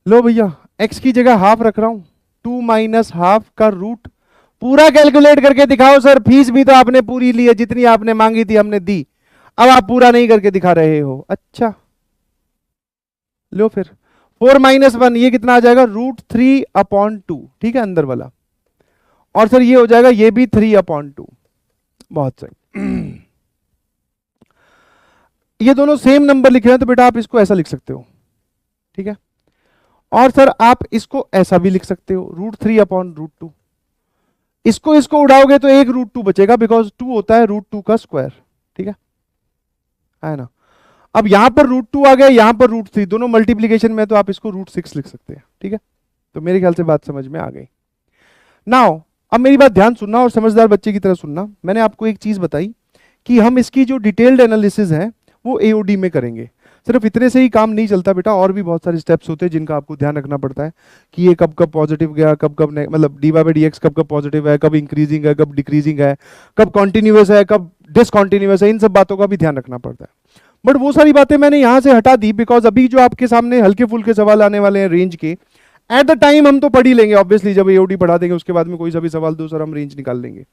A: लो भैया, x की जगह हाफ रख रहा हूं, 2 माइनस हाफ का रूट, पूरा कैलकुलेट करके दिखाओ। सर फीस भी तो आपने पूरी ली है, जितनी आपने मांगी थी हमने दी, अब आप पूरा नहीं करके दिखा रहे हो, अच्छा लो फिर 4 - 1 ये कितना आ जाएगा, √3/2, ठीक है अंदर वाला, और सर ये हो जाएगा ये भी 3/2, बहुत सही ये दोनों सेम नंबर लिखे हैं तो बेटा आप इसको ऐसा लिख सकते हो, ठीक है। और सर आप इसको ऐसा भी लिख सकते हो, √3/√2। इसको इसको उड़ाओगे तो एक √2 बचेगा, बिकॉज 2 होता है √2 का स्क्वायर, ठीक है ना। अब यहां पर √2 आ गया, यहां पर √3, दोनों मल्टीप्लीकेशन में, तो आप इसको √6 लिख सकते हैं, ठीक है। तो मेरे ख्याल से बात समझ में आ गई। नाउ अब मेरी बात ध्यान सुनना और समझदार बच्चे की तरह सुनना। मैंने आपको एक चीज बताई कि हम इसकी जो डिटेल्ड एनालिसिस है वो एओडी में करेंगे। सिर्फ इतने से ही काम नहीं चलता बेटा, और भी बहुत सारे स्टेप्स होते हैं जिनका आपको ध्यान रखना पड़ता है कि ये कब कब पॉजिटिव गया, कब कब मतलब dy/dx कब कब पॉजिटिव है, कब इंक्रीजिंग है, कब डिक्रीजिंग है, कब कॉन्टिन्यूअस है, कब डिसकॉन्टिन्यूअस है, इन सब बातों का भी ध्यान रखना पड़ता है। बट वो सारी बातें मैंने यहां से हटा दी, बिकॉज अभी जो आपके सामने हल्के फुल्के सवाल आने वाले हैं रेंज के, एट द टाइम हम तो पढ़ ही लेंगे ऑब्वियसली, जब एओडी पढ़ा देंगे उसके बाद में कोई सा भी सवाल दो सर हम रेंज निकाल लेंगे।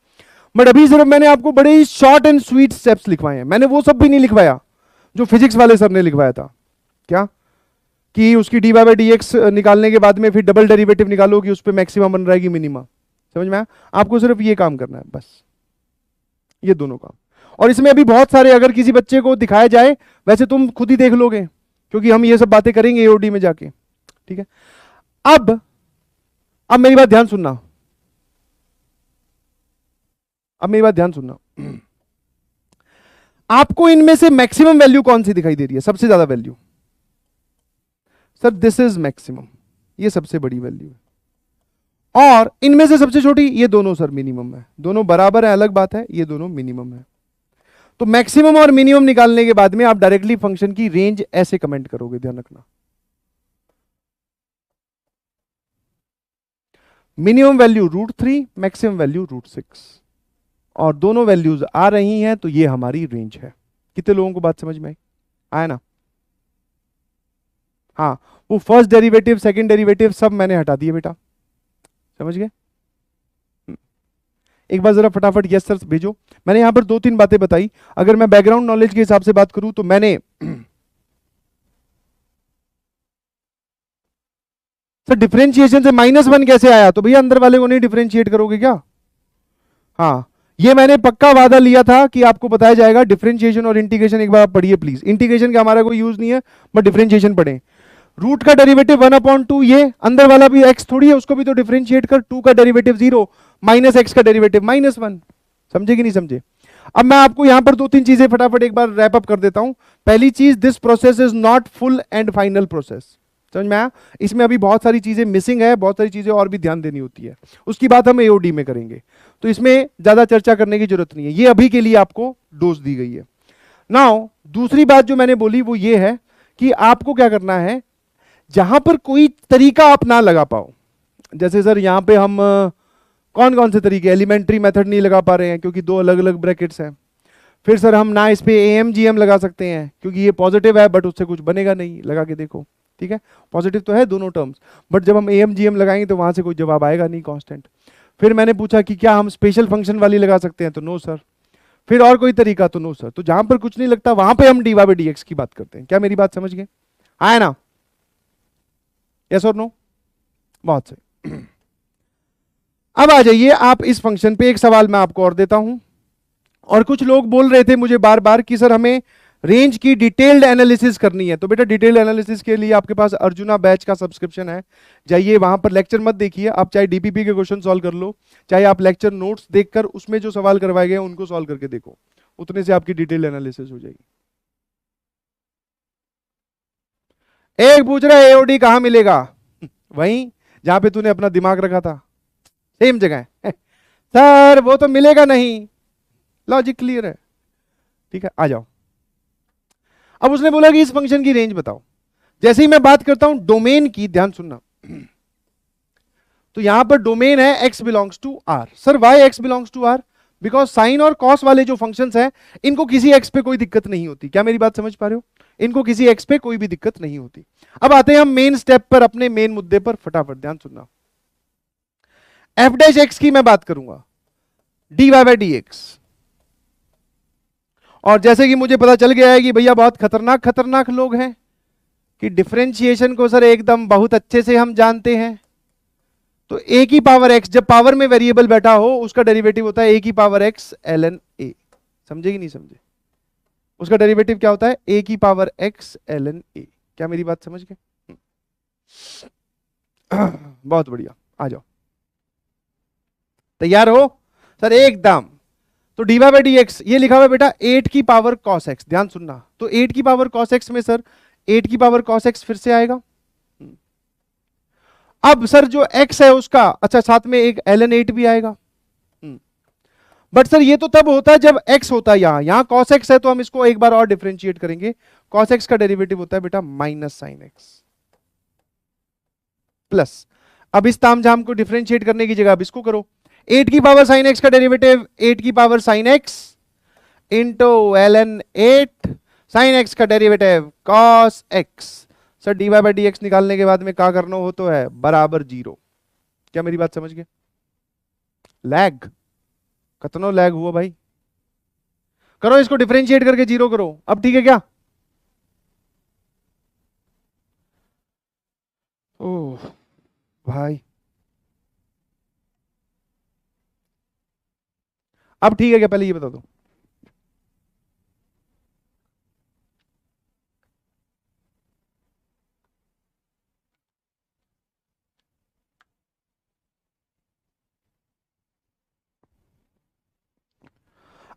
A: बट अभी सिर्फ मैंने आपको बड़े ही शॉर्ट एंड स्वीट स्टेप्स लिखवाए हैं। मैंने वो सब भी नहीं लिखवाया जो फिजिक्स वाले सर ने लिखवाया था, क्या कि उसकी dy/dx निकालने के बाद में फिर डबल डेरिवेटिव निकालो कि उस पर मैक्सिमम बन रहा है कि मिनिमम। समझ में आया? आपको सिर्फ ये काम करना है बस, ये दोनों काम। और इसमें अभी बहुत सारे, अगर किसी बच्चे को दिखाया जाए, वैसे तुम खुद ही देख लोगे क्योंकि हम ये सब बातें करेंगे एओडी में जाके, ठीक है। अब मेरी बात ध्यान सुनना, अब मेरी बात ध्यान सुनना। आपको इनमें से मैक्सिमम वैल्यू कौन सी दिखाई दे रही है, सबसे ज्यादा value? Sir this is maximum, ये सबसे बड़ी वैल्यू है। और इनमें से सबसे छोटी, ये दोनों सर मिनिमम है। दोनों बराबर है अलग बात है, ये दोनों मिनिमम है। तो मैक्सिमम और मिनिमम निकालने के बाद में आप डायरेक्टली फंक्शन की रेंज ऐसे कमेंट करोगे, ध्यान रखना। मिनिमम वैल्यू √3, मैक्सिमम वैल्यू √6, और दोनों वैल्यूज आ रही हैं तो ये हमारी रेंज है। कितने लोगों को बात समझ में आई? आया ना? हाँ, वो फर्स्ट डेरिवेटिव सेकंड डेरिवेटिव सब मैंने हटा दिए बेटा, समझ गए? एक बार जरा फटाफट यस सर भेजो। मैंने यहां पर 2-3 बातें बताई। अगर मैं बैकग्राउंड नॉलेज के हिसाब से बात करूं तो मैंने सर डिफरेंशिएशन से -1 कैसे आया? तो भैया अंदर वाले को नहीं डिफरेंशिएट करोगे क्या? हाँ, ये मैंने पक्का वादा लिया था कि आपको बताया जाएगा। डिफरेंशिएशन और इंटीग्रेशन एक बार आप पढ़िए प्लीज। इंटीग्रेशन का हमारा कोई यूज नहीं है, बट डिफरेंशिएशन पढ़ें। रूट का डेरिवेटिव 1/2, ये अंदर वाला भी x थोड़ी है, उसको भी तो डिफरेंशिएट कर। 2 का डेरिवेटिव 0, -x का डेरिवेटिव -1। समझे कि नहीं समझे? अब मैं आपको यहां पर 2-3 चीजें फटाफट एक बार रैप अप कर देता हूं। पहली चीज, this process is not full and final process. समझ में आया? इसमें अभी बहुत सारी चीजें मिसिंग है, बहुत सारी चीजें और भी ध्यान देनी होती है, उसकी बात हम एओडी में करेंगे। तो इसमें ज्यादा चर्चा करने की जरूरत नहीं है, ये अभी के लिए आपको डोज दी गई है। नाउ दूसरी बात जो मैंने बोली वो ये है कि आपको क्या करना है, जहां पर कोई तरीका आप ना लगा पाओ, जैसे सर यहां पे हम कौन कौन से तरीके, एलिमेंट्री मेथड नहीं लगा पा रहे हैं क्योंकि 2 अलग अलग ब्रैकेट्स हैं। फिर सर हम ना इस पे AMGM लगा सकते हैं क्योंकि ये पॉजिटिव है बट उससे कुछ बनेगा नहीं, लगा के देखो, ठीक है। पॉजिटिव तो है दोनों टर्म्स, बट जब हम AMGM लगाएंगे तो वहां से कोई जवाब आएगा नहीं, कांस्टेंट। फिर मैंने पूछा कि क्या हम स्पेशल फंक्शन वाली लगा सकते हैं, तो नो सर। फिर और कोई तरीका, तो नो सर। तो जहां पर कुछ नहीं लगता वहां पे हम dy/dx की बात करते हैं। क्या मेरी बात समझ गए? आया ना? यस और नो? बहुत सही। अब आ जाइए आप इस फंक्शन पे। एक सवाल मैं आपको और देता हूं, और कुछ लोग बोल रहे थे मुझे बार बार कि सर हमें रेंज की डिटेल्ड एनालिसिस करनी है। तो बेटा डिटेल्ड एनालिसिस के लिए आपके पास अर्जुना बैच का सब्सक्रिप्शन है, जाइए वहां पर। लेक्चर मत देखिए आप, चाहे डीपीपी के क्वेश्चन सॉल्व कर लो, चाहे आप लेक्चर नोट्स देखकर उसमें जो सवाल करवाए गए उनको सॉल्व करके देखो, उतने से आपकी डिटेल्ड एनालिसिस हो जाएगी। एक पूछ रहा है एओडी कहां मिलेगा? वहीं जहां पे तूने अपना दिमाग रखा था, सेम जगह है। सर वो तो मिलेगा नहीं, लॉजिक क्लियर है, ठीक है। आ जाओ। अब उसने बोला कि इस फंक्शन की रेंज बताओ। जैसे ही मैं बात करता हूं डोमेन की, ध्यान सुनना, तो यहां पर डोमेन है x belongs to r। Sir why x belongs to r? Because sine और कॉस वाले जो फंक्शंस हैं इनको किसी x पे कोई दिक्कत नहीं होती। क्या मेरी बात समझ पा रहे हो? इनको किसी x पे कोई भी दिक्कत नहीं होती। अब आते हैं हम मेन स्टेप पर, अपने मेन मुद्दे पर। फटाफट ध्यान सुनना। f' की मैं बात करूंगा, dy/dx। और जैसे कि मुझे पता चल गया है कि भैया बहुत खतरनाक खतरनाक लोग हैं कि डिफरेंशिएशन को सर एकदम बहुत अच्छे से हम जानते हैं। तो a की पावर x, जब पावर में वेरिएबल बैठा हो उसका डेरिवेटिव होता है a की पावर x ln a। समझे कि नहीं समझे? उसका डेरिवेटिव क्या होता है, a की पावर x ln a। क्या मेरी बात समझ गए? बहुत बढ़िया, आ जाओ, तैयार हो सर? एकदम। तो d y by d x ये लिखा हुआ है बेटा 8 की पावर कॉस एक्स, ध्यान सुनना। तो 8 की पावर कॉस एक्स में सर 8 की पावर कॉस एक्स फिर से आएगा। अब सर जो x है उसका, अच्छा साथ में एक ln 8 भी आएगा। बट सर ये तो तब होता है जब x होता है, यहां cos x है, तो हम इसको एक बार और डिफरेंशिएट करेंगे। cos x का डेरिवेटिव होता है बेटा माइनस साइन एक्स प्लस, अब इस तामझाम को डिफरेंशिएट करने की जगह अब इसको करो। 8 की पावर साइन एक्स का डेरिवेटिव 8 की power sine x into ln 8 sine x का derivative cos x। Sir d y by d x निकालने के बाद में क्या करना हो तो है बराबर 0। क्या मेरी बात समझ गए? लैग, कितना लैग हुआ भाई? करो इसको डिफरेंशिएट करके 0 करो, अब ठीक है क्या? ओह भाई, अब ठीक है क्या? पहले ये बता दो।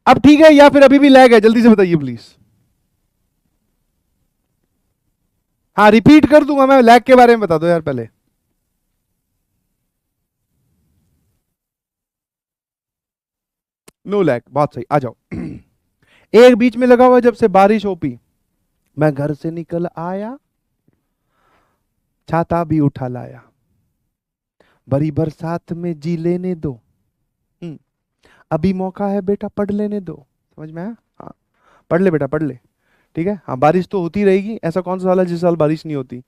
A: अब ठीक है या फिर अभी भी लैग है? जल्दी से बताइए प्लीज। हाँ रिपीट कर दूंगा मैं, लैग के बारे में बता दो यार पहले। नो लैग, बहुत सही, आ जाओ। एक बीच में लगा हुआ जब से बारिश होपी, मैं घर से निकल आया, छाता भी उठा लाया, बड़ी बरसात में जी लेने दो, अभी मौका है बेटा पढ़ लेने दो। समझ में आया? हाँ पढ़ ले बेटा, पढ़ ले, ठीक है। हाँ बारिश तो होती रहेगी, ऐसा कौन सा साल है जिस साल बारिश नहीं होती।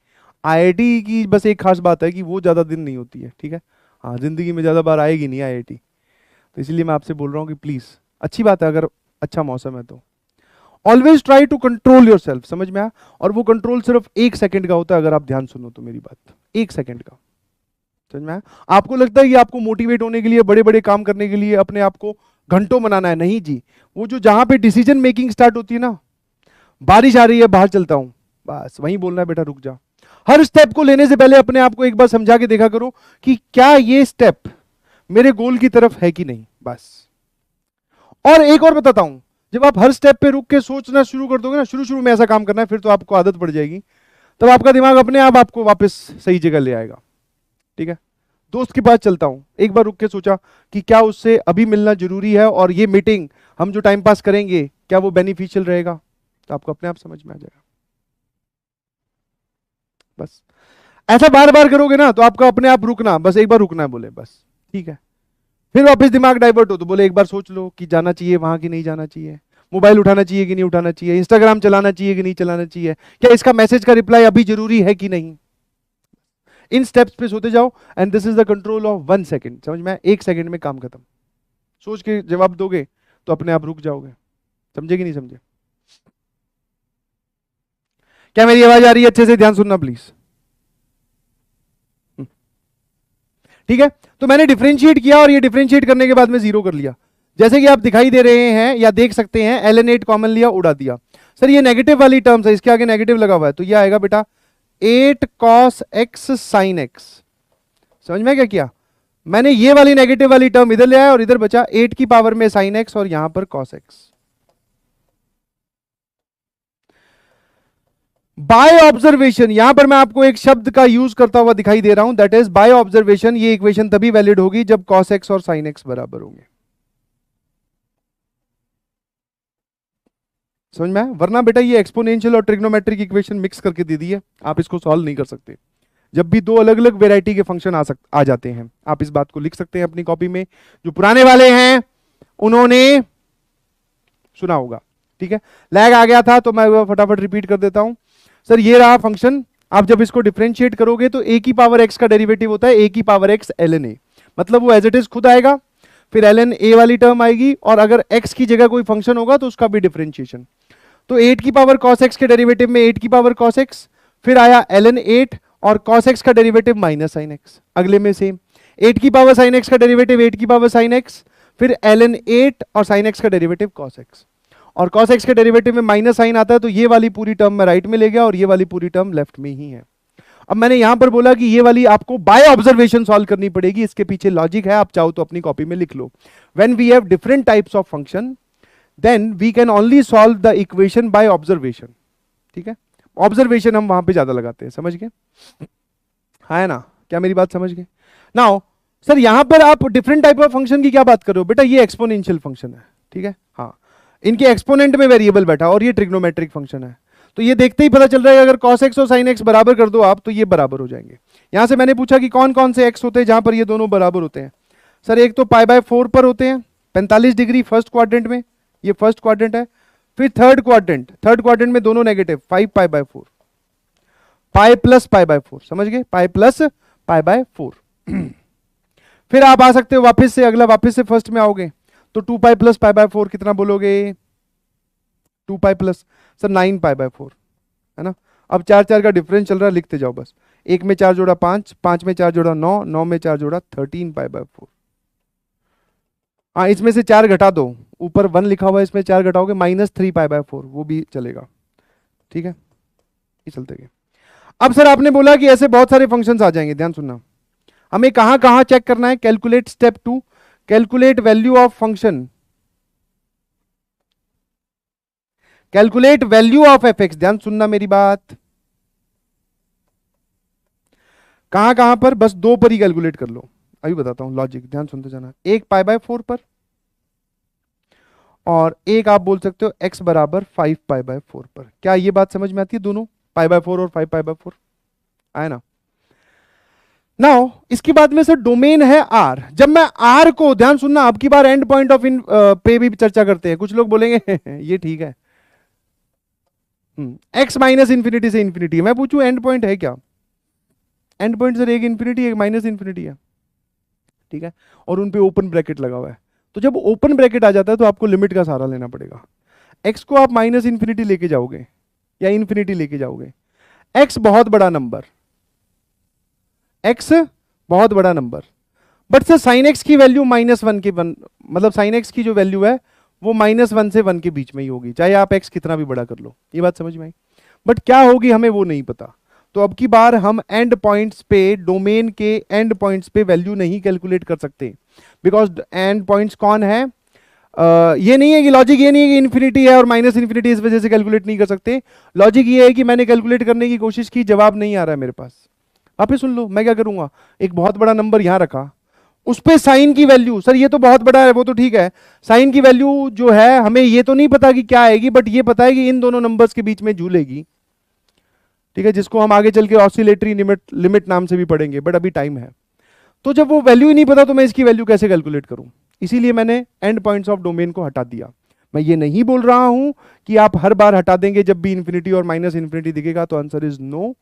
A: आईआईटी की बस एक खास बात है कि वो ज़्यादा दिन नहीं होती है, ठीक है। हाँ जिंदगी में ज़्यादा बार आएगी नहीं आईआईटी, तो इसलिए मैं आपसे बोल रहा हूँ कि प्लीज़, अच्छी बात है अगर अच्छा मौसम है तो। Always try to control yourself, समझ में आया? और वो कंट्रोल सिर्फ 1 सेकंड का होता है, अगर आप ध्यान सुनो तो मेरी बात, 1 सेकंड का। समझ में आया? आपको लगता है कि आपको मोटिवेट होने के लिए, बड़े बड़े काम करने के लिए अपने आप को घंटों मनाना है, नहीं जी। वो जो जहां पे डिसीजन मेकिंग स्टार्ट होती है ना, बारिश आ रही है बाहर चलता हूं, बस वहीं बोलना है बेटा रुक जा। हर स्टेप को लेने से पहले अपने आप को एक बार समझा के देखा करो कि क्या ये स्टेप मेरे गोल की तरफ है कि नहीं, बस। और एक और बताता हूं, जब आप हर स्टेप पे रुक के सोचना शुरू कर दोगे ना, शुरू शुरू में ऐसा काम करना है, फिर तो आपको आदत पड़ जाएगी, तब आपका दिमाग अपने आप आपको वापस सही जगह ले आएगा, ठीक है। दोस्त के पास चलता हूं, एक बार रुक के सोचा कि क्या उससे अभी मिलना जरूरी है, और ये मीटिंग हम जो टाइम पास करेंगे क्या वो बेनिफिशियल रहेगा, तो आपको अपने आप समझ में आ जाएगा। बस ऐसा बार बार करोगे ना तो आपका अपने आप रुकना, बस एक बार रुकना है बोले बस, ठीक है। फिर वापस दिमाग डाइवर्ट हो तो बोले एक बार सोच लो कि जाना चाहिए वहां कि नहीं जाना चाहिए, मोबाइल उठाना चाहिए कि नहीं उठाना चाहिए, इंस्टाग्राम चलाना चाहिए कि नहीं चलाना चाहिए, क्या इसका मैसेज का रिप्लाई अभी जरूरी है कि नहीं। इन स्टेप्स पे सोते जाओ, and this is the control of 1 second. समझ में? 1 सेकेंड में काम खत्म। सोच के जवाब दोगे तो अपने आप रुक जाओगे। समझे कि नहीं समझे? क्या मेरी आवाज आ रही है? अच्छे से ध्यान सुनना प्लीज, ठीक है। तो मैंने डिफरेंशिएट किया, और ये डिफरेंशिएट करने के बाद में 0 कर लिया, जैसे कि आप दिखाई दे रहे हैं या देख सकते हैं। ln 8 कॉमन लिया, उड़ा दिया। सर ये नेगेटिव वाली टर्म्स है, इसके आगे नेगेटिव लगा हुआ है, तो ये आएगा बेटा 8 cos x sin x। समझ में क्या किया मैंने? ये वाली नेगेटिव वाली टर्म इधर ले आया, और इधर बचा 8 की पावर में sin x, और यहां पर cos x। बाय ऑब्जर्वेशन, यहां पर मैं आपको एक शब्द का यूज करता हुआ दिखाई दे रहा हूं, दैट इज बाय ऑब्जर्वेशन। ये इक्वेशन तभी वैलिड होगी जब cos x और sin x बराबर होंगे। समझ में आया? वरना बेटा ये एक्सपोनेंशियल और ट्रिग्नोमेट्रिक इक्वेशन मिक्स करके दे दी है, आप इसको सॉल्व नहीं कर सकते। जब भी दो अलग अलग वेराइटी के फंक्शन आ जाते हैं, आप इस बात को लिख सकते हैं अपनी कॉपी में, जो पुराने वाले हैं उन्होंने सुना होगा, ठीक है। लैग आ गया था तो मैं फटाफट रिपीट कर देता हूं। सर ये रहा फंक्शन, आप जब इसको डिफरेंशिएट करोगे तो a की पावर x का डेरिवेटिव होता है a की पावर x ln a, मतलब वो एज इट इज खुद आएगा, फिर ln a वाली टर्म आएगी, और अगर x की जगह कोई फंक्शन होगा तो उसका भी डिफरेंशिएशन। तो 8 की पावर cos x के डेरिवेटिव में 8 की पावर cos x, फिर आया ln 8, और cos x का डेरिवेटिव माइनस साइन x, अगले में सेम 8 की पावर साइन x का डेरिवेटिव 8 की पावर साइन x, फिर ln 8 और साइन x का डेरिवेटिव cos x। और cos x के डेरिवेटिव में माइनस साइन आता है, तो ये वाली पूरी टर्म मैं राइट में ले गया और ये वाली पूरी टर्म लेफ्ट में ही है। अब मैंने यहां पर बोला कि ये वाली आपको बाय ऑब्जर्वेशन सॉल्व करनी पड़ेगी, इसके पीछे लॉजिक है, आप चाहो तो अपनी कॉपी में लिख लो। When we have different types of function then we can only solve the equation by observation. ठीक है, ऑब्जर्वेशन हम वहां पे ज्यादा लगाते हैं, समझ गए? है ना? क्या मेरी बात समझ गए? नाउ सर यहां पर आप डिफरेंट टाइप ऑफ फंक्शन की क्या बात कर रहे हो? बेटा ये एक्सपोनेंशियल फंक्शन है, ठीक है, हाँ, इनके एक्सपोनेंट में वेरिएबल बैठा और ये ट्रिग्नोमेट्रिक फंक्शन है, तो ये देखते ही पता चल रहा है अगर cos x और sin x बराबर कर दो आप तो ये बराबर हो जाएंगे। यहां से मैंने पूछा कि कौन कौन से x होते हैं जहां पर ये दोनों बराबर होते हैं। सर एक तो π/4 पर होते हैं 45 डिग्री फर्स्ट क्वाड्रेंट में, ये फर्स्ट क्वाड्रेंट है। फिर थर्ड क्वाड्रेंट में दोनों नेगेटिव 5π/4, पाई प्लस π/4, समझ गए? Pi plus π/4। फिर आप आ सकते हो वापस से, अगला वापस से फर्स्ट में आओगे तो 2π प्लस π/4 कितना बोलोगे? 2π प्लस सर 9π/4 है ना। अब 4 4 का डिफरेंस चल रहा है, लिखते जाओ बस। 1 में 4 जोड़ा 5, 5 में 4 जोड़ा 9, 9 में 4 जोड़ा 13π/4। हाँ, इसमें से 4 घटा दो, ऊपर 1 लिखा हुआ है, इसमें 4 घटाओगे -3π/4, वो भी चलेगा, ठीक है, ये चलते गए। अब सर आपने बोला कि ऐसे बहुत सारे फंक्शंस आ जाएंगे, ध्यान सुनना। हमें कहां कहां चेक करना है? Calculate step 2, calculate value of function, calculate value of f(x), ध्यान सुनना मेरी बात। कहां कहां पर? बस 2 पर ही कैलकुलेट कर लो, अभी बताता हूं लॉजिक, ध्यान सुनते जाना। एक π/4 पर और एक आप बोल सकते हो x बराबर 5π/4 पर। क्या ये बात समझ में आती है? दोनों π/4 और 5π/4 आए ना। नाउ इसके बाद में सर डोमेन है R। जब मैं R को, ध्यान सुनना, अब की बार एंड पॉइंट ऑफ पे भी चर्चा करते हैं। कुछ लोग बोलेंगे ये ठीक है, x माइनस इंफिनिटी से इंफिनिटी। मैं पूछूं एंड पॉइंट है क्या? एंड पॉइंट सर एक इंफिनिटी एक माइनस इंफिनिटी है, ठीक है, और उन पे ओपन ब्रैकेट लगा हुआ है। तो जब ओपन ब्रैकेट आ जाता है तो आपको लिमिट का सहारा लेना पड़ेगा। x को आप माइनस इंफिनिटी लेके जाओगे या इंफिनिटी लेके जाओगे, x बहुत बड़ा नंबर, x बहुत बड़ा number, but sir sine x की वैल्यू -1 के 1, मतलब साइन x की जो वैल्यू है वो -1 से 1 के बीच में ही होगी, चाहे आप x कितना भी बड़ा कर लो। ये बात समझ में आई? बट क्या होगी हमें वो नहीं पता। तो अब की बार हम एंड पॉइंट्स पे, डोमेन के एंड पॉइंट्स पे वैल्यू नहीं कैलकुलेट कर सकते, बिकॉज एंड पॉइंट्स कौन है? ये नहीं है कि लॉजिक ये नहीं है कि इन्फिनिटी है और माइनस इन्फिनिटी इस वजह से कैलकुलेट नहीं कर सकते। लॉजिक ये है कि मैंने कैलकुलेट करने की कोशिश की, जवाब नहीं आ रहा है मेरे पास। आप ही सुन लो, मैं क्या करूंगा, एक बहुत बड़ा नंबर यहां रखा, उस पे साइन की वैल्यू, सर ये तो बहुत बड़ा है, वो तो ठीक है, साइन की वैल्यू जो है हमें ये तो नहीं पता कि क्या आएगी, बट ये पता है कि इन दोनों नंबर्स के बीच में झूलेगी, ठीक है, जिसको हम आगे चल के ऑसिलेटरी लिमिट नाम से भी पढ़ेंगे, बट अभी टाइम है। तो जब वो वैल्यू ही नहीं पता तो मैं इसकी वैल्यू कैसे कैलकुलेट करूं? इसीलिए मैंने एंड पॉइंट्स ऑफ डोमेन को हटा दिया। मैं ये नहीं बोल रहा हूं कि आप हर बार हटा देंगे जब भी इंफिनिटी और माइनस इंफिनिटी दिखेगा, तो answer is no,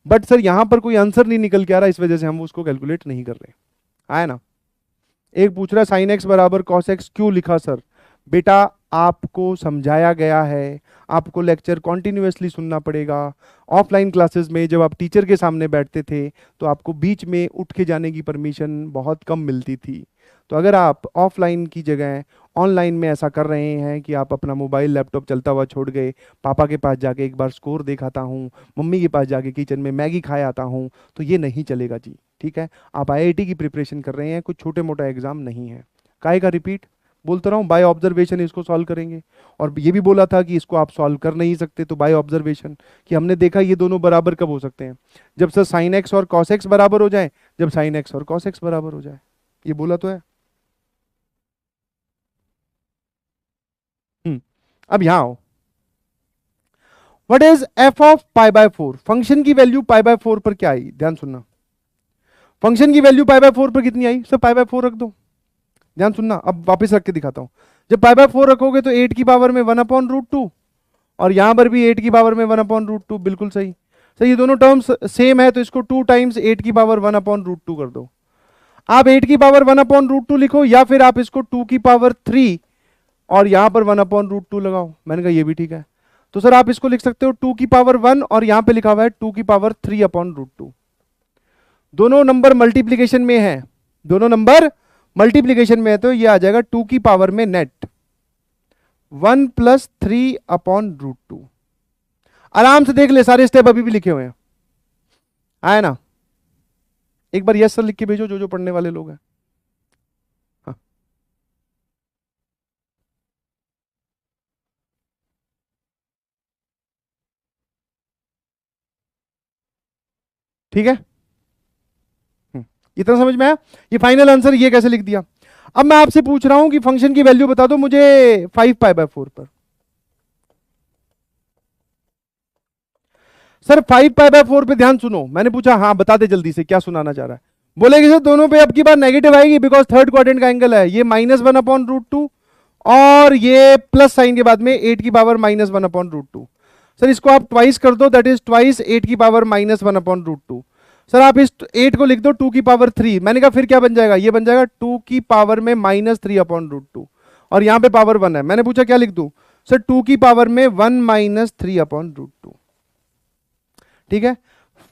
A: but sir यहां पर कोई आंसर नहीं निकल के आ रहा, इस वजह से हम उसको कैलकुलेट नहीं कर रहे। आया ना? एक पूछ रहा है साइन एक्स बराबर कॉस एक्स क्यों लिखा सर? बेटा आपको समझाया गया है, आपको लेक्चर कॉन्टिन्यूसली सुनना पड़ेगा। ऑफलाइन क्लासेस में जब आप टीचर के सामने बैठते थे तो आपको बीच में उठ के जाने की परमिशन बहुत कम मिलती थी। तो अगर आप ऑफलाइन की जगह ऑनलाइन में ऐसा कर रहे हैं कि आप अपना मोबाइल लैपटॉप चलता हुआ छोड़ गए, पापा के पास जाके एक बार स्कोर देखाता हूँ, मम्मी के पास जाके किचन में मैगी खाए आता हूँ, तो ये नहीं चलेगा जी, ठीक है। आप आईआईटी की प्रिपरेशन कर रहे हैं, कुछ छोटे मोटा एग्जाम नहीं है। काहे का रिपीट बोलता रहा हूँ, बाय ऑब्जर्वेशन इसको सॉल्व करेंगे। और ये भी बोला था कि इसको आप सॉल्व कर नहीं सकते, तो बाय ऑब्जर्वेशन कि हमने देखा ये दोनों बराबर कब हो सकते हैं? जब सर साइन एक्स और कॉस एक्स बराबर हो जाए, जब साइन एक्स और कॉस एक्स बराबर हो जाए, ये बोला तो है। अब यहां आओ, what is f of π/4? Function की वैल्यू π/4 पर क्या आई? ध्यान सुनना, फंक्शन की वैल्यू π/4 पर कितनी आई? सर π/4 रख दो। ध्यान सुनना, अब वापस रख के दिखाता हूं। जब π/4 रखोगे तो 8 की पावर में 1/√2, और यहां पर भी 8 की पावर में 1/√2, बिल्कुल सही। सर ये दोनों टर्म्स सेम है, तो इसको 2 टाइम्स 8 की पावर 1/√2 कर दो। आप 8 की पावर 1/√2 लिखो, या फिर आप इसको 2 की पावर 3 और यहां पर 1/√2 लगाओ। मैंने कहा ये भी ठीक है। तो सर आप इसको लिख सकते हो 2 की पावर 1 और यहां पे लिखा हुआ है 2 की पावर 3/√2। दोनों नंबर मल्टीप्लीकेशन में है, दोनों नंबर मल्टीप्लीकेशन में है, तो ये आ जाएगा 2 की पावर में नेट 1+3/√2। आराम से देख ले, सारे स्टेप अभी भी लिखे हुए हैं, आए ना? एक बार यस सर लिख के भेजो जो जो पढ़ने वाले लोग हैं। हाँ। ठीक है, इतना समझ में आया? ये फाइनल आंसर ये कैसे लिख दिया? अब मैं आपसे पूछ रहा हूं कि फंक्शन की वैल्यू बता दो मुझे 5π/4 पर। सर 5π/4 पे ध्यान सुनो, मैंने पूछा हाँ बता दे जल्दी से क्या सुनाना चाह रहा है। बोलेगी सर दोनों पे अब की बार नेगेटिव आएगी बिकॉज थर्ड क्वाड्रेंट का एंगल है, ये -1/√2 और ये प्लस साइन के बाद में 8 की पावर -1/√2। सर इसको आप ट्वाइस कर दो, दैट इज ट्वाइस 8 की पावर -1/√2। सर आप इस 8 को लिख दो 2 की पावर 3। मैंने कहा फिर क्या बन जाएगा? ये बन जाएगा 2 की पावर में -3/√2 और यहां पे पावर 1 है। मैंने पूछा क्या लिख दूं? सर 2 की पावर में 1 - 3/√2। ठीक है,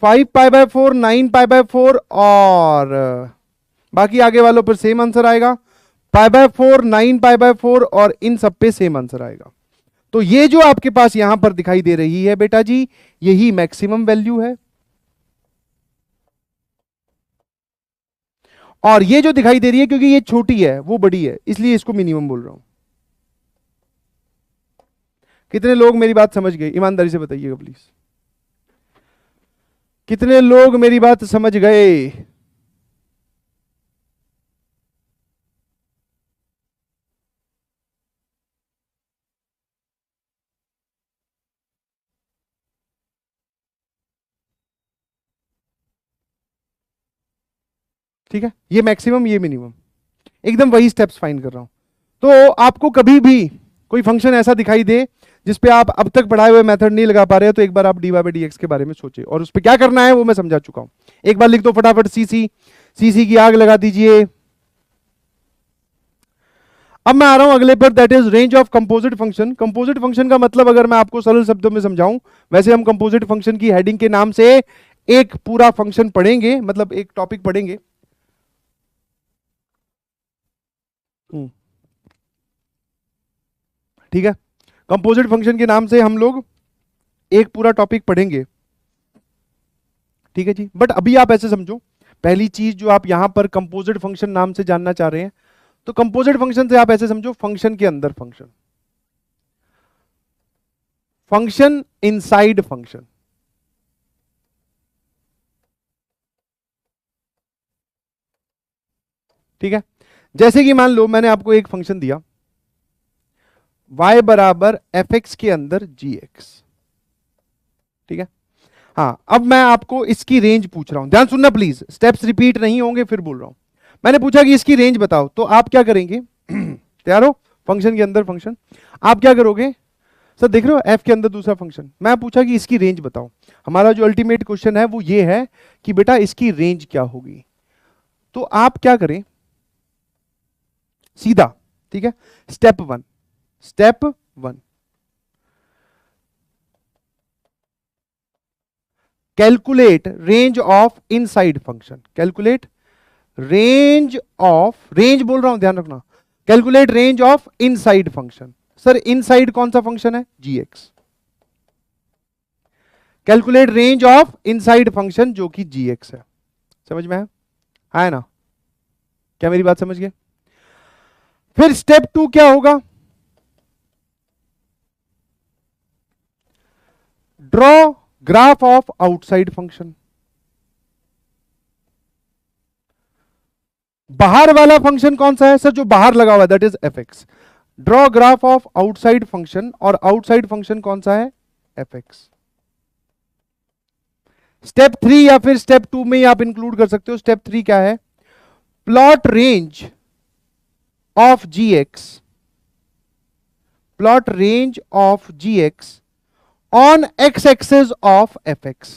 A: 5π/4, 9π/4 और बाकी आगे वालों पर सेम आंसर आएगा। π/4, 9π/4 और इन सब पे सेम आंसर आएगा। तो ये जो आपके पास यहां पर दिखाई दे रही है बेटा जी, यही मैक्सिमम वैल्यू है। और ये जो दिखाई दे रही है क्योंकि ये छोटी है वो बड़ी है, इसलिए इसको मिनिमम बोल रहा हूं। कितने लोग मेरी बात समझ गए? ईमानदारी से बताइएगा प्लीज, कितने लोग मेरी बात समझ गए? ठीक है, ये मैक्सिमम ये मिनिमम, एकदम वही स्टेप्स फाइंड कर रहा हूं। तो आपको कभी भी कोई फंक्शन ऐसा दिखाई दे जिसपे आप अब तक पढ़ाए हुए मेथड नहीं लगा पा रहे हो, तो एक बार आप dy/dx के बारे में सोचिए और उस पर क्या करना है वो मैं समझा चुका हूं। एक बार लिख दो फटाफट, सीसी की आग लगा दीजिए। अब मैं आ रहा हूं अगले पर, that is range of composite function. Composite function का मतलब अगर मैं आपको सरल शब्दों में समझाऊं, वैसे हम कंपोजिट फंक्शन की हेडिंग के नाम से एक पूरा फंक्शन पढ़ेंगे, मतलब एक टॉपिक पढ़ेंगे। ठीक है, कंपोजिट फंक्शन के नाम से हम लोग एक पूरा टॉपिक पढ़ेंगे। ठीक है जी, बट अभी आप ऐसे समझो, पहली चीज जो आप यहां पर कंपोजिट फंक्शन नाम से जानना चाह रहे हैं, तो कंपोजिट फंक्शन से आप ऐसे समझो फंक्शन के अंदर फंक्शन, फंक्शन इनसाइड फंक्शन। ठीक है, जैसे कि मान लो मैंने आपको एक फंक्शन दिया y बराबर fx के अंदर gx। ठीक है, हाँ अब मैं आपको इसकी रेंज पूछ रहा हूं, ध्यान सुनना प्लीज, स्टेप्स रिपीट नहीं होंगे, फिर बोल रहा हूं। मैंने पूछा कि इसकी रेंज बताओ, तो आप क्या करेंगे? तैयार हो? फंक्शन के अंदर फंक्शन, आप क्या करोगे? सर देख रहे हो f के अंदर दूसरा फंक्शन, मैं पूछा कि इसकी रेंज बताओ। हमारा जो अल्टीमेट क्वेश्चन है वो ये है कि बेटा इसकी रेंज क्या होगी। तो आप क्या करें सीधा, ठीक है, step one, calculate range of inside function. Calculate range of, range बोल रहा हूं ध्यान रखना, calculate range of inside function. Sir inside कौन सा फंक्शन है? gx। Calculate range of inside function जो कि gx है। समझ में आया ना? क्या मेरी बात समझ गए? फिर स्टेप 2 क्या होगा? Draw graph of outside function. बाहर वाला फंक्शन कौन सा है? सर जो बाहर लगा हुआ है, that is fx। Draw graph of outside function, और आउटसाइड फंक्शन कौन सा है? fx। स्टेप 3 या फिर स्टेप 2 में आप इंक्लूड कर सकते हो। स्टेप 3 क्या है? Plot range of gx, plot range of gx on x axis of fx।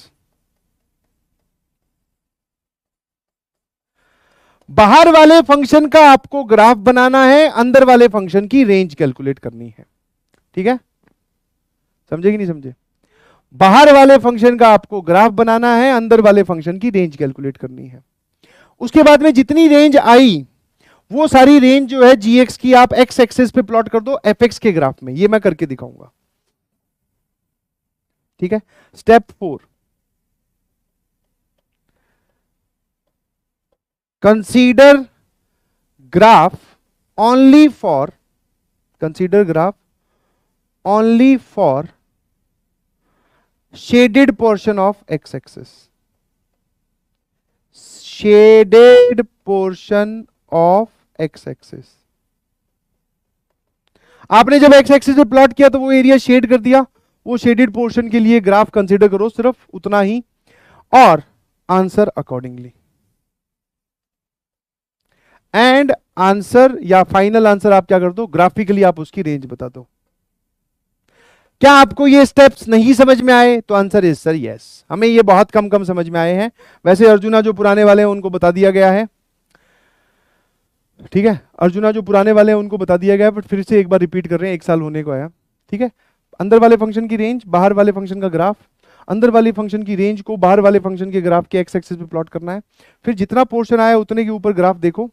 A: बाहर वाले फंक्शन का आपको ग्राफ बनाना है, अंदर वाले फंक्शन की रेंज कैलकुलेट करनी है। ठीक है, समझे कि नहीं समझे? बाहर वाले फंक्शन का आपको ग्राफ बनाना है, अंदर वाले फंक्शन की रेंज कैलकुलेट करनी है। उसके बाद में जितनी रेंज आई वो सारी रेंज जो है gx की आप x एक्सिस पे प्लॉट कर दो fx के ग्राफ में, ये मैं करके दिखाऊंगा। ठीक है। Step 4, consider graph only for, consider graph only for shaded portion of x axis, shaded portion of x axis. आपने जब x एक्सिस पे प्लॉट किया तो वो एरिया शेड कर दिया, वो शेडेड पोर्शन के लिए ग्राफ कंसीडर करो, सिर्फ उतना ही, और आंसर अकॉर्डिंगली। एंड आंसर या फाइनल आंसर आप क्या कर दो, ग्राफिकली आप उसकी रेंज बता दो। क्या आपको ये स्टेप्स नहीं समझ में आए? तो आंसर इज सर यस, हमें ये बहुत कम कम समझ में आए हैं। वैसे अर्जुना जो पुराने वाले हैं उनको बता दिया गया है, ठीक है, अर्जुना जो पुराने वाले हैं उनको बता दिया गया है, बट फिर से एक बार रिपीट कर रहे हैं, 1 साल होने को आया। ठीक है, अंदर वाले फंक्शन की रेंज, बाहर वाले फंक्शन का ग्राफ, अंदर वाले फंक्शन की रेंज को बाहर वाले फंक्शन के ग्राफ के एक्स एक्सिस पे प्लॉट करना है। फिर जितना पोर्शन आया उतने के ऊपर ग्राफ देखो,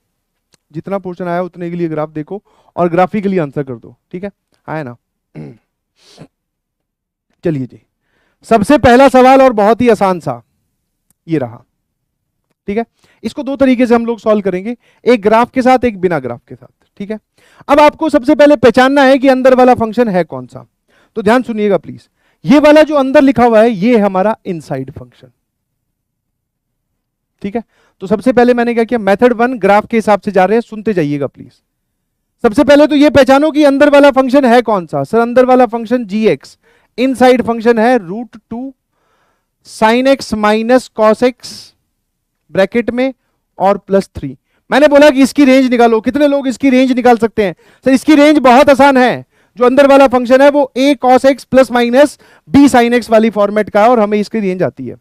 A: जितना पोर्शन आया उतने के लिए ग्राफ देखो और ग्राफिकली आंसर कर दो। ठीक है, आया ना? चलिए जी, सबसे पहला सवाल और बहुत ही आसान सा ये रहा। ठीक है, इसको 2 तरीके से हम लोग सॉल्व करेंगे, एक ग्राफ के साथ, एक बिना ग्राफ के साथ। ठीक है, अब आपको सबसे पहले पहचानना है कि अंदर वाला फंक्शन है कौन सा। तो ध्यान सुनिएगा प्लीज, ये वाला जो अंदर लिखा हुआ है ये हमारा इनसाइड फंक्शन। ठीक है, तो सबसे पहले मैंने क्या किया, मेथड 1 ग्राफ के हिसाब से जा रहे हैं, सुनते जाइएगा प्लीज। सबसे पहले तो ये पहचानो कि अंदर वाला फंक्शन है कौन सा। सर अंदर वाला फंक्शन gx, इनसाइड फंक्शन है √2 sin x minus cos x bracket में और +3। मैंने बोला कि इसकी रेंज निकालो। कितने लोग इसकी रेंज निकाल सकते हैं? सर इसकी रेंज बहुत आसान है, जो अंदर वाला फंक्शन है वो a cos x plus minus b sin x वाली फॉर्मेट का है और हमें इसकी रेंज आती है।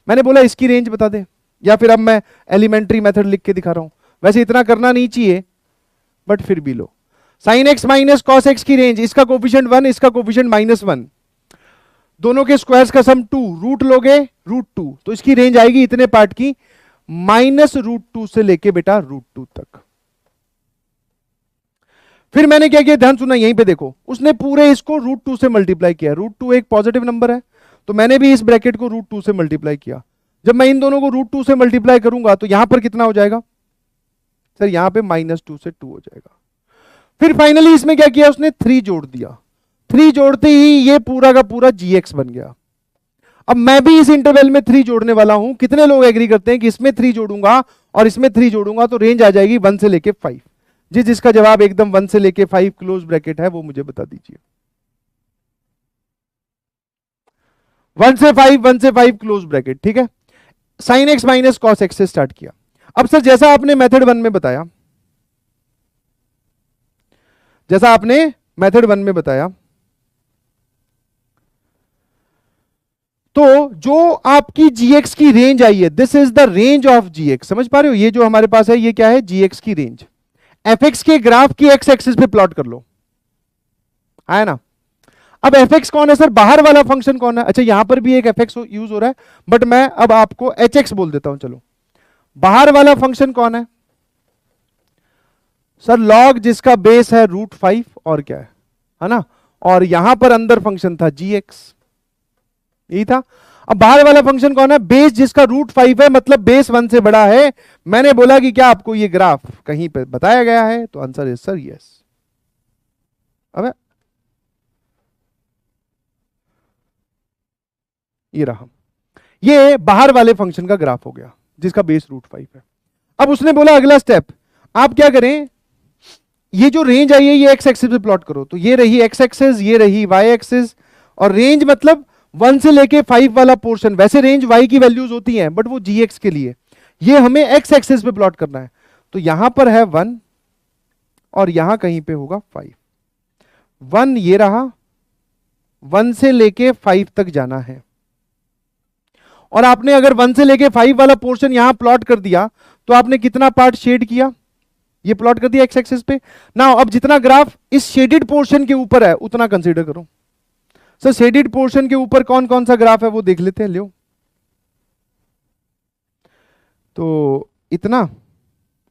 A: मैंने बोला इसकी रेंज बता दे, या फिर अब मैं एलिमेंट्री मेथड लिख के दिखा रहा हूं। वैसे इतना करना नहीं चाहिए बट फिर भी लो। sin x minus cos x की रेंज, इसका कोफिशिएंट 1, इसका कोफिशिएंट -1, दोनों के स्क्वायर्स का सम 2, रूट लोगे √2, तो इसकी रेंज आएगी इतने पार्ट की -√2 से लेके बेटा √2 तक। फिर मैंने क्या किया, ध्यान सुना, यहीं पे देखो, उसने पूरे इसको √2 से मल्टीप्लाई किया। √2 एक पॉजिटिव नंबर है, तो मैंने भी इस ब्रैकेट को √2 से मल्टीप्लाई किया। जब मैं इन दोनों को √2 से मल्टीप्लाई करूंगा तो यहां पर कितना हो जाएगा? सर यहां पे -2 से 2 हो जाएगा। फिर फाइनली इसमें क्या किया, उसने 3 जोड़ दिया। 3 जोड़ते ही ये पूरा का पूरा gx बन गया। अब मैं भी इस इंटरवल में 3 जोड़ने वाला हूं। कितने लोग एग्री करते हैं कि इसमें 3 जोड़ूंगा और इसमें 3 जोड़ूंगा तो रेंज आ जाएगी 1 से लेके 5? जिसका जवाब एकदम 1 से लेके 5 क्लोज ब्रैकेट है वो मुझे बता दीजिए। 1 से 5, 1 से 5 क्लोज ब्रैकेट। ठीक है, sin x minus cos x से स्टार्ट किया। अब सर जैसा आपने मेथड 1 में बताया, जैसा आपने मेथड 1 में बताया, तो जो आपकी gx की रेंज आई है, this is the range of gx। समझ पा रहे हो? ये जो हमारे पास है ये क्या है? gx की रेंज। fx के ग्राफ की x एक्सिस पे प्लॉट कर लो, आया ना? अब fx कौन है सर? बाहर वाला फंक्शन कौन है? अच्छा यहां पर भी एक fx यूज हो रहा है, बट मैं अब आपको hx बोल देता हूं। चलो, बाहर वाला फंक्शन कौन है सर? log, जिसका बेस है √5 और क्या है ना? और यहां पर अंदर फंक्शन था gx, यही था। अब बाहर वाला फंक्शन कौन है? बेस, जिसका √5 है, मतलब बेस 1 से बड़ा है। मैंने बोला कि क्या आपको ये ग्राफ कहीं पे बताया गया है? तो आंसर इज सर यस। अब ये रहा, ये बाहर वाले फंक्शन का ग्राफ हो गया जिसका बेस √5 है। अब उसने बोला अगला स्टेप, आप क्या करें, ये जो रेंज आई है ये एक्स एक्सिस पे प्लॉट करो। तो ये रही एक्स एक्सिस, ये रही वाई एक्सिस, और रेंज मतलब 1 से लेके 5 वाला पोर्शन। वैसे रेंज y की वैल्यूज होती हैं बट वो gx के लिए, ये हमें x एक्सिस पे प्लॉट करना है। तो यहां पर है 1 और यहां कहीं पे होगा 5। 1 ये रहा, 1 से लेके 5 तक जाना है। और आपने अगर 1 से लेके 5 वाला पोर्शन यहां प्लॉट कर दिया तो आपने कितना पार्ट शेड किया? ये प्लॉट कर दिया x एक्सिस पे। नाउ अब जितना ग्राफ इस शेडेड पोर्शन के ऊपर है उतना कंसीडर करो। सर शेडेड पोर्शन के ऊपर कौन कौन सा ग्राफ है वो देख लेते हैं। लो, तो इतना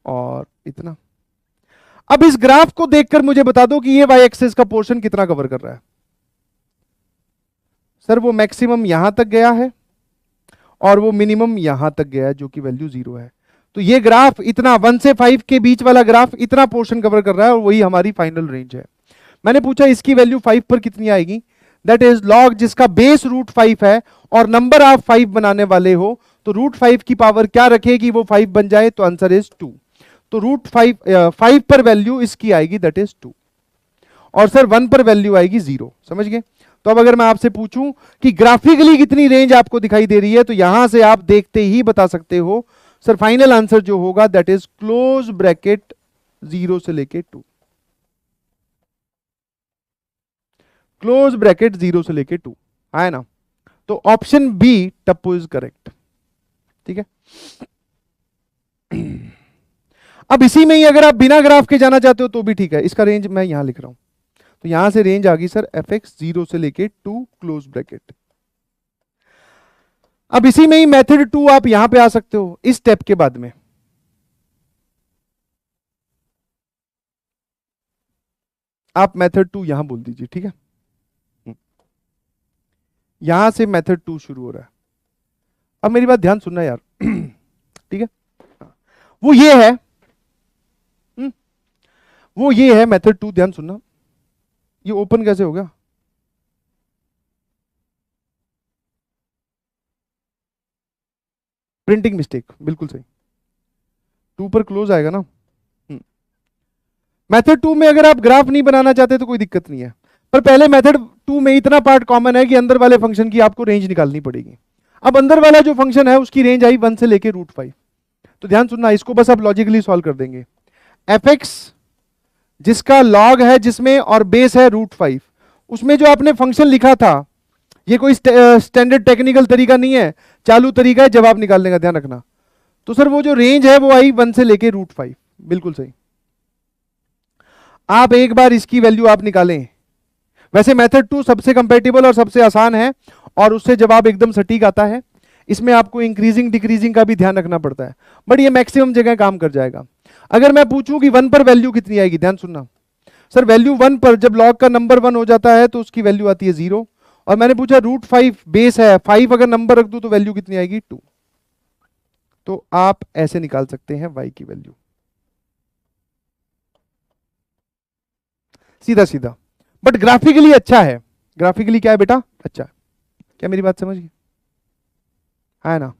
A: और इतना, अब इस ग्राफ को देखकर मुझे बता दो कि ये वाई एक्सिस का पोर्शन कितना कवर कर रहा है। सर वो मैक्सिमम यहां तक गया है और वो मिनिमम यहां तक गया है जो कि वैल्यू 0 है। तो ये ग्राफ इतना 1 से 5 के बीच वाला ग्राफ इतना पोर्शन कवर कर रहा है और वही हमारी फाइनल रेंज है। मैंने पूछा इसकी वैल्यू 5 पर कितनी आएगी, दैट इज लॉग जिसका बेस √5 है और नंबर आप 5 बनाने वाले हो, तो √5 की पावर क्या रखेगी वो 5 बन जाए, तो आंसर इज 2। तो √5 पर वैल्यू इसकी आएगी दैट इज 2, और सर 1 पर वैल्यू आएगी 0। समझ गए? तो अब अगर मैं आपसे पूछूं कि ग्राफिकली कितनी रेंज आपको दिखाई दे रही है, तो यहां से आप देखते ही बता सकते हो सर फाइनल आंसर जो होगा दैट इज क्लोज ब्रैकेट 0 से लेके 2, क्लोज ब्रैकेट 0 से लेके 2 है ना। तो option B Tappu is correct. ठीक है, अब इसी में ही अगर आप बिना ग्राफ के जाना चाहते हो तो भी ठीक है, इसका रेंज मैं यहां लिख रहा हूं। तो यहां से रेंज आ गई सर fx 0 से लेके 2 क्लोज ब्रैकेट। अब इसी में ही मेथड 2 आप यहां पे आ सकते हो इस स्टेप के बाद में। आप मेथड 2 यहां बोल दीजिए, ठीक है। यहां से मेथड 2 शुरू हो रहा है। अब मेरी बात ध्यान सुनना यार ठीक है, वो ये है वो ये है मेथड 2, ध्यान सुनना। ये ओपन कैसे होगा? प्रिंटिंग मिस्टेक, बिल्कुल सही। 2 पर क्लोज आएगा ना। मेथड 2 में अगर आप ग्राफ नहीं बनाना चाहते तो कोई दिक्कत नहीं है, पर पहले मेथड 2 में इतना पार्ट कॉमन है कि अंदर वाले फंक्शन की आपको रेंज निकालनी पड़ेगी। अब अंदर वाला जो फंक्शन है उसकी रेंज आई 1 से लेके √5। तो ध्यान सुनना, इसको बस आप लॉजिकली सॉल्व कर देंगे। fx जिसका लॉग है जिसमें और बेस है √5, उसमें जो आपने फंक्शन लिखा था, ये कोई स्टैंडर्ड टेक्निकल तरीका नहीं है, चालू तरीका है जवाब निकालने का, ध्यान रखना। तो सर वो जो रेंज है वो आई 1 से लेके √5, बिल्कुल सही। आप एक बार इसकी वैल्यू आप निकालें। वैसे मेथड 2 सबसे कंपैटिबल और सबसे आसान है और उससे जवाब एकदम सटीक आता है। इसमें आपको इंक्रीजिंग डिक्रीजिंग का भी ध्यान रखना पड़ता है, बट ये मैक्सिमम जगह काम कर जाएगा। अगर मैं पूछूं कि 1 पर वैल्यू कितनी आएगी, ध्यान सुनना सर। वैल्यू 1 पर जब लॉग का नंबर 1 हो जाता है तो उसकी वैल्यू आती है 0, और मैंने पूछा √5 बेस है 5, अगर नंबर रख दूं तो वैल्यू कितनी आएगी 2। तो आप ऐसे निकाल सकते हैं y की वैल्यू, सीधा सीधा। बट ग्राफिकली अच्छा है, ग्राफिकली क्या है बेटा, अच्छा है। क्या मेरी बात समझ गए? है ना।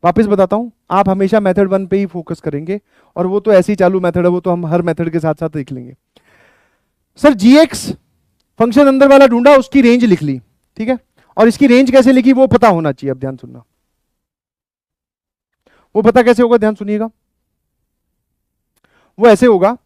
A: वापस बताता हूं, आप हमेशा मेथड 1 पे ही फोकस करेंगे, और वो तो ऐसे ही चालू मेथड है, वो तो हम हर मेथड के साथ साथ देख लेंगे। सर gx फंक्शन अंदर वाला ढूंढा, उसकी रेंज लिख ली, ठीक है। और इसकी रेंज कैसे लिखी वो पता होना चाहिए। अब ध्यान सुनना, वो पता कैसे होगा, ध्यान सुनिएगा। वो ऐसे होगा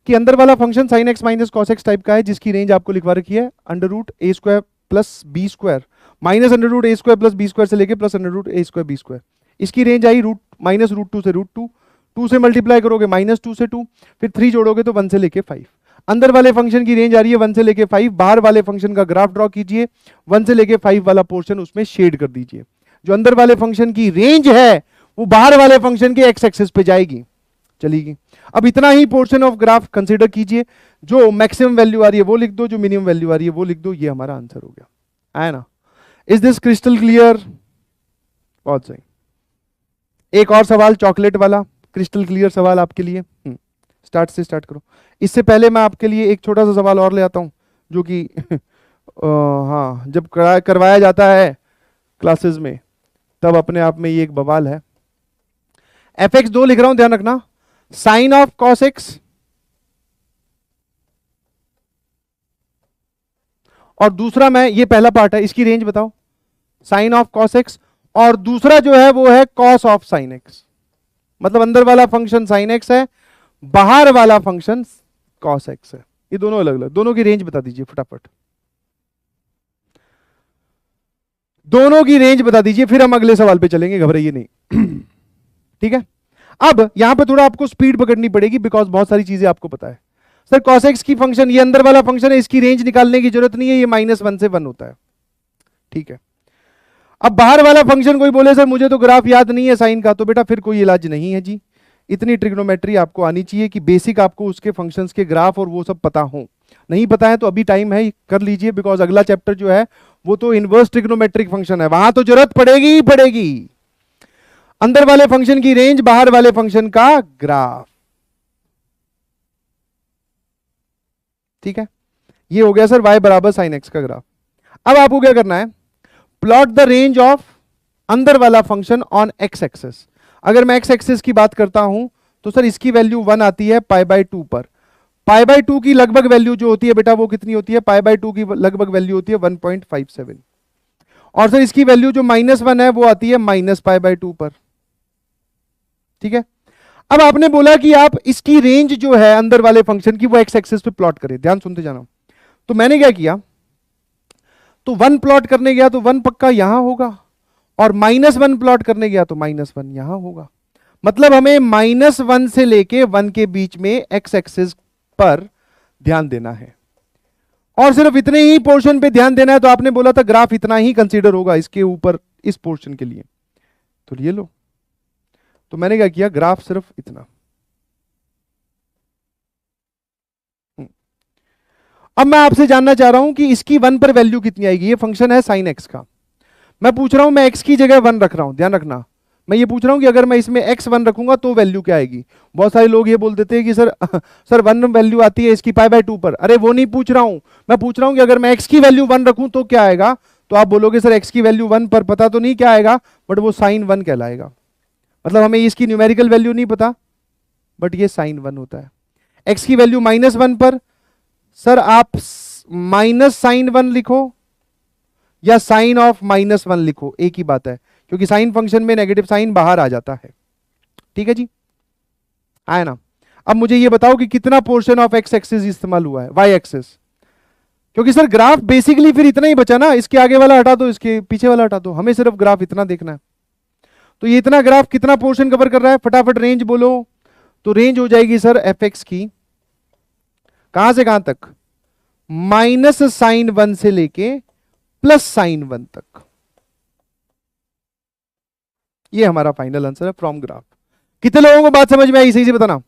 A: कि अंदर वाला function sin x minus cos x type का है, जिसकी रेंज आपको लिखवा रखी है √a² plus b² minus √a² plus b² से लेके प्लस √a² b²। इसकी रेंज आई माइनस √2 से √2, 2 से मल्टीप्लाई करोगे -2 से 2, फिर 3 जोड़ोगे तो 1 से लेके 5। अंदर वाले फंक्शन की रेंज आ रही है 1 से लेके 5, बाहर वाले फंक्शन का ग्राफ ड्रॉ कीजिए, 1 से लेके 5 वाला पोर्शन उसमें शेड कर दीजिए। जो अंदर वाले फंक्शन की रेंज है वो बाहर वाले फंक्शन के एक्स एक्सिस पे जाएगी, चलेगी। अब इतना ही पोर्शन ऑफ ग्राफ कंसीडर कीजिए, जो मैक्सिमम वैल्यू आ रही है वो लिख दो, जो मिनिमम वैल्यू आ रही है वो लिख दो, ये हमारा आंसर हो गया, है ना। Is this crystal clear? बहुत सही। एक और सवाल चॉकलेट वाला, क्रिस्टल क्लियर सवाल आपके लिए। स्टार्ट से स्टार्ट करो। इससे पहले मैं आपके लिए एक छोटा सा सवाल और ले आता हूं, जो कि हाँ, जब करवाया जाता है क्लासेस में तब अपने आप में ये एक बवाल है। fx2 लिख रहा हूं, ध्यान रखना। साइन ऑफ cos x और दूसरा, मैं ये पहला पार्ट है, इसकी रेंज बताओ, साइन ऑफ cos x, और दूसरा जो है वो है cos ऑफ sin x। मतलब अंदर वाला फंक्शन sin x है, बाहर वाला फंक्शन cos x है। ये दोनों अलग अलग, दोनों की रेंज बता दीजिए फटाफट, दोनों की रेंज बता दीजिए, फिर हम अगले सवाल पे चलेंगे, घबराइए नहीं ठीक है। अब यहां पे थोड़ा आपको स्पीड पकड़नी पड़ेगी, बिकॉज बहुत सारी चीजें आपको पता है। सर cos x की फंक्शन, ये अंदर वाला फंक्शन है, इसकी रेंज निकालने की जरूरत नहीं है, ये -1 से 1 होता है, ठीक है। अब बाहर वाला फंक्शन कोई बोले सर मुझे तो ग्राफ याद नहीं है साइन का, तो बेटा फिर कोई इलाज नहीं है जी, इतनी ट्रिग्नोमेट्री आपको आनी चाहिए कि बेसिक आपको उसके फंक्शंस के ग्राफ और वो सब पता हो। नहीं पता है तो अभी टाइम है, कर लीजिए, बिकॉज अगला चैप्टर जो है वो तो इनवर्स ट्रिग्नोमेट्रिक फंक्शन है, वहां तो जरूरत पड़ेगी ही पड़ेगी। अंदर वाले फंक्शन की रेंज, बाहर वाले फंक्शन का ग्राफ। ठीक है, ये हो गया सर y बराबर साइन एक्स का ग्राफ। अब आपको क्या करना है, प्लॉट द रेंज ऑफ अंदर वाला फंक्शन ऑन एक्स एक्सेस। अगर मैं एक्स एक्सेस की बात करता हूं तो सर इसकी वैल्यू 1 आती है पाई बाय 2 पर। पाई बाय 2 की लगभग वैल्यू जो होती है बेटा वो कितनी होती है, पाई बाय 2 की लगभग वैल्यू होती है 1.57। और सर इसकी वैल्यू जो -1 है वो आती है माइनस पाई बाय 2 पर। ठीक है, अब आपने बोला कि आप इसकी रेंज जो है अंदर वाले फंक्शन की वो एक्स एक्सेस पे प्लॉट करें, ध्यान सुनते जाना। तो मैंने क्या किया, तो 1 प्लॉट करने गया तो 1 पक्का यहां होगा, और -1 प्लॉट करने गया तो -1 यहां होगा। मतलब हमें -1 से लेके 1 के बीच में एक्स एक्सिस पर ध्यान देना है, और सिर्फ इतने ही पोर्शन पे ध्यान देना है। तो आपने बोला था ग्राफ इतना ही कंसीडर होगा इसके ऊपर इस पोर्शन के लिए, तो ये लो। तो मैंने क्या किया, ग्राफ सिर्फ इतना। अब मैं आपसे जानना चाह रहा हूं कि इसकी 1 पर वैल्यू कितनी आएगी। ये फंक्शन है साइन एक्स का, मैं पूछ रहा हूं, मैं x की जगह 1 रख रहा हूं, ध्यान रखना। मैं ये पूछ रहा हूं कि अगर मैं इसमें x1 रखूंगा तो वैल्यू क्या आएगी। बहुत सारे लोग ये बोल देते हैं कि सर 1 वैल्यू आती है इसकी पाई बाय 2 पर। अरे वो नहीं पूछ रहा हूं, मैं पूछ रहा हूं कि अगर मैं x की वैल्यू 1 रखूं तो क्या आएगा। तो आप बोलोगे सर x की वैल्यू 1 पर पता तो नहीं क्या आएगा, बट वो साइन 1 कहलाएगा। मतलब हमें इसकी न्यूमेरिकल वैल्यू नहीं पता, बट ये साइन 1 होता है। x की वैल्यू -1 पर सर आप माइनस साइन 1 लिखो या साइन ऑफ -1 लिखो, एक ही बात है, क्योंकि साइन फंक्शन में नेगेटिव साइन बाहर आ जाता है। ठीक है जी, आया ना। अब मुझे ये बताओ कि कितना पोर्शन ऑफ एक्स एक्सिस इस्तेमाल हुआ है, वाई एक्सिस। क्योंकि सर ग्राफ बेसिकली फिर इतना ही बचा ना, इसके आगे वाला हटा दो, इसके पीछे वाला हटा दो, हमें सिर्फ ग्राफ इतना देखना है। तो ये इतना ग्राफ कितना पोर्शन कवर कर रहा है, फटाफट रेंज बोलो। तो रेंज हो जाएगी सर एफ एक्स की, कहां से कहां तक, -sin1 से लेके +sin1 तक। ये हमारा फाइनल आंसर है फ्रॉम ग्राफ। कितने लोगों को बात समझ में आई, सही से बताना।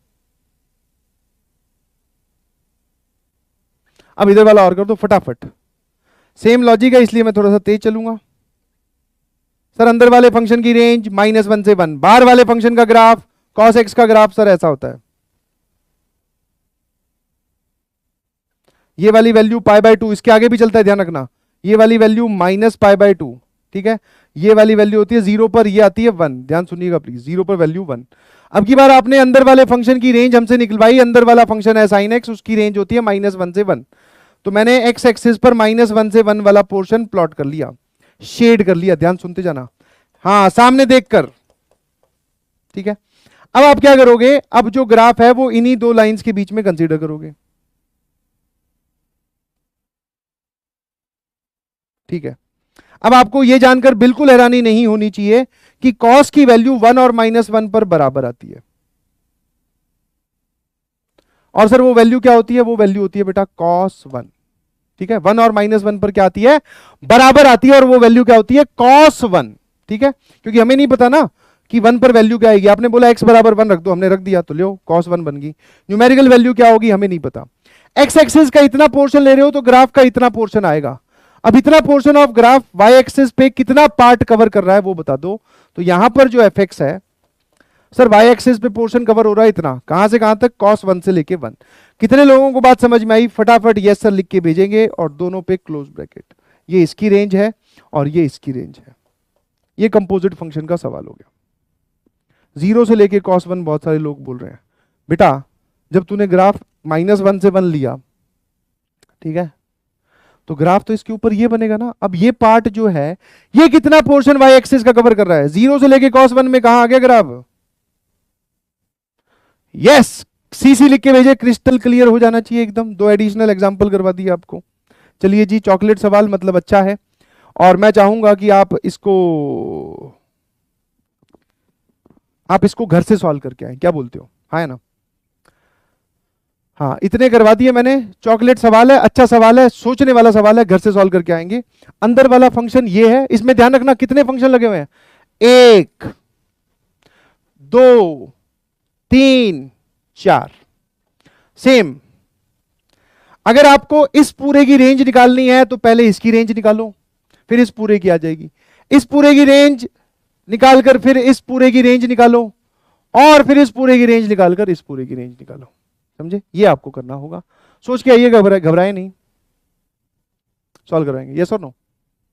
A: अब इधर वाला और कर दो फटाफट, सेम लॉजिक है इसलिए मैं थोड़ा सा तेज चलूंगा। सर अंदर वाले फंक्शन की रेंज -1 से 1, बाहर वाले फंक्शन का ग्राफ cos x का ग्राफ सर ऐसा होता है। ये वाली वैल्यू पाई बाय 2, इसके आगे भी चलता है, ध्यान रखना। ये वाली वैल्यू -π/2, ठीक है। ये वाली वैल्यू होती है 0 पर, ये आती है 1, ध्यान सुनिएगा प्लीज, 0 पर वैल्यू 1। अब की बार आपने अंदर वाले फंक्शन की रेंज हमसे निकलवाई, अंदर वाला फंक्शन है sin x, उसकी रेंज होती है -1 से 1। तो मैंने x एक्सिस पर -1 से 1 वाला पोर्शन प्लॉट कर लिया, शेड कर लिया, ध्यान सुनते जाना, हाँ सामने देखकर, ठीक है। अब आप क्या करोगे, अब जो ग्राफ है वो इन्हीं दो लाइंस के बीच में कंसीडर करोगे, ठीक है। अब आपको यह जानकर बिल्कुल हैरानी नहीं होनी चाहिए कि cos की वैल्यू 1 और -1 पर बराबर आती है। और सर वो वैल्यू क्या होती है, वो वैल्यू होती है बेटा cos 1, ठीक है। 1 और -1 पर क्या आती है, बराबर आती है, और वो वैल्यू क्या होती है cos 1, ठीक है। क्योंकि हमें नहीं पता ना कि 1 पर वैल्यू क्या आएगी, आपने बोला x बराबर 1 रख दो, हमने रख दिया, तो लो cos 1 बन गई। न्यूमेरिकल वैल्यू क्या होगी हमें नहीं पता। x एक्सिस का इतना पोर्शन ले रहे हो तो ग्राफ का इतना पोर्शन आएगा। अब इतना portion of graph y axis पे कितना पार्ट कवर कर रहा है वो बता दो। तो यहां पर जो fx है सर y एक्सिस पे पोर्शन कवर हो रहा है इतना, कहां से कहां तक, cos 1 से लेके 1। कितने लोगों को बात समझ में आई, फटाफट यस सर लिख के भेजेंगे, और दोनों पे क्लोज ब्रैकेट। ये इसकी रेंज है और ये इसकी रेंज है। ये कंपोजिट फंक्शन का सवाल हो गया। 0 से लेके cos 1, बहुत सारे लोग बोल रहे हैं बेटा जब तूने ग्राफ -1 से 1 लिया, ठीक है, तो ग्राफ तो इसके ऊपर ये बनेगा ना। अब ये पार्ट जो है ये कितना पोर्शन y एक्सिस का कवर कर रहा है, 0 से लेके cos 1 में कहां आ गया ग्राफ, यस सीसी लिख के भेजे, क्रिस्टल क्लियर हो जाना चाहिए एकदम। 2 एडिशनल एग्जांपल करवा दिए आपको। चलिए जी, चॉकलेट सवाल मतलब अच्छा है, और मैं चाहूंगा कि आप इसको घर से सॉल्व करके आए, क्या बोलते हो, हाँ है ना। हाँ इतने करवा दिए मैंने। चॉकलेट सवाल है, अच्छा सवाल है, सोचने वाला सवाल है, घर से सॉल्व करके आएंगे। अंदर वाला फंक्शन ये है, इसमें ध्यान रखना कितने फंक्शन लगे हुए हैं, 1 2 3 4। सेम, अगर आपको इस पूरे की रेंज निकालनी है तो पहले इसकी रेंज निकालो, फिर इस पूरे की आ जाएगी, इस पूरे की रेंज निकालकर फिर इस पूरे की रेंज निकालो, और फिर इस पूरे की रेंज निकालकर इस पूरे की रेंज निकालो। समझे? ये आपको करना होगा। सोच के आइए, घबराए नहीं, सॉल्व कराएंगे। यस और नो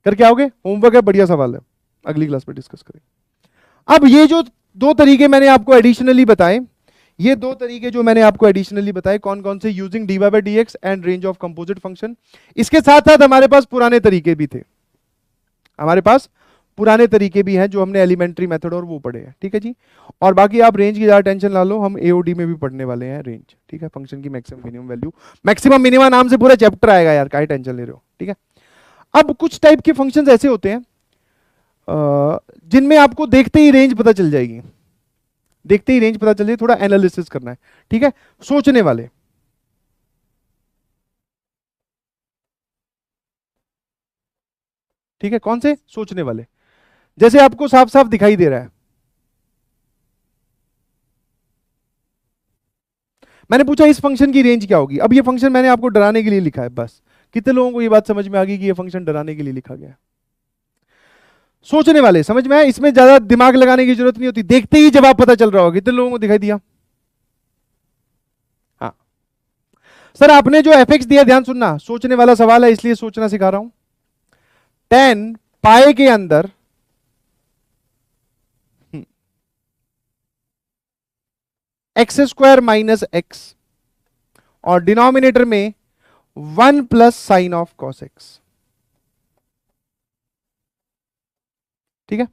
A: करके आओगे? होमवर्क है, बढ़िया सवाल है, अगली क्लास में डिस्कस करेंगे। अब ये जो दो तरीके मैंने आपको एडिशनली बताए, ये दो तरीके जो मैंने आपको एडिशनली बताए, कौन कौन से? Using dy by dx and range of composite function. इसके साथ साथ हमारे पास पुराने तरीके भी थे, हमारे पास पुराने तरीके भी हैं जो हमने एलिमेंट्री मेथड और वो पढ़े हैं। ठीक है जी। और बाकी आप रेंज की ज्यादा टेंशन ना लो, हम एओडी में भी पढ़ने वाले हैं रेंज। ठीक है, फंक्शन की maximum minimum value, maximum minimum नाम से पूरा चैप्टर आएगा यार, काहे टेंशन ले रहे हो? ठीक है। अब कुछ टाइप के फंक्शंस ऐसे होते हैं जिनमें आपको देखते ही रेंज पता चल जाएगी, देखते ही रेंज पता चल जाएगी, थोड़ा एनालिसिस करना है। ठीक है, सोचने वाले। ठीक है, कौन से? सोचने वाले। जैसे आपको साफ साफ दिखाई दे रहा है, मैंने पूछा इस फंक्शन की रेंज क्या होगी। अब ये फंक्शन मैंने आपको डराने के लिए लिखा है बस। कितने लोगों को ये बात समझ में आ गई कि ये फंक्शन डराने के लिए लिखा गया है? सोचने वाले, समझ में आया? इसमें ज्यादा दिमाग लगाने की जरूरत नहीं होती, देखते ही जवाब पता चल रहा होगा। कितने लोगों को दिखाई दिया? हाँ सर, आपने जो एफ दिया, ध्यान सुनना, सोचने वाला सवाल है इसलिए सोचना सिखा रहा हूं। 10 पाए के अंदर एक्स स्क्वायर माइनस एक्स, और डिनोमिनेटर में 1 plus sign of cos x. ठीक है,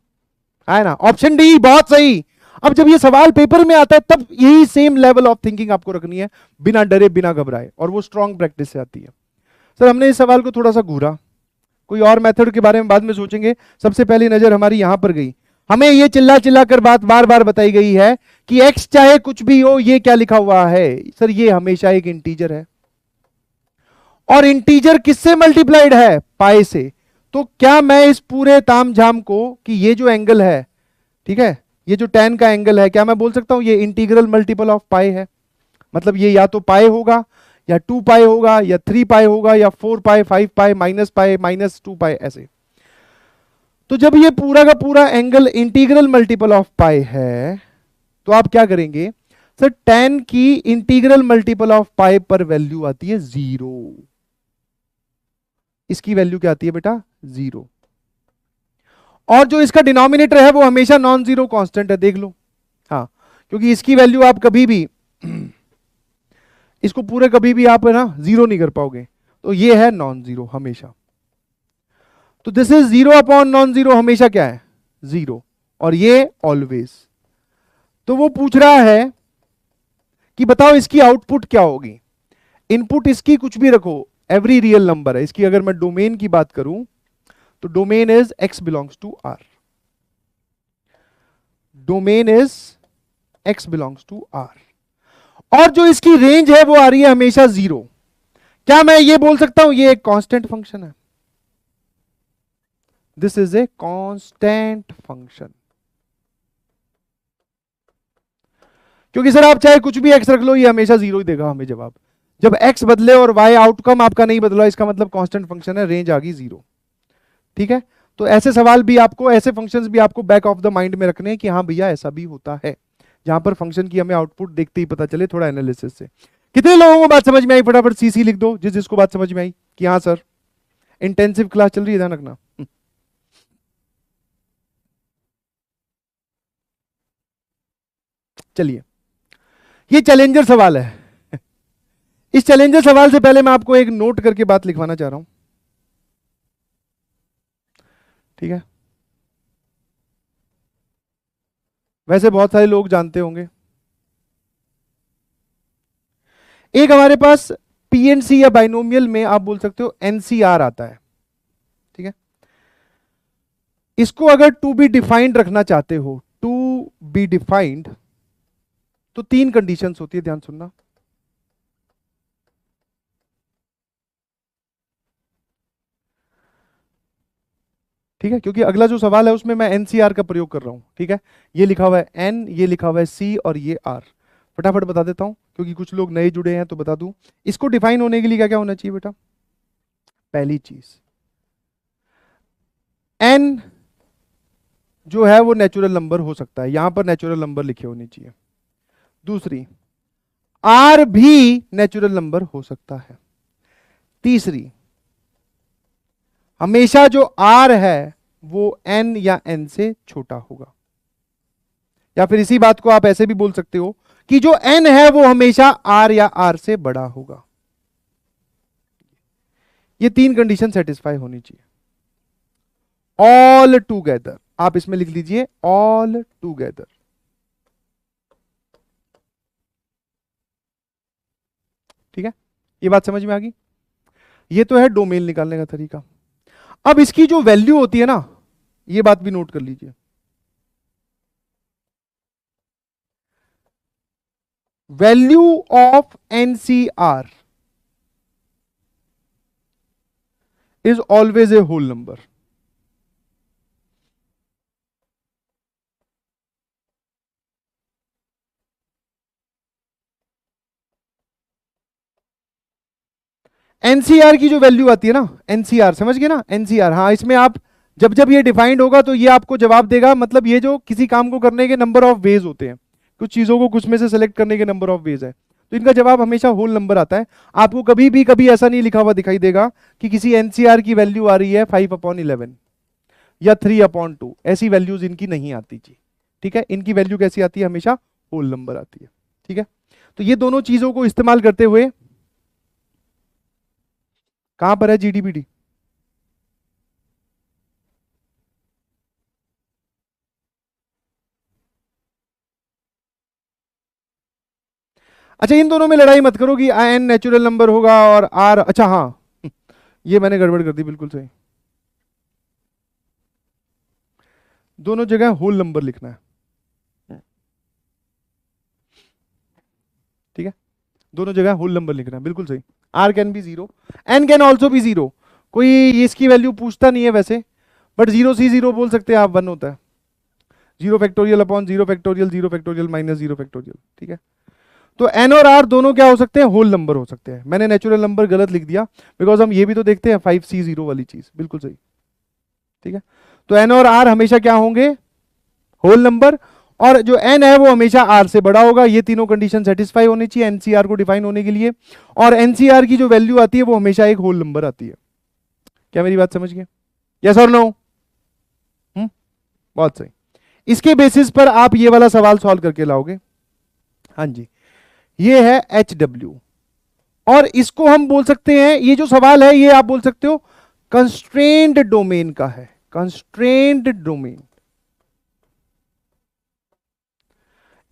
A: आया ना? ऑप्शन डी बहुत सही। अब जब ये सवाल पेपर में आता है तब यही सेम लेवल ऑफ थिंकिंग आपको रखनी है, बिना डरे बिना घबराए, और वो स्ट्रॉन्ग प्रैक्टिस से आती है। सर हमने इस सवाल को थोड़ा सा घूरा, कोई और मेथड के बारे में बाद में सोचेंगे। सबसे पहली नजर हमारी यहां पर गई, हमें ये चिल्ला चिल्ला कर बात बार बार बताई गई है कि x चाहे कुछ भी हो, ये क्या लिखा हुआ है सर? ये हमेशा एक इंटीजर है, और इंटीजर किससे मल्टीप्लाइड है? पाई से। तो क्या मैं इस पूरे तामझाम को, कि ये जो एंगल है, ठीक है, ये जो tan का एंगल है, क्या मैं बोल सकता हूं ये इंटीग्रल मल्टीपल ऑफ पाई है? मतलब ये या तो पाई होगा, या 2 पाई होगा, या 3 पाई होगा, या 4 पाई, 5 पाई, माइनस 2 पाई, ऐसे। तो जब ये पूरा का पूरा एंगल इंटीग्रल मल्टीपल ऑफ पाई है, तो आप क्या करेंगे? सर tan की इंटीग्रल मल्टीपल ऑफ पाई पर वैल्यू आती है 0। इसकी वैल्यू क्या आती है बेटा? 0। और जो इसका डिनोमिनेटर है वो हमेशा नॉन जीरो कांस्टेंट है, देख लो। हाँ, क्योंकि इसकी वैल्यू आप कभी भी इसको पूरे कभी भी आप है ना जीरो नहीं कर पाओगे, तो ये है नॉन जीरो हमेशा। तो this is 0 upon non zero, हमेशा क्या है? 0, और ये ऑलवेज। तो वो पूछ रहा है कि बताओ इसकी आउटपुट क्या होगी। इनपुट इसकी कुछ भी रखो, एवरी रियल नंबर है। इसकी अगर मैं डोमेन की बात करूं तो domain is x belongs to r, domain is x belongs to r, और जो इसकी रेंज है वो आ रही है हमेशा 0। क्या मैं ये बोल सकता हूं ये एक कांस्टेंट फंक्शन है? This is a constant function, क्योंकि सर आप चाहे कुछ भी x रख लो, ये हमेशा 0 ही देगा हमें जवाब। जब x बदले और y आउटकम आपका नहीं बदला, इसका मतलब कांस्टेंट फंक्शन है, रेंज आ गई 0। ठीक है, तो ऐसे सवाल भी आपको, ऐसे फंक्शंस भी आपको बैक ऑफ द माइंड में रखने हैं कि हाँ भैया ऐसा भी होता है, जहां पर फंक्शन की हमें आउटपुट देखते ही पता चले, थोड़ा एनालिसिस से। कितने लोगों को बात समझ में आई? फटाफट सीसी लिख दो जिस जिसको बात समझ में आई कि हाँ सर इंटेंसिव क्लास चल रही है, ध्यान रखना। चलिए, ये चैलेंजर सवाल है। इस चैलेंजर सवाल से पहले मैं आपको एक नोट करके बात लिखवाना चाह रहा हूं। ठीक है, वैसे बहुत सारे लोग जानते होंगे, एक हमारे पास पीएनसी या बाइनोमियल में आप बोल सकते हो एनसीआर आता है। ठीक है, इसको अगर टू बी डिफाइंड रखना चाहते हो, टू बी डिफाइंड, तो 3 कंडीशंस होती है, ध्यान सुनना। ठीक है, क्योंकि अगला जो सवाल है उसमें मैं एनसीआर का प्रयोग कर रहा हूं। ठीक है, ये लिखा हुआ है एन, ये लिखा हुआ है सी, और ये आर। फटाफट बता देता हूं क्योंकि कुछ लोग नए जुड़े हैं तो बता दूं। इसको डिफाइन होने के लिए क्या क्या होना चाहिए बेटा? पहली चीज, n जो है वो नेचुरल नंबर हो सकता है, यहां पर नेचुरल नंबर लिखे होने चाहिए। दूसरी, r भी नेचुरल नंबर हो सकता है। तीसरी, हमेशा जो r है वो n या n से छोटा होगा, या फिर इसी बात को आप ऐसे भी बोल सकते हो कि जो n है वो हमेशा r या r से बड़ा होगा। ये तीन कंडीशन सेटिस्फाई होनी चाहिए। ऑल टूगेदर, आप इसमें लिख लीजिए ऑल टूगेदर। ठीक है, ये बात समझ में आ गई? ये तो है डोमेन निकालने का तरीका। अब इसकी जो वैल्यू होती है ना, ये बात भी नोट कर लीजिए। Value of NCR is always a whole number. NCR की जो वैल्यू आती है ना, एनसीआर समझ गए ना, एनसीआर, हाँ इसमें आप जब जब ये डिफाइंड होगा तो ये आपको जवाब देगा, मतलब ये जो किसी काम को करने के नंबर ऑफ वेज होते हैं, कुछ चीजों को कुछ में से सेलेक्ट करने के नंबर ऑफ वेज है, तो इनका जवाब हमेशा होल नंबर आता है। आपको कभी भी कभी ऐसा नहीं लिखा हुआ दिखाई देगा कि किसी एनसीआर की वैल्यू आ रही है 5/11 या 3/2, ऐसी वैल्यूज इनकी नहीं आती जी। ठीक है, इनकी वैल्यू कैसी आती है? हमेशा होल नंबर आती है। ठीक है, तो ये दोनों चीजों को इस्तेमाल करते हुए, कहां पर है GDPD? अच्छा, इन दोनों में लड़ाई मत करो कि n नेचुरल नंबर होगा और r, अच्छा हाँ ये मैंने गड़बड़ कर दी, बिल्कुल सही। दोनों जगह होल नंबर लिखना है। ठीक है, दोनों जगह होल नंबर लिखना है, बिल्कुल सही। r can be 0, n can also be 0, कोई इसकी वैल्यू पूछता नहीं है वैसे, बट 0 बोल सकते हैं आप, 1 होता है। 0 फैक्टोरियल 0 माइनस 0 फैक्टोरियल। ठीक है, तो n और r दोनों क्या हो सकते हैं? होल नंबर हो सकते हैं। मैंने नेचुरल नंबर गलत लिख दिया, बिकॉज हम ये भी तो देखते हैं 5C0 वाली चीज, बिल्कुल सही। ठीक है, तो n और r हमेशा क्या होंगे? होल नंबर, और जो n है वो हमेशा r से बड़ा होगा। ये तीनों कंडीशन सेटिस्फाई होनी चाहिए एनसीआर को डिफाइन होने के लिए, और एनसीआर की जो वैल्यू आती है वो हमेशा एक होल नंबर आती है। क्या मेरी बात समझ गए? यस और नो? बहुत सही। इसके बेसिस पर आप ये वाला सवाल सॉल्व करके लाओगे। हाँ जी, ये है HW, और इसको हम बोल सकते हैं, ये जो सवाल है ये आप बोल सकते हो कंस्ट्रेंड डोमेन का है। कंस्ट्रेंड डोमेन,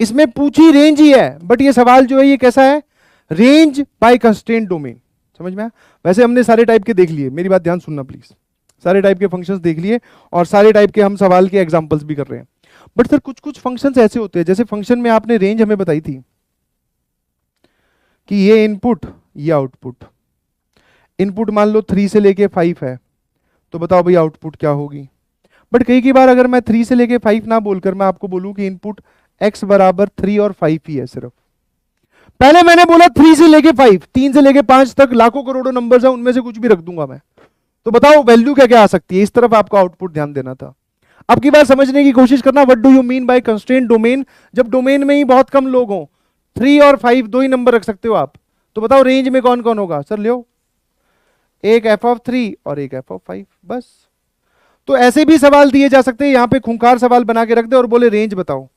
A: इसमें पूछी रेंज ही है, बट ये सवाल जो है ये कैसा है? Range bye constraint domain. समझ में आया? वैसे हमने सारे टाइप के देख लिए, मेरी बात ध्यान सुनना प्लीज, सारे टाइप के फंक्शंस देख लिए और सारे टाइप के हम सवाल के एग्जांपल्स भी कर रहे हैं। बट सर कुछ कुछ फंक्शंस ऐसे होते हैं, जैसे फंक्शन में आपने रेंज हमें बताई थी कि ये इनपुट ये आउटपुट, इनपुट मान लो 3 से लेके 5 है, तो बताओ भाई आउटपुट क्या होगी? बट कई बार अगर मैं 3 से लेके 5 ना बोलकर मैं आपको बोलूं कि इनपुट x बराबर 3 और 5 ही है सिर्फ, पहले मैंने बोला 3 से लेके 5, 3 से लेके 5 तक लाखों करोड़ों नंबर्स है, उनमें से कुछ भी रख दूंगा मैं, तो बताओ वैल्यू क्या क्या आ सकती है? इस तरफ आपको आउटपुट ध्यान देना था। अब की बार समझने की कोशिश करना, what do you mean by constraint domain? जब डोमेन में ही बहुत कम लोग हों, 3 और 5 दो ही नंबर रख सकते हो आप, तो बताओ रेंज में कौन कौन होगा? सर लियो, एक f(3) और एक f(5), बस। तो ऐसे भी सवाल दिए जा सकते हैं, यहां पे खूंखार सवाल बना के रख दे और बोले रेंज बताओ।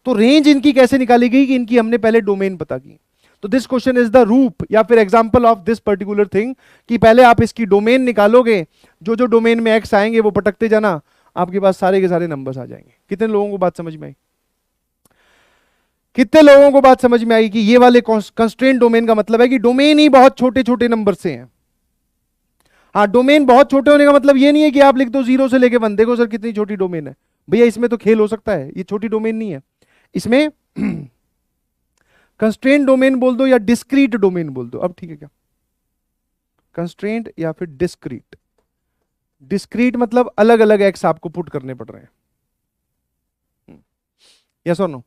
A: तो रेंज इनकी कैसे निकाली गई कि इनकी हमने पहले डोमेन पता की। तो दिस क्वेश्चन इज द रूप या फिर example of this particular thing, कि पहले आप इसकी डोमेन निकालोगे, जो जो डोमेन में एक्स आएंगे वो पटकते जाना, आपके पास सारे के सारे नंबर्स आ जाएंगे। कितने लोगों को बात समझ में आई? कितने लोगों को बात समझ में आई कि ये वाले कंस्ट्रेंट डोमेन का मतलब है कि डोमेन ही बहुत छोटे छोटे नंबर से हैं। हाँ, डोमेन बहुत छोटे होने का मतलब ये नहीं है कि आप लिख दो 0 से लेके 1, देखो सर कितनी छोटी डोमेन है। भैया इसमें तो खेल हो सकता है, ये छोटी डोमेन नहीं है। इसमें कंस्ट्रेंट डोमेन बोल दो या डिस्क्रीट डोमेन बोल दो, अब ठीक है क्या? कंस्ट्रेंट या फिर डिस्क्रीट। डिस्क्रीट मतलब अलग अलग एक्स आपको पुट करने पड़ रहे हैं। यस और नो?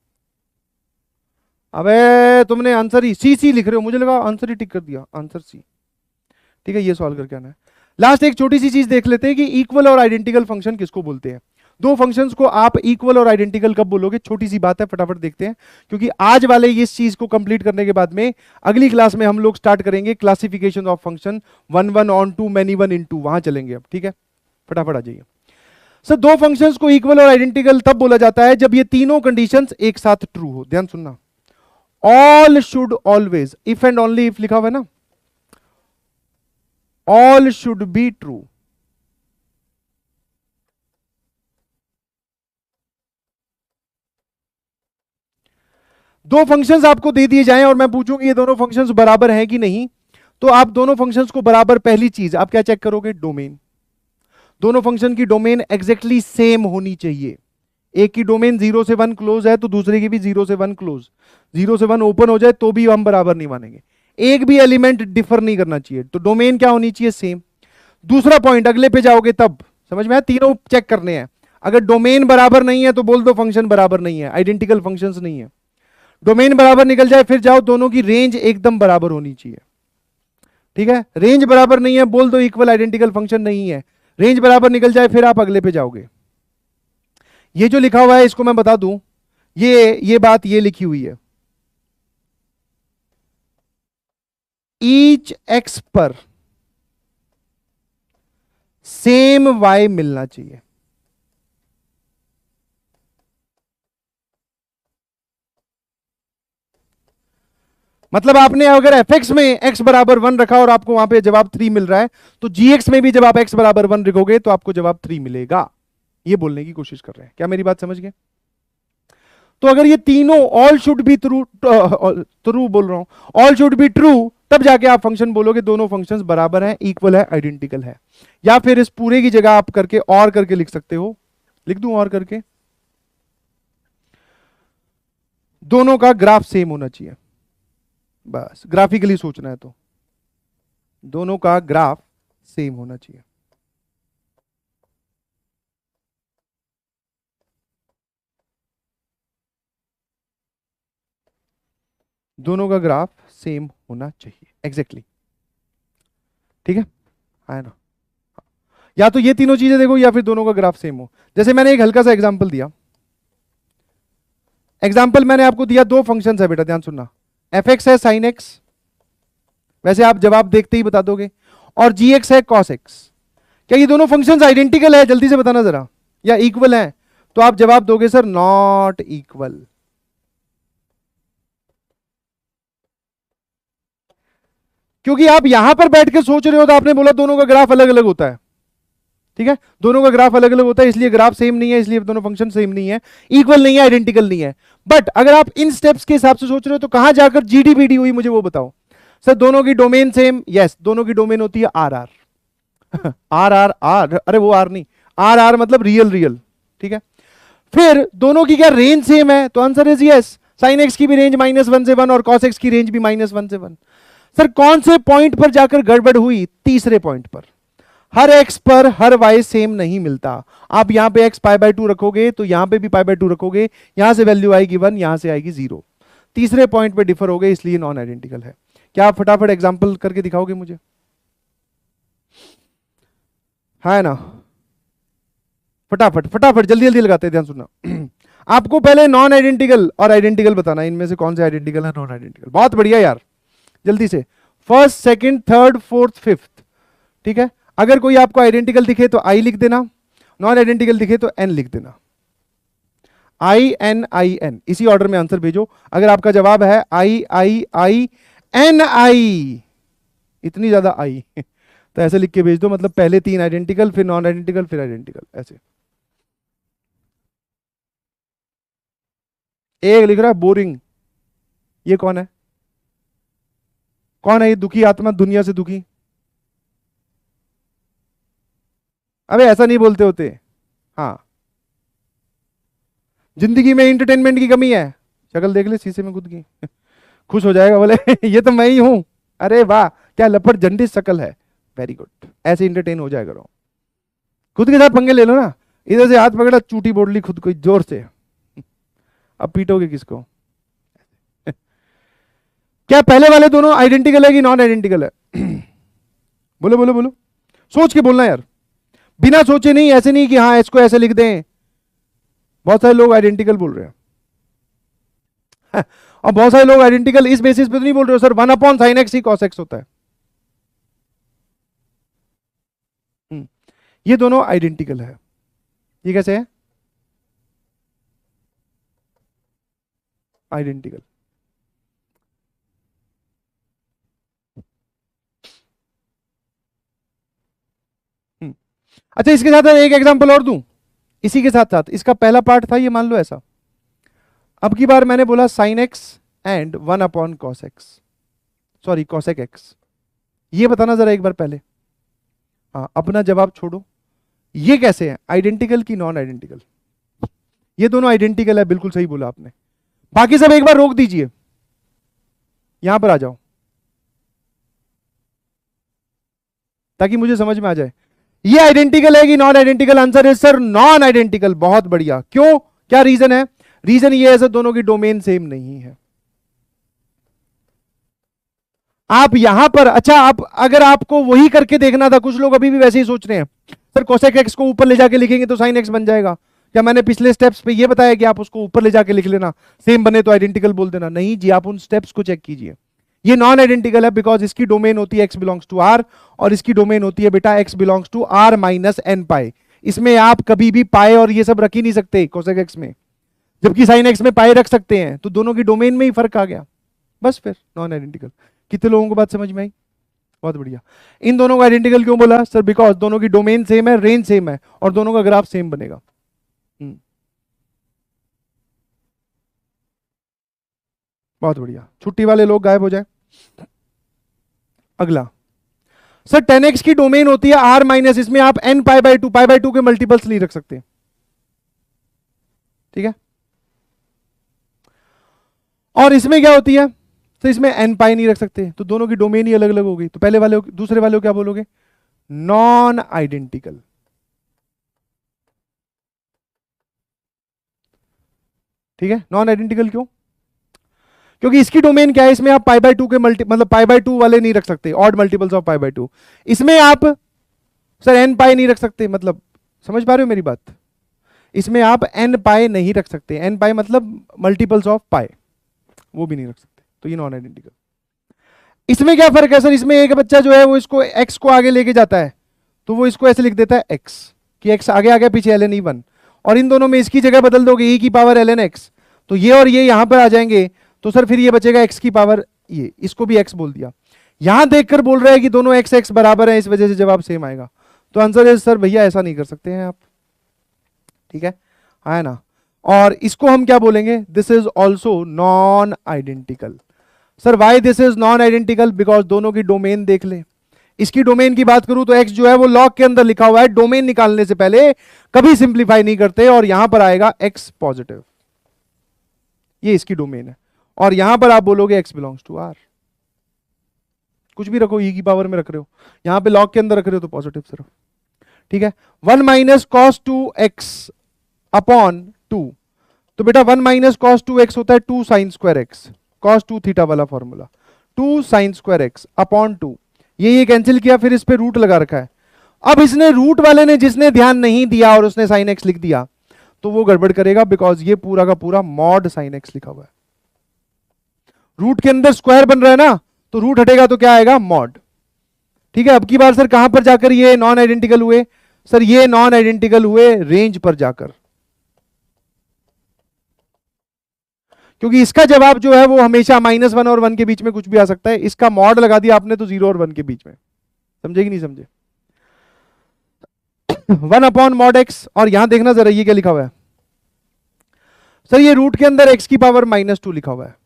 A: अबे तुमने आंसर ही सी सी लिख रहे हो, मुझे लगा आंसर ही टिक कर दिया, आंसर सी। ठीक है, ये सॉल्व करके आना है। लास्ट एक छोटी सी चीज देख लेते हैं कि इक्वल और आइडेंटिकल फंक्शन किसको बोलते हैं। दो फंक्शंस को आप इक्वल और आइडेंटिकल कब बोलोगे, छोटी सी बात है, फटाफट देखते हैं। क्योंकि आज वाले इस चीज को कंप्लीट करने के बाद में अगली क्लास में हम लोग स्टार्ट करेंगे classification of function, one one onto, many one into, वहां चलेंगे अब। ठीक है, फटाफट आ जाइए सर। दो फंक्शंस को इक्वल और आइडेंटिकल तब बोला जाता है जब ये तीनों कंडीशंस एक साथ ट्रू हो। ध्यान सुनना, all should always, if and only if लिखा हुआ है ना, ऑल शुड बी ट्रू। दो फंक्शंस आपको दे दिए जाएं और मैं पूछूंगी ये दोनों फंक्शंस बराबर हैं कि नहीं, तो आप दोनों फंक्शंस को बराबर, पहली चीज आप क्या चेक करोगे, डोमेन। दोनों फंक्शन की डोमेन एग्जैक्टली सेम होनी चाहिए। एक की डोमेन 0 से 1 क्लोज है तो दूसरे की भी 0 से 1 क्लोज, 0 से 1 ओपन हो जाए तो भी हम बराबर नहीं मानेंगे। एक भी एलिमेंट डिफर नहीं करना चाहिए, तो डोमेन क्या होनी चाहिए, सेम। दूसरा पॉइंट, अगले पे जाओगे तब समझ में आया, तीनों चेक करने हैं। अगर डोमेन बराबर नहीं है तो बोल दो फंक्शन बराबर नहीं है, आइडेंटिकल फंक्शंस नहीं है। डोमेन बराबर निकल जाए फिर जाओ, दोनों की रेंज एकदम बराबर होनी चाहिए। ठीक है, रेंज बराबर नहीं है बोल दो इक्वल आइडेंटिकल फंक्शन नहीं है। रेंज बराबर निकल जाए फिर आप अगले पे जाओगे। ये जो लिखा हुआ है इसको मैं बता दूं, ये बात ये लिखी हुई है, ईच एक्स पर सेम वाई मिलना चाहिए। मतलब आपने अगर एफ एक्स में एक्स बराबर 1 रखा और आपको वहां पे जवाब 3 मिल रहा है, तो जी एक्स में भी जब आप एक्स बराबर 1 लिखोगे तो आपको जवाब 3 मिलेगा। ये बोलने की कोशिश कर रहे हैं, क्या मेरी बात समझ गए। तो अगर ये तीनों all should be true, true बोल रहा हूं, ऑल शुड बी ट्रू, तब जाके आप फंक्शन बोलोगे दोनों फंक्शंस बराबर हैं, इक्वल है, आइडेंटिकल है। या फिर इस पूरे की जगह आप करके और करके लिख सकते हो, लिख दूं और करके, दोनों का ग्राफ सेम होना चाहिए। बस ग्राफिकली सोचना है तो दोनों का ग्राफ सेम होना चाहिए। दोनों का ग्राफ सेम होना चाहिए एग्जैक्टली। ठीक है, है ना। या तो ये तीनों चीजें देखो या फिर दोनों का ग्राफ सेम हो। जैसे मैंने एक हल्का सा एग्जांपल दिया, एग्जांपल मैंने आपको दिया, दो फंक्शंस है बेटा, ध्यान सुनना, एफ एक्स है साइन एक्स, वैसे आप जवाब देखते ही बता दोगे, और जी एक्स है कॉस एक्स। क्या ये दोनों फंक्शंस आइडेंटिकल है, जल्दी से बताना जरा, या इक्वल है? तो आप जवाब दोगे सर नॉट इक्वल। क्योंकि आप यहां पर बैठ के सोच रहे हो तो आपने बोला दोनों का ग्राफ अलग अलग होता है। ठीक है, दोनों का ग्राफ अलग अलग होता है, इसलिए ग्राफ सेम नहीं है, इसलिए दोनों फंक्शन सेम नहीं है, इक्वल नहीं है, आइडेंटिकल नहीं है। बट अगर आप इन स्टेप्स के हिसाब से सोच रहे हो तो कहां जाकर जीडीबीडी हुई, मुझे वो बताओ। सर दोनों की डोमेन सेम, यस, दोनों की डोमेन होती है R R. R R R, अरे वो आर नहीं, आर आर मतलब रियल रियल। ठीक है, फिर दोनों की क्या रेंज सेम है, तो answer is yes. Sine x की भी रेंज -1 से 1 और कॉस एक्स की रेंज भी -1 से 1। सर कौन से पॉइंट पर जाकर गड़बड़ हुई, तीसरे पॉइंट पर। हर एक्स पर हर वाई सेम नहीं मिलता। आप यहां पे एक्स π/2 रखोगे तो यहां पे भी π/2 रखोगे, यहां से वैल्यू आएगी 1, यहां से आएगी 0। तीसरे पॉइंट पे डिफर हो गए, इसलिए नॉन आइडेंटिकल है। क्या आप फटाफट एग्जांपल करके दिखाओगे मुझे, है ना? फटाफट फटाफट जल्दी जल्दी लगाते हैं, ध्यान सुनना। आपको पहले नॉन आइडेंटिकल और आइडेंटिकल बताना, इनमें से कौन से आइडेंटिकल है, नॉन आइडेंटिकल। बहुत बढ़िया यार, जल्दी से, first second third fourth fifth. ठीक है, अगर कोई आपको आइडेंटिकल दिखे तो आई लिख देना, नॉन आइडेंटिकल दिखे तो एन लिख देना। IN इसी ऑर्डर में आंसर भेजो। अगर आपका जवाब है INI, इतनी ज्यादा आई तो ऐसे लिख के भेज दो, मतलब पहले 3 आइडेंटिकल, फिर नॉन आइडेंटिकल, फिर आइडेंटिकल, ऐसे। एक लिख रहा है बोरिंग, ये कौन है? कौन है ये दुखी आत्मा, दुनिया से दुखी? अबे ऐसा नहीं बोलते होते। हाँ, जिंदगी में इंटरटेनमेंट की कमी है, शक्ल देख ले शीशे में खुद की खुश हो जाएगा, बोले ये तो मैं ही हूं, अरे वाह क्या लपट जंडिस शक्ल है, वेरी गुड, ऐसे इंटरटेन हो जाएगा। खुद के साथ पंगे ले लो ना, इधर से हाथ पकड़ा, चूटी बोल ली खुद को जोर से, अब पीटोगे किसको? क्या पहले वाले दोनों आइडेंटिकल है कि नॉन आइडेंटिकल है? बोलो बोलो बोलो, सोच के बोलना यार, बिना सोचे नहीं, ऐसे नहीं कि हाँ इसको ऐसे लिख दें। बहुत सारे लोग आइडेंटिकल बोल रहे हैं और बहुत सारे लोग आइडेंटिकल इस बेसिस पे तो नहीं बोल रहे हो सर 1/sin x ही cos x होता है। ये दोनों आइडेंटिकल है। ये कैसे है आइडेंटिकल? अच्छा, इसके साथ एक एग्जांपल और दूं, इसी के साथ साथ इसका पहला पार्ट था ये, मान लो ऐसा, अब की बार मैंने बोला sin x and 1/cos x, sorry cosec x, ये बताना जरा एक बार पहले। हाँ, अपना जवाब छोड़ो, ये कैसे है, आइडेंटिकल की नॉन आइडेंटिकल? ये दोनों आइडेंटिकल है, बिल्कुल सही बोला आपने। बाकी सब एक बार रोक दीजिए, यहां पर आ जाओ ताकि मुझे समझ में आ जाए। ये आइडेंटिकल है कि non identical? Answer is sir non identical. बहुत बढ़िया। क्यों, क्या रीजन है? रीजन ये है सर, दोनों की डोमेन सेम नहीं है। आप यहां पर, अच्छा आप अगर आपको वही करके देखना था, कुछ लोग अभी भी वैसे ही सोच रहे हैं सर कोसेक एक्स को ऊपर ले जाके लिखेंगे तो साइन एक्स बन जाएगा। क्या मैंने पिछले स्टेप्स पे ये बताया कि आप उसको ऊपर ले जाके लिख लेना, सेम बने तो आइडेंटिकल बोल देना? नहीं जी, आप उन स्टेप्स को चेक कीजिए। ये नॉन आइडेंटिकल है बिकॉज इसकी डोमेन होती है x बिलोंग्स टू r और इसकी डोमेन होती है बेटा x belongs to r minus n pi. इसमें आप कभी भी पाए और ये सब रख ही नहीं सकते कोसेक एक्स में, जबकि साइन एक्स में पाए रख सकते हैं, तो दोनों की डोमेन में ही फर्क आ गया, बस फिर नॉन आइडेंटिकल। कितने लोगों को बात समझ में आई? बहुत बढ़िया। इन दोनों को आइडेंटिकल क्यों बोला सर? बिकॉज दोनों की डोमेन सेम है, रेंज सेम है और दोनों का ग्राफ सेम बनेगा। बहुत बढ़िया, छुट्टी वाले लोग गायब हो जाए। अगला सर 10x की डोमेन होती है r माइनस, इसमें आप n पाई बाई टू के मल्टीपल्स नहीं रख सकते, ठीक है? और इसमें क्या होती है, तो इसमें n पाई नहीं रख सकते, तो दोनों की डोमेन ही अलग अलग हो गई। तो पहले वाले दूसरे वाले को क्या बोलोगे? Non identical. ठीक है, नॉन आइडेंटिकल क्यों? क्योंकि इसकी डोमेन क्या है, इसमें आप पाई बाई टू के मतलब पाई बाई टू वाले नहीं रख सकते, odd multiples of pi by two. इसमें आप सर एन पाई नहीं रख सकते, मतलब समझ पा रहे हो मेरी बात? इसमें आप एन पाई नहीं रख सकते, एन पाई मतलब मल्टीपल्स ऑफ पाई, वो भी नहीं रख सकते, तो ये नॉन आइडेंटिकल। इसमें क्या फर्क है सर? इसमें एक बच्चा जो है वो इसको एक्स को आगे लेके जाता है, तो वो इसको ऐसे लिख देता है एक्स, कि एक्स आगे आ गया, पीछे एल एन ई वन, और इन दोनों में इसकी जगह बदल दोगे ई की पावर एल एन एक्स, तो ये और ये यहां पर आ जाएंगे, तो सर फिर ये बचेगा एक्स की पावर ये, इसको भी एक्स बोल दिया। यहां देखकर बोल रहा है कि दोनों एक्स एक्स बराबर है, इस वजह से जवाब सेम आएगा। तो आंसर है सर भैया ऐसा नहीं कर सकते हैं आप, ठीक है ना? और इसको हम क्या बोलेंगे? This is also non identical. Sir why this is non identical? Because दोनों की डोमेन देख ले। इसकी डोमेन की बात करूं तो x जो है वो लॉग के अंदर लिखा हुआ है, डोमेन निकालने से पहले कभी सिंप्लीफाई नहीं करते, और यहां पर आएगा x पॉजिटिव, ये इसकी डोमेन है। और यहां पर आप बोलोगे x बिलोंग्स टू r, कुछ भी रखो, e की पावर में रख रहे हो, यहां पे लॉग के अंदर रख रहे हो तो पॉजिटिव सिर्फ, ठीक है? 1 माइनस कॉस 2x अपॉन 2, तो बेटा 1 माइनस कॉस 2x होता है 2 sine square x, cos 2 theta वाला formula, 2 sine square x upon 2, ये कैंसिल किया, फिर इस पे रूट लगा रखा है। अब इसने रूट वाले ने जिसने ध्यान नहीं दिया और उसने साइन एक्स लिख दिया, तो वो गड़बड़ करेगा, बिकॉज ये पूरा का पूरा मॉड साइन एक्स लिखा हुआ है। रूट के अंदर स्क्वायर बन रहा है ना, तो रूट हटेगा तो क्या आएगा? मॉड, ठीक है? अब की बार सर कहां पर जाकर ये नॉन आइडेंटिकल हुए? सर ये नॉन आइडेंटिकल हुए रेंज पर जाकर, क्योंकि इसका जवाब जो है वो हमेशा -1 और 1 के बीच में कुछ भी आ सकता है। इसका मॉड लगा दिया आपने तो 0 और 1 के बीच में, समझे कि नहीं समझे? 1 अपॉन मॉड एक्स, और यहां देखना जरा ये क्या लिखा हुआ है सर, ये रूट के अंदर x की पावर -2 लिखा हुआ है।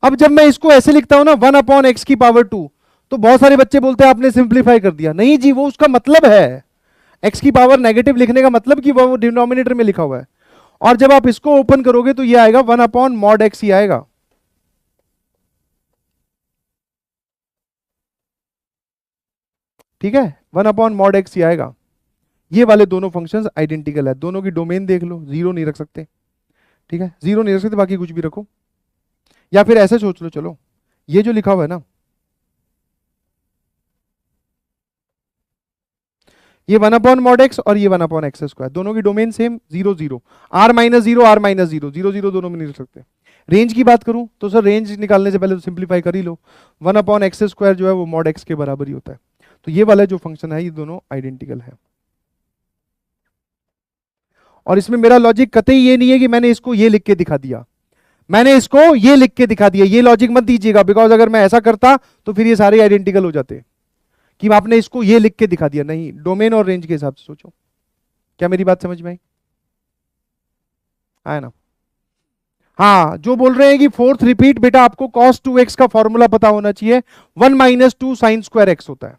A: अब जब मैं इसको ऐसे लिखता हूं ना 1 अपॉन x की पावर 2, तो बहुत सारे बच्चे बोलते हैं आपने सिंप्लीफाई कर दिया। नहीं जी, वो उसका मतलब है, x की पावर नेगेटिव लिखने का मतलब कि वो डिनोमिनेटर में लिखा हुआ है, और जब आप इसको ओपन करोगे तो ये आएगा 1 अपॉन मॉड एक्स ही आएगा, ठीक है? 1 अपॉन मॉड एक्स ही आएगा। ये वाले दोनों फंक्शंस आइडेंटिकल है, दोनों की डोमेन देख लो, जीरो नहीं रख सकते, ठीक है? जीरो नहीं रख सकते, बाकी कुछ भी रखो, या फिर ऐसे सोच लो, चलो ये जो लिखा हुआ है ना, ये 1/mod x और ये 1/x², दोनों की domain same, 0 0, r minus 0 r minus 0, 0 0 दोनों में नहीं लिख सकते। रेंज की बात करूं तो सर रेंज निकालने से पहले तो सिंप्लीफाई कर ही लो, 1/x² जो है वो mod x के बराबर ही होता है। तो ये वाला जो फंक्शन है ये दोनों आइडेंटिकल है। और इसमें मेरा लॉजिक कतई ये नहीं है कि मैंने इसको ये लिख के दिखा दिया, मैंने इसको ये लिख के दिखा दिया, ये लॉजिक मत दीजिएगा, बिकॉज अगर मैं ऐसा करता तो फिर ये सारे आइडेंटिकल हो जाते कि आपने इसको ये लिख के दिखा दिया। नहीं, डोमेन और रेंज के हिसाब से सोचो। क्या मेरी बात समझ में आई? आया ना? हाँ, जो बोल रहे हैं कि फोर्थ रिपीट, बेटा आपको cos 2x का फॉर्मूला पता होना चाहिए, 1 माइनस 2 साइन स्क्वायर एक्स होता है,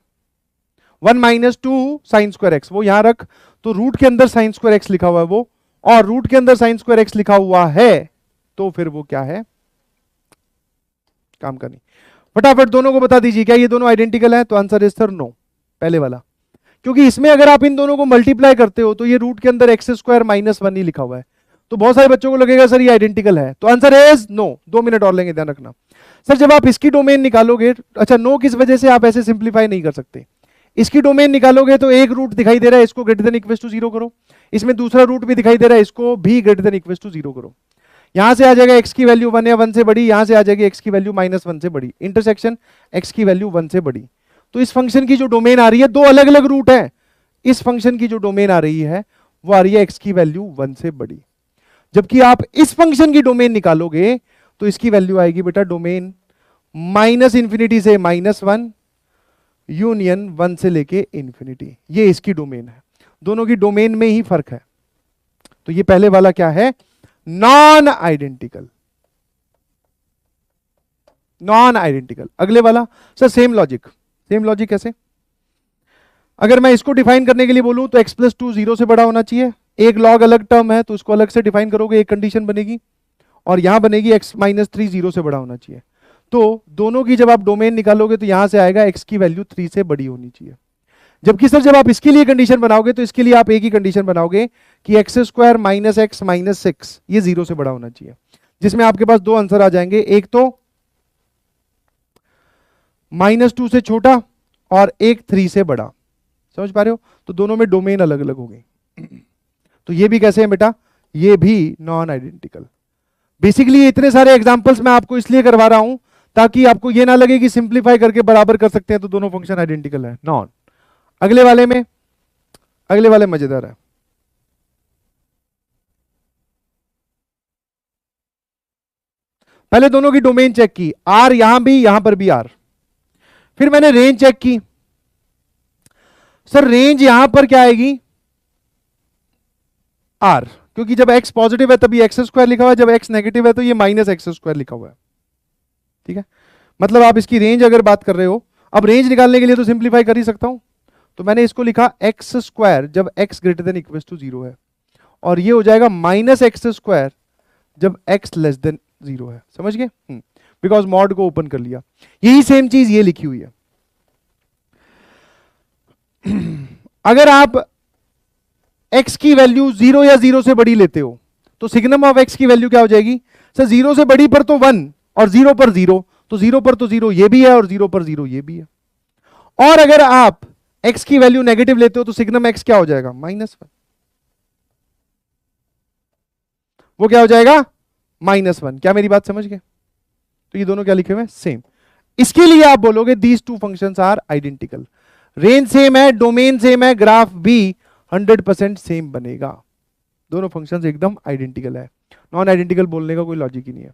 A: 1 माइनस 2 साइन स्क्वायर एक्स, वो यहां रख, तो रूट के अंदर साइन स्क्वायर एक्स लिखा हुआ है वो, और रूट के अंदर साइन स्क्वायर एक्स लिखा हुआ है, तो फिर वो क्या है, काम करनी। फटाफट दोनों को बता दीजिए, क्या ये दोनों आइडेंटिकल है? तो आंसर इज सर नो, पहले वाला। क्योंकि इसमें अगर आप इन दोनों को मल्टीप्लाई करते हो तो ये रूट के अंदर x² माइनस 1 ही लिखा हुआ है, तो बहुत सारे बच्चों को लगेगा सर ये आइडेंटिकल है, तो आंसर इज नो। 2 मिनट और लेंगे, ध्यान रखना। सर जब आप इसकी डोमेन निकालोगे, अच्छा नो किस वजह से आप ऐसे सिंप्लीफाई नहीं कर सकते, इसकी डोमेन निकालोगे तो एक रूट दिखाई दे रहा है, इसको ग्रेटर देन इक्वल टू 0 करो, इसमें दूसरा रूट भी दिखाई दे रहा है, इसको भी ग्रेटर देन इक्वल टू 0 करो, यहां से आ जाएगा x की वैल्यू 1 या 1 से बड़ी, यहां से आ जाएगी x की वैल्यू -1 से बड़ी, इंटरसेक्शन x की वैल्यू 1 से बड़ी। तो इस फंक्शन की जो डोमेन आ रही है, दो अलग अलग रूट है, इस फंक्शन की जो डोमेन आ रही है वो आ रही है x की वैल्यू 1 से बड़ी। जबकि आप इस फंक्शन की डोमेन निकालोगे तो इसकी वैल्यू आएगी बेटा डोमेन -∞ से -1 यूनियन 1 से लेके इंफिनिटी, ये इसकी डोमेन है। दोनों की डोमेन में ही फर्क है। तो ये पहले वाला क्या है? Non identical, non identical. अगले वाला sir same logic, same logic कैसे? अगर मैं इसको डिफाइन करने के लिए बोलूं तो x+2 0 से बड़ा होना चाहिए, एक लॉग अलग टर्म है तो उसको अलग से डिफाइन करोगे, एक कंडीशन बनेगी, और यहां बनेगी x-3 0 से बड़ा होना चाहिए। तो दोनों की जब आप डोमेन निकालोगे तो यहां से आएगा x की वैल्यू 3 से बड़ी होनी चाहिए। जबकि सर जब आप इसके लिए कंडीशन बनाओगे तो इसके लिए आप एक ही कंडीशन बनाओगे कि x² - x - 6 ये 0 से बड़ा होना चाहिए, जिसमें आपके पास दो आंसर आ जाएंगे, एक तो -2 से छोटा और एक 3 से बड़ा। समझ पा रहे हो? तो दोनों में डोमेन अलग अलग हो गई। तो ये भी कैसे है बेटा? ये भी नॉन आइडेंटिकल। बेसिकली इतने सारे एग्जांपल्स मैं आपको इसलिए करवा रहा हूं ताकि आपको ये ना लगे कि सिंप्लीफाई करके बराबर कर सकते हैं तो दोनों फंक्शन आइडेंटिकल है, नॉन। अगले वाले मजेदार है। पहले दोनों की डोमेन चेक की, आर यहां भी यहां पर भी आर, फिर मैंने रेंज चेक की। सर रेंज यहां पर क्या आएगी? आर, क्योंकि जब x पॉजिटिव है तभी x² लिखा हुआ है, जब x नेगेटिव है तो ये -x² लिखा हुआ है। ठीक है, मतलब आप इसकी रेंज अगर बात कर रहे हो, अब रेंज निकालने के लिए तो सिंप्लीफाई कर ही सकता हूं, तो मैंने इसको लिखा x² जब x greater than equal to 0 है, और ये हो जाएगा -x² जब x लेस देन 0 है। समझ गए? बिकॉज मॉड को ओपन कर लिया। यही सेम चीज ये लिखी हुई है। अगर आप x की वैल्यू 0 या 0 से बड़ी लेते हो तो सिग्नम ऑफ x की वैल्यू क्या हो जाएगी? सर 0 से बड़ी पर तो 1 और 0 पर 0, तो 0 पर तो 0 ये भी है और 0 पर 0 ये भी है। और अगर आप x की वैल्यू नेगेटिव लेते हो तो सिग्नम x क्या हो जाएगा? -1। वो क्या हो जाएगा? -1। क्या मेरी बात समझ गए? तो ये दोनों क्या लिखे हुए हैं? सेम। इसके लिए आप बोलोगे these two functions are identical. Range same है, डोमेन सेम है, ग्राफ भी 100% सेम बनेगा। दोनों फंक्शंस एकदम आइडेंटिकल है। नॉन आइडेंटिकल बोलने का कोई लॉजिक ही नहीं है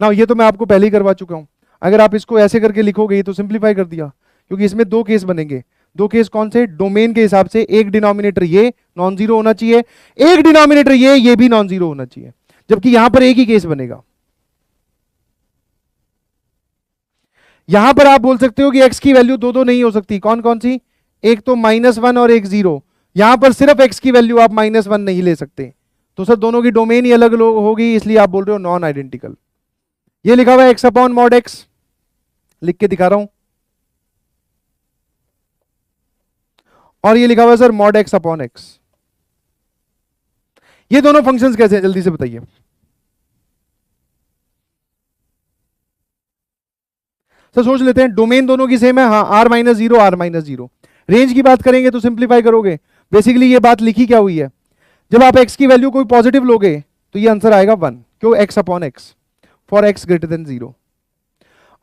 A: ना। ये तो मैं आपको पहले ही करवा चुका हूं। अगर आप इसको ऐसे करके लिखोगे तो सिंप्लीफाई कर दिया, क्योंकि इसमें दो केस बनेंगे। दो केस कौन से? डोमेन के हिसाब से एक डिनोमिनेटर ये नॉन जीरो होना चाहिए, एक डिनोमिनेटर ये भी नॉन जीरो होना चाहिए, जबकि यहां पर एक ही केस बनेगा। यहां पर आप बोल सकते हो कि x की वैल्यू दो नहीं हो सकती। कौन कौन सी? एक तो -1 और एक 0। यहां पर सिर्फ x की वैल्यू आप -1 नहीं ले सकते, तो सर दोनों की डोमेन ही अलग होगी, इसलिए आप बोल रहे हो नॉन आइडेंटिकल। ये लिखा हुआ है x/mod x, लिख के दिखा रहा हूं, और ये लिखा हुआ है सर mod x/x। ये दोनों फंक्शंस कैसे हैं जल्दी से बताइए। सर सोच लेते हैं, डोमेन दोनों की सेम है, हाँ, r-0 r-0। रेंज की बात करेंगे तो सिंप्लीफाई करोगे, बेसिकली ये बात लिखी क्या हुई है, जब आप x की वैल्यू कोई पॉजिटिव लोगे तो ये आंसर आएगा 1, क्यों, x/x, for x greater then 0।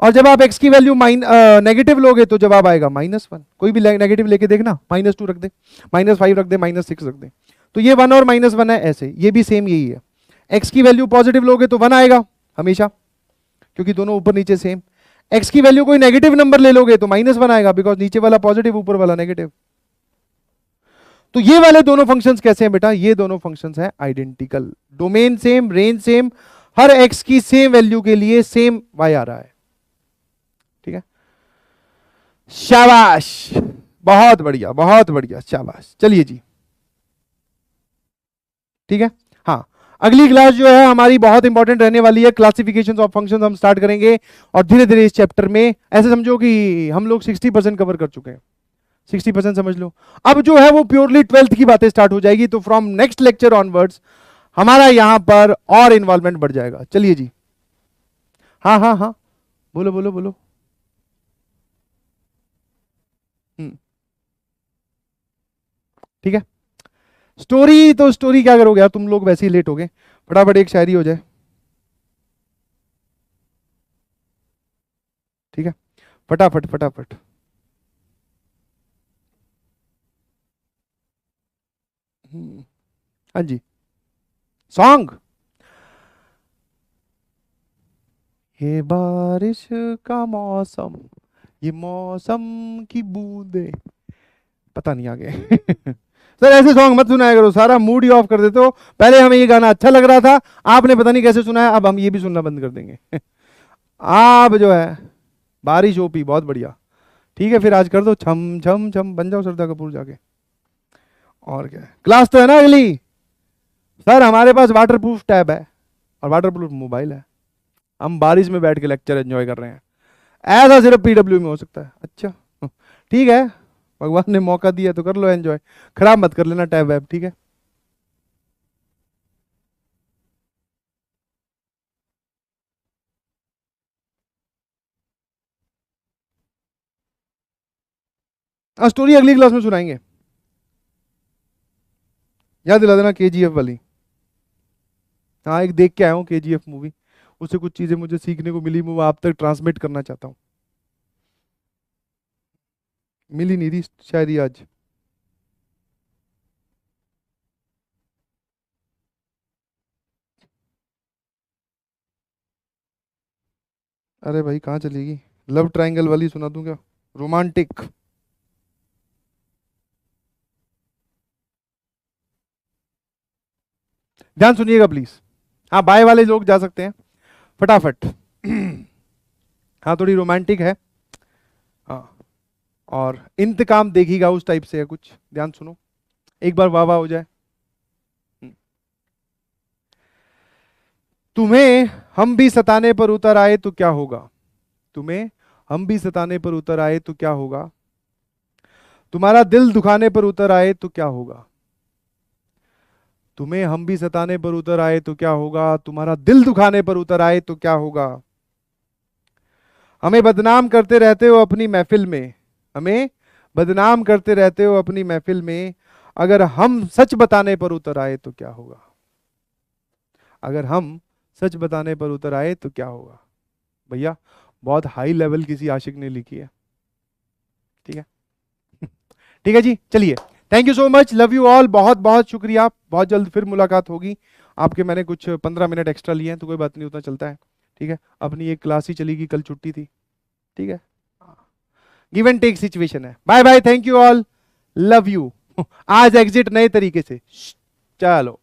A: और जब आप x की वैल्यू नेगेटिव लोगे तो जवाब आएगा -1। कोई भी नेगेटिव लेके देखना, -2 रख दे, -5 रख दे, -6 रख दे, तो ये 1 और -1 है, ऐसे ये भी सेम यही है। x की वैल्यू पॉजिटिव लोगे तो 1 आएगा हमेशा, क्योंकि दोनों ऊपर नीचे सेम। x की वैल्यू कोई नेगेटिव नंबर ले लोगे तो -1 आएगा, बिकॉज नीचे वाला पॉजिटिव ऊपर वाला नेगेटिव। तो ये वाले दोनों फंक्शंस कैसे हैं बेटा, ये दोनों फंक्शंस हैं identical, domain same, range same, हर x की सेम वैल्यू के लिए सेम y आ रहा है। ठीक है, शाबाश, बहुत बढ़िया बहुत बढ़िया, शाबाश। चलिए जी, ठीक है। हाँ, अगली क्लास जो है हमारी बहुत इंपॉर्टेंट रहने वाली है, क्लासिफिकेशन ऑफ फंक्शंस हम स्टार्ट करेंगे, और धीरे धीरे इस चैप्टर में ऐसे समझो कि हम लोग 60% कवर कर चुके हैं, 60% समझ लो। अब जो है वो प्योरली 12th की बातें स्टार्ट हो जाएगी, तो फ्रॉम नेक्स्ट लेक्चर ऑनवर्ड्स हमारा यहां पर और इन्वॉल्वमेंट बढ़ जाएगा। चलिए जी, हाँ हाँ हाँ, बोलो बोलो बोलो। ठीक है, स्टोरी तो स्टोरी क्या करोगे यार, तुम लोग वैसे ही लेट हो गए, फटाफट एक शायरी हो जाए। ठीक है, फटाफट फटाफट। हाँ जी, सॉन्ग। ये बारिश का मौसम, ये मौसम की बूंदे, पता नहीं आगे। सर ऐसे सॉन्ग मत सुनाया करो, सारा मूड ही ऑफ कर देते हो। पहले हमें ये गाना अच्छा लग रहा था, आपने पता नहीं कैसे सुनाया, अब हम ये भी सुनना बंद कर देंगे। आप जो है बारिश ओपी, बहुत बढ़िया। ठीक है, फिर आज कर दो छम छम छम, बन जाओ श्रद्धा कपूर जाके। और क्या है, क्लास तो है ना अगली। सर हमारे पास वाटर प्रूफ टैब है और वाटर प्रूफ मोबाइल है, हम बारिश में बैठ के लेक्चर एंजॉय कर रहे हैं। ऐसा सिर्फ पीडब्ल्यू में हो सकता है। अच्छा ठीक है, भगवान ने मौका दिया तो कर लो एंजॉय, खराब मत कर लेना टैब वैब। ठीक है, स्टोरी अगली क्लास में सुनाएंगे, याद दिला देना केजीएफ वाली। हाँ, एक देख के आया हूँ केजीएफ मूवी, उससे कुछ चीजें मुझे सीखने को मिली, वो आप तक ट्रांसमिट करना चाहता हूँ। मिली नहीं रही शायरी आज। अरे भाई कहाँ चलेगी, लव ट्रायंगल वाली सुना दूं क्या, रोमांटिक। ध्यान सुनिएगा प्लीज। हाँ, बाय वाले लोग जा सकते हैं फटाफट। हाँ, थोड़ी रोमांटिक है। हाँ, और इंतकाम देखिएगा उस टाइप से है कुछ, ध्यान सुनो, एक बार वाह वाह हो जाए। तुम्हें हम भी सताने पर उतर आए तो क्या होगा, तुम्हें हम भी सताने पर उतर आए तो क्या होगा, तुम्हारा दिल दुखाने पर उतर आए तो क्या होगा, तुम्हें हम भी सताने पर उतर आए तो क्या होगा, तुम्हारा दिल दुखाने पर उतर आए तो क्या होगा, हमें बदनाम करते रहते हो अपनी महफिल में, हमें बदनाम करते रहते हो अपनी महफिल में, अगर हम सच बताने पर उतर आए तो क्या होगा, अगर हम सच बताने पर उतर आए तो क्या होगा। भैया बहुत हाई लेवल किसी आशिक ने लिखी है। ठीक है, ठीक है जी, चलिए, thank you so much, love you all, बहुत बहुत शुक्रिया, बहुत जल्द फिर मुलाकात होगी आपके। मैंने कुछ 15 मिनट एक्स्ट्रा लिए हैं तो कोई बात नहीं, उतना चलता है। ठीक है, अपनी एक क्लास ही चलेगी, कल छुट्टी थी। ठीक है, गिव एंड टेक सिचुएशन है। Bye bye, thank you all, love you. आज एग्जिट नए तरीके से, चलो।